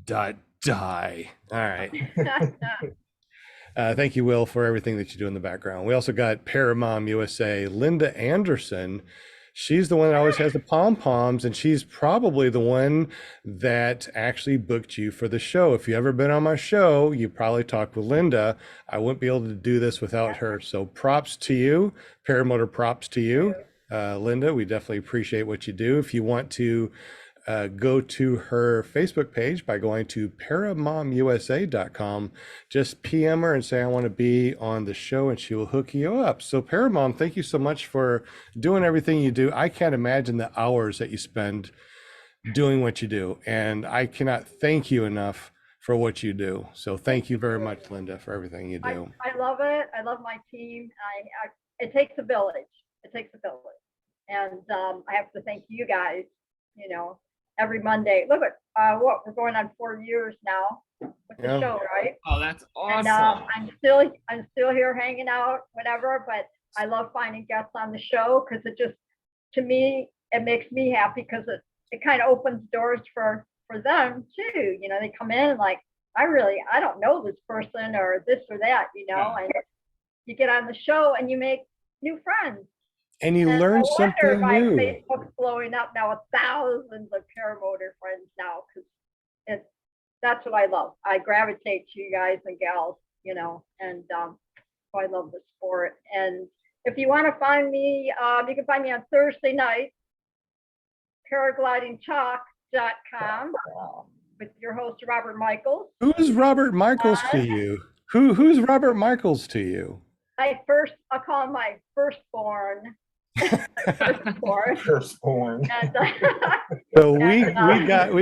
Die. All right. Thank you, Will, for everything that you do in the background. We also got Paramom USA, Linda Anderson. She's the one that always has the pom-poms, and she's probably the one that actually booked you for the show. If you've ever been on my show, you probably talked with Linda. I wouldn't be able to do this without her. So props to you, Paramotor props to you, Linda. We definitely appreciate what you do. If you want to go to her Facebook page by going to paramomusa.com. Just PM her and say, I want to be on the show, and she will hook you up. So Paramom, thank you so much for doing everything you do. I can't imagine the hours that you spend doing what you do, and I cannot thank you enough for what you do. So thank you very much, Linda, for everything you do. I love it. I love my team. It takes a village. It takes a village. And I have to thank you guys, you know, every Monday. Look at what we're going on 4 years now with the show, right? Oh, that's awesome. And I'm still here hanging out, whatever. But I love finding guests on the show because it just, to me, it makes me happy because it kind of opens doors for them too. You know, they come in like, I don't know this person or this or that, you know, and you get on the show and you make new friends. And you learn something my new. Facebook's blowing up now with thousands of paramotor friends now because that's what I love. I gravitate to you guys and gals, you know, and so I love the sport. And if you want to find me, you can find me on Thursday night, paraglidingtalk.com with your host Robert Michaels. Who is Robert Michaels to you? Who's Robert Michaels to you? I'll call him my firstborn. Firstborn. And, So we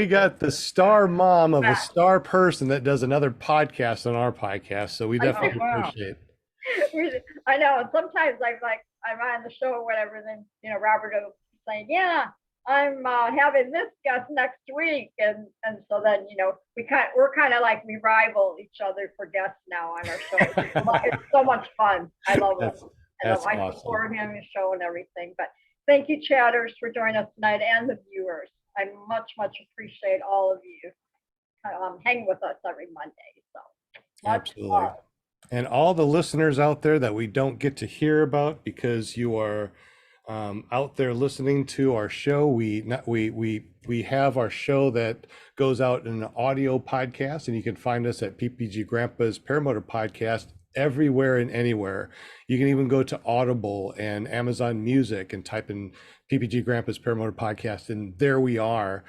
got the star mom of a star person that does another podcast on our podcast. So we definitely appreciate it. I know. And sometimes I'm on the show or whatever, and then you know Robert will say, "Yeah, I'm having this guest next week," and so then you know we're kind of like we rival each other for guests now on our show. It's so much fun. I love it. I support him, his show, and everything. But thank you, chatters, for joining us tonight, and the viewers. I much appreciate all of you hanging with us every Monday. So Absolutely. love. And all the listeners out there that we don't get to hear about because you are out there listening to our show. We have our show that goes out in an audio podcast, and you can find us at PPG Grandpa's Paramotor Podcast everywhere and anywhere. You can even go to Audible and Amazon Music and type in PPG Grandpa's Paramotor Podcast, and there we are.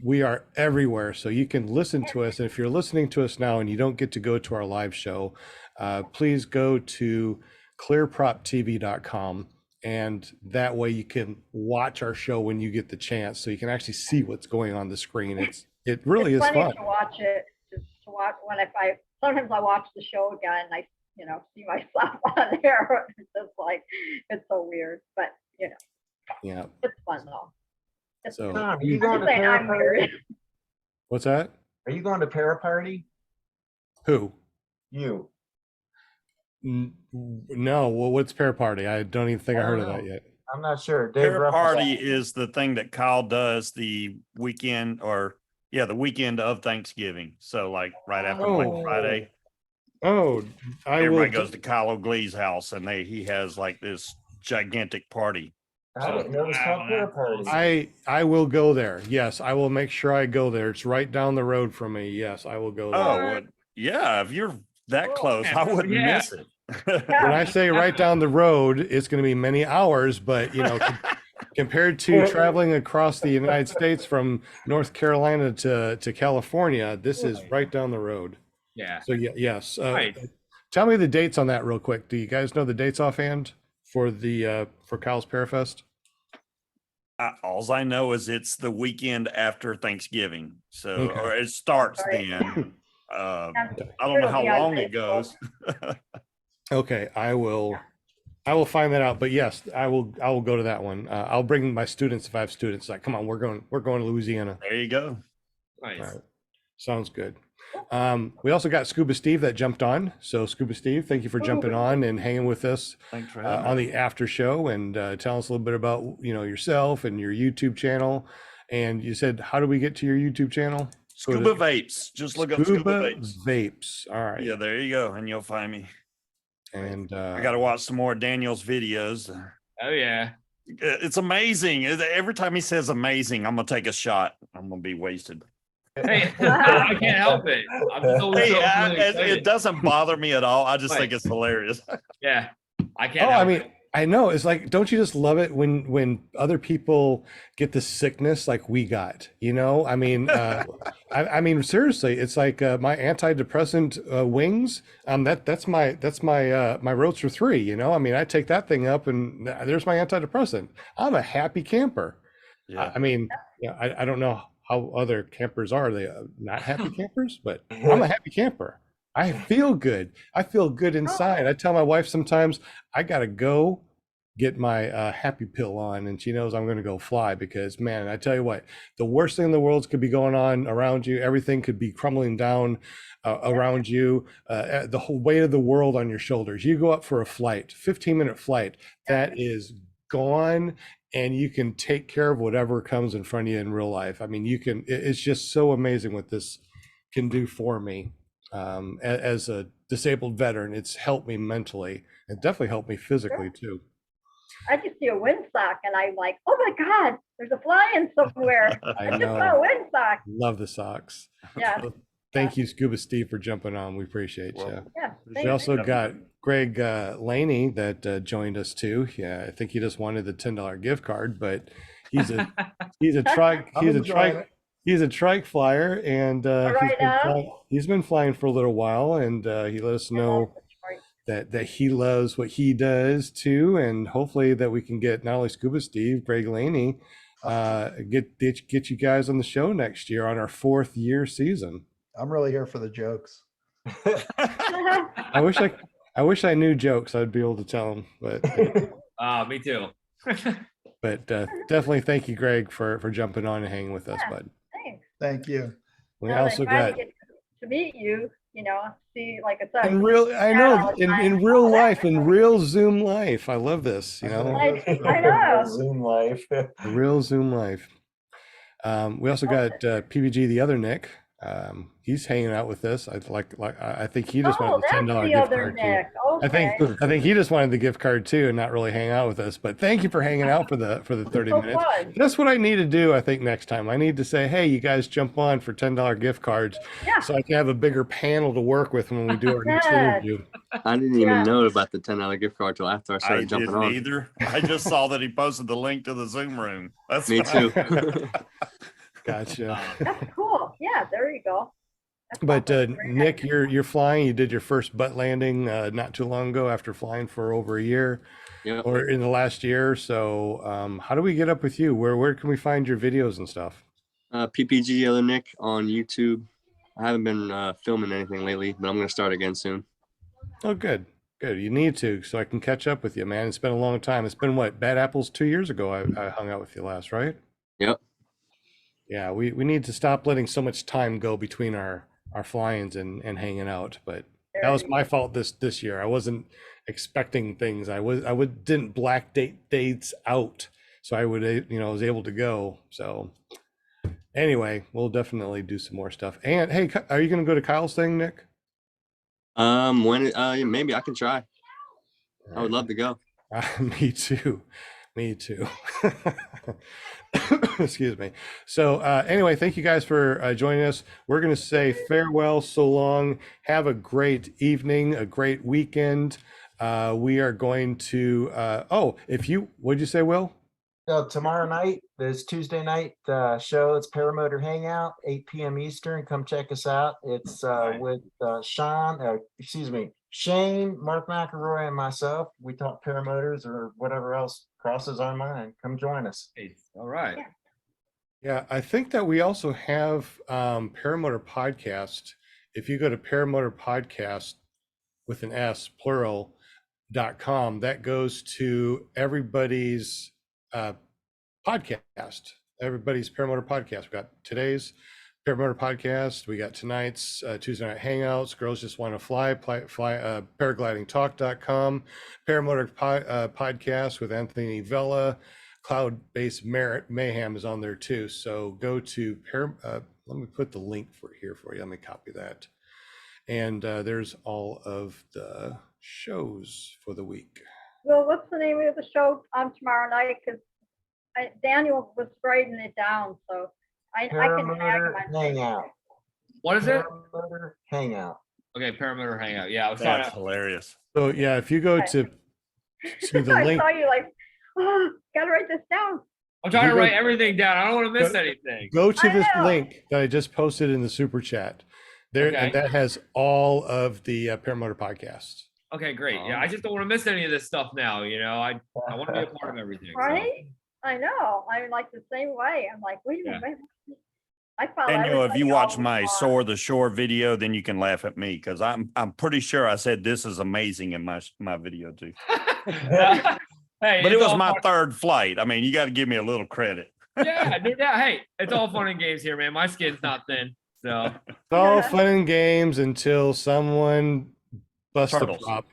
We are everywhere, so you can listen to us. And if you're listening to us now and you don't get to go to our live show, please go to clearproptv.com, and that way you can watch our show when you get the chance, so you can actually see what's going on the screen. It really is funny fun. to watch it, to watch when sometimes I watch the show again and I, see myself on there. It's just like, it's so weird, but Yeah. it's fun though. It's So Tom, are you- you going to saying para I'm weird. party? What's that? Are you going to para party? Who? You. No. Well, what's Pair Party? I don't even think I heard of that yet. I'm not sure. Dave Fair Ruffalo. party is the thing that Kyle does the weekend the weekend of Thanksgiving. So like right after Black Friday, Oh, I will. everybody goes to Kyle O'Glee's house and he has like this gigantic party. I didn't know it was called para party. I will go there. Yes, I will make sure I go there. It's right down the road from me. Yes, I will go there. Oh, well, yeah. If you're that close, I wouldn't Yeah. miss it. When I say right down the road, it's going to be many hours, but compared to traveling across the United States from North Carolina to California, this is right down the road. Yeah. So yes. Right. Tell me the dates on that real quick. Do you guys know the dates offhand for the for Kyle's Parafest? All I know is it's the weekend after Thanksgiving. So, Okay. or it starts Right. then. I It'll don't know how be on long it Facebook. goes. Okay, I will find that out. But yes, I will go to that one. I'll bring my students if I have students. Like, come on, we're going to Louisiana. There you go. Nice. All right. Sounds good. We also got Scuba Steve that jumped on. So Scuba Steve, thank you for jumping on and hanging with us Thanks for having on me. the after show, and tell us a little bit about yourself and your YouTube channel. And you said, how do we get to your YouTube channel? Go to Scuba Vapes. Just look up Scuba Vapes. Vapes. All right. Yeah, there you go. And you'll find me. And I got to watch some more Daniel's videos. Oh yeah. It's amazing. Every time he says amazing, I'm going to take a shot. I'm going to be wasted. Hey, I can't help it. I'm just always Hey, so really it excited. doesn't bother me at all. I just Right. think it's hilarious. Yeah. I can't. I help mean, it. I know, it's like, don't you just love it when other people get the sickness like we got? I mean, I mean, seriously, it's like my antidepressant wings. That's my Roadster 3. I mean, I take that thing up and there's my antidepressant. I'm a happy camper. Yeah. I mean, I don't know how other campers are. They not happy campers, but I'm a happy camper. I feel good. I feel good inside. I tell my wife sometimes I gotta go get my happy pill on, and she knows I'm gonna go fly, because man, I tell you what, the worst thing in the world could be going on around you. Everything could be crumbling down around you. The whole weight of the world on your shoulders. You go up for a flight, 15-minute flight, that is gone, and you can take care of whatever comes in front of you in real life. I mean, it's just so amazing what this can do for me. As a disabled veteran, it's helped me mentally. It definitely helped me physically too. I just see a windsock and I'm like, oh my God, there's a fly in somewhere. I I just know. saw a windsock. Love the socks. Yeah. Well, thank you, Scuba Steve, for jumping on. We appreciate you. Yeah. We thank also you. got Greg Laney that joined us too. Yeah, I think he just wanted the $10 gift card, but he's a trike I'm enjoying it. he's a trike flyer, and Right now? he's been flying for a little while, and he let us know that he loves what he does too, and hopefully that we can get not only Scuba Steve, Greg Laney, get you guys on the show next year on our 4th year season. I'm really here for the jokes. I wish I knew jokes. I'd be able to tell them, but Me too. definitely thank you, Greg, for jumping on and hanging with us, bud. Thanks. Thank you. We Well, also I finally got get to meet you, see, like I said. in real, I know, in real life, in real Zoom life. I love this, I know. Zoom life. real Zoom life. We also got PBG, the other Nick, He's hanging out with us. I think he just Oh, wanted the that's $10 the gift other card too. Nick. I think he just wanted the gift card too and not really hang out with us. But thank you for hanging out for the 30 So minutes. fun. That's what I need to do, I think, next time. I need to say, hey, you guys jump on for $10 gift cards Yeah. so I can have a bigger panel to work with when we do our next Yes. interview. I didn't Yeah. even know about the $10 gift card till after I I started jumping didn't on. either. I just saw that he posted the link to the Zoom room. That's Me what I- too. Gotcha. That's cool. Yeah, there you go. That But sounds like a great Nick, idea. you're flying. You did your first butt landing not too long ago after flying for over a year, Yep. or in the last year. So how do we get up with you? Where can we find your videos and stuff? PPG Other Nick on YouTube. I haven't been filming anything lately, but I'm gonna start again soon. Oh, good. Good. You need to, so I can catch up with you, man. It's been a long time. It's been what, Bad Apples 2 years ago I hung out with you last, right? Yep. Yeah, we need to stop letting so much time go between our flyings and hanging out. But that was my fault this year. I wasn't expecting things. I didn't black dates out, so I would was able to go. So anyway, we'll definitely do some more stuff. And hey, are you going to go to Kyle's thing, Nick? Maybe I can try. I would love to go. Me too. Me too. Excuse me. So anyway, thank you guys for joining us. We're going to say farewell, so long. Have a great evening, a great weekend. We are going to, what'd you say, Will? Tomorrow night, there's Tuesday night show. It's Paramotor Hangout, 8 p.m. Eastern. Come check us out. It's with Shane, Mark McElroy, and myself. We talk paramotors or whatever else crosses our mind. Come join us. All right. Yeah, I think that we also have Paramotor Podcast. If you go to Paramotor Podcast with an S, plural.com, that goes to everybody's podcast, everybody's Paramotor Podcast. We got today's Paramotor Podcast. We got tonight's Tuesday Night Hangouts. Girls Just Want to Fly, paraglidingtalk.com, Paramotor Podcast with Anthony Vella. Cloud-based mayhem is on there too. So go to let me put the link here for you. Let me copy that. And there's all of the shows for the week. Well, what's the name of the show tomorrow night? Because Daniel was writing it down, so I can tag Paramotor him. Hangout. What is it? Paramotor Hangout. Okay, Paramotor Hangout. Yeah, I was trying That's to. hilarious. So yeah, if you go to the I link, saw you like, oh, gotta write this down. I'm trying You to go- write everything down. I don't want to miss anything. go to I this know. link that I just posted in the super chat there, Okay. and that has all of the Paramotor podcasts. Okay, great. Yeah, I just don't want to miss any of this stuff now. I want to be a part of everything. so. Right? I know. I'm like the same way. I'm like, wait a Yeah. minute. I follow Daniel, if you everybody watch all the my time. Soar the Shore video, then you can laugh at me because I'm pretty sure I said this is amazing in my video too. Hey, But it it's was all my fun- third flight. I mean, you got to give me a little credit. Yeah, dude, yeah. Hey, it's all fun and games here, man. My skin's not thin, so. It's all fun and games until someone busts the Turtles. prop.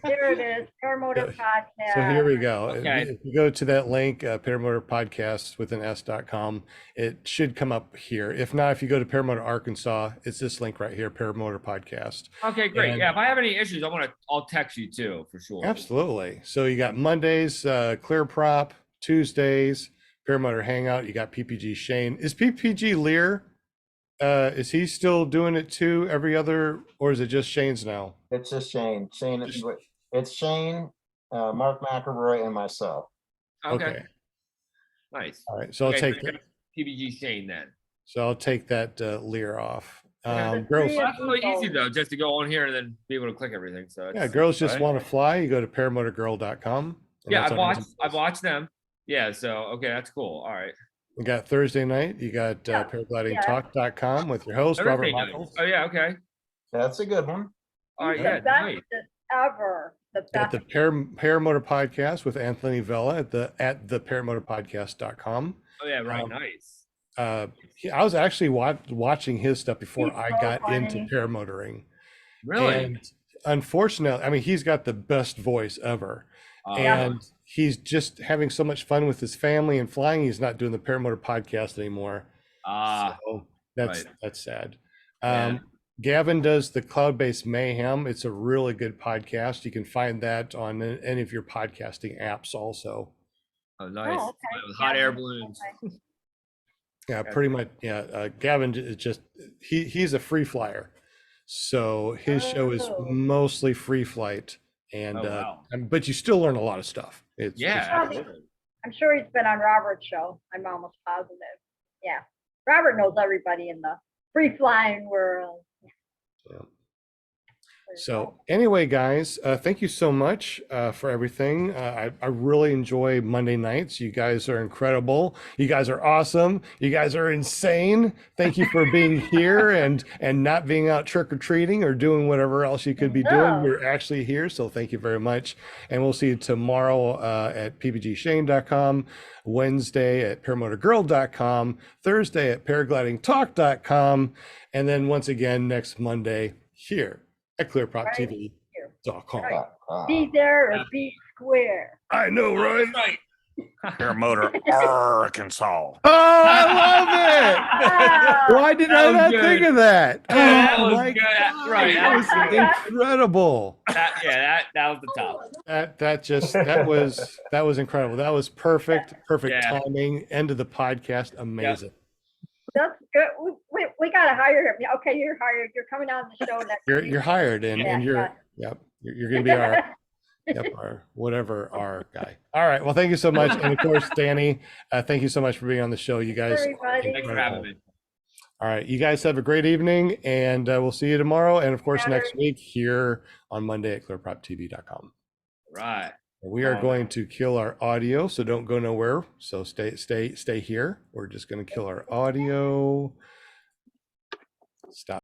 Here it is, Paramotor Podcast. So here we go. Okay. If you go to that link, Paramotor Podcast with an S.com, it should come up here. If not, if you go to Paramotor Arkansas, it's this link right here, Paramotor Podcast. Okay, great. And- Yeah, if I have any issues, I'll text you too, for sure. Absolutely. So you got Mondays, Clear Prop, Tuesdays, Paramotor Hangout. You got PPG Shane. Is PPG Lear? Is he still doing it too every other, or is it just Shane's now? It's just Shane. It's Shane, Mark McElroy, and myself. Okay, nice. All right. So I'll Okay, take so that. you got PBG Shane then. So I'll take that Lear off. Yeah, Girls, three Well, that's really people. easy though, just to go on here and then be able to click everything. So yeah, it's, girls just right? want to fly. You go to paramotorgirl.com. and Yeah, that's I've watched them. Yeah, so okay, that's cool. All right. We got Thursday night. You got Yeah, paraglidingtalk.com with your host, Robert Thursday night. Michaels. Oh yeah, okay. That's a good one. All right, The yeah, best nice. ever. The Got best. the Paramotor Podcast with Anthony Vella at the paramotorpodcast.com. Oh yeah, right, Um, nice. I was actually watching his stuff before He's I so got into funny. paramotoring. Really? And unfortunately, I mean, he's got the best voice ever. And he's just having so much fun with his family and flying. He's not doing the Paramotor Podcast anymore. So that's right. that's sad. Yeah. Gavin does the Cloud-Based Mayhem. It's a really good podcast. You can find that on any of your podcasting apps also. Oh, nice. okay. With hot air Yeah. balloons. Yeah, Okay. pretty much. Yeah, Gavin is just he's a free flyer, so his show is Oh. mostly free flight, and Oh, wow. but you still learn a lot of stuff. Yeah, Probably- absolutely. I'm sure he's been on Robert's show. I'm almost positive. Yeah. Robert knows everybody in the free flying world. Yeah. So anyway, guys, thank you so much for everything. I really enjoy Monday nights. You guys are incredible. You guys are awesome. You guys are insane. Thank you for being here and not being out trick or treating or doing whatever else you could be doing. No. You're actually here, so thank you very much. And we'll see you tomorrow at ppgshane.com, Wednesday at paramotorgirl.com, Thursday at paraglidingtalk.com, and then once again next Monday here at clearproptv.com. Right. Be there or be square. I know, right? Right. Paramotor, Arkansas. Oh, I love it. Why did That I was not good. think of that? That Oh was my good. God, Right, that was that was incredible. That was the top. That was incredible. That was perfect Yeah. timing. End of the podcast. Amazing. That's good. We gotta hire him. Yeah, okay, you're hired. You're coming on the show next week. You're hired, and Yeah, you're gonna be our our whatever our guy. All right. Well, thank you so much, and of course, Danny, thank you so much for being on the show. You guys. Everybody. Thanks for having me. All right, you guys have a great evening, and we'll see you tomorrow, and of course next Saturday. week here on Monday at clearproptv.com. Right. We are going to kill our audio, so don't go nowhere. So stay here. We're just going to kill our audio. Stop.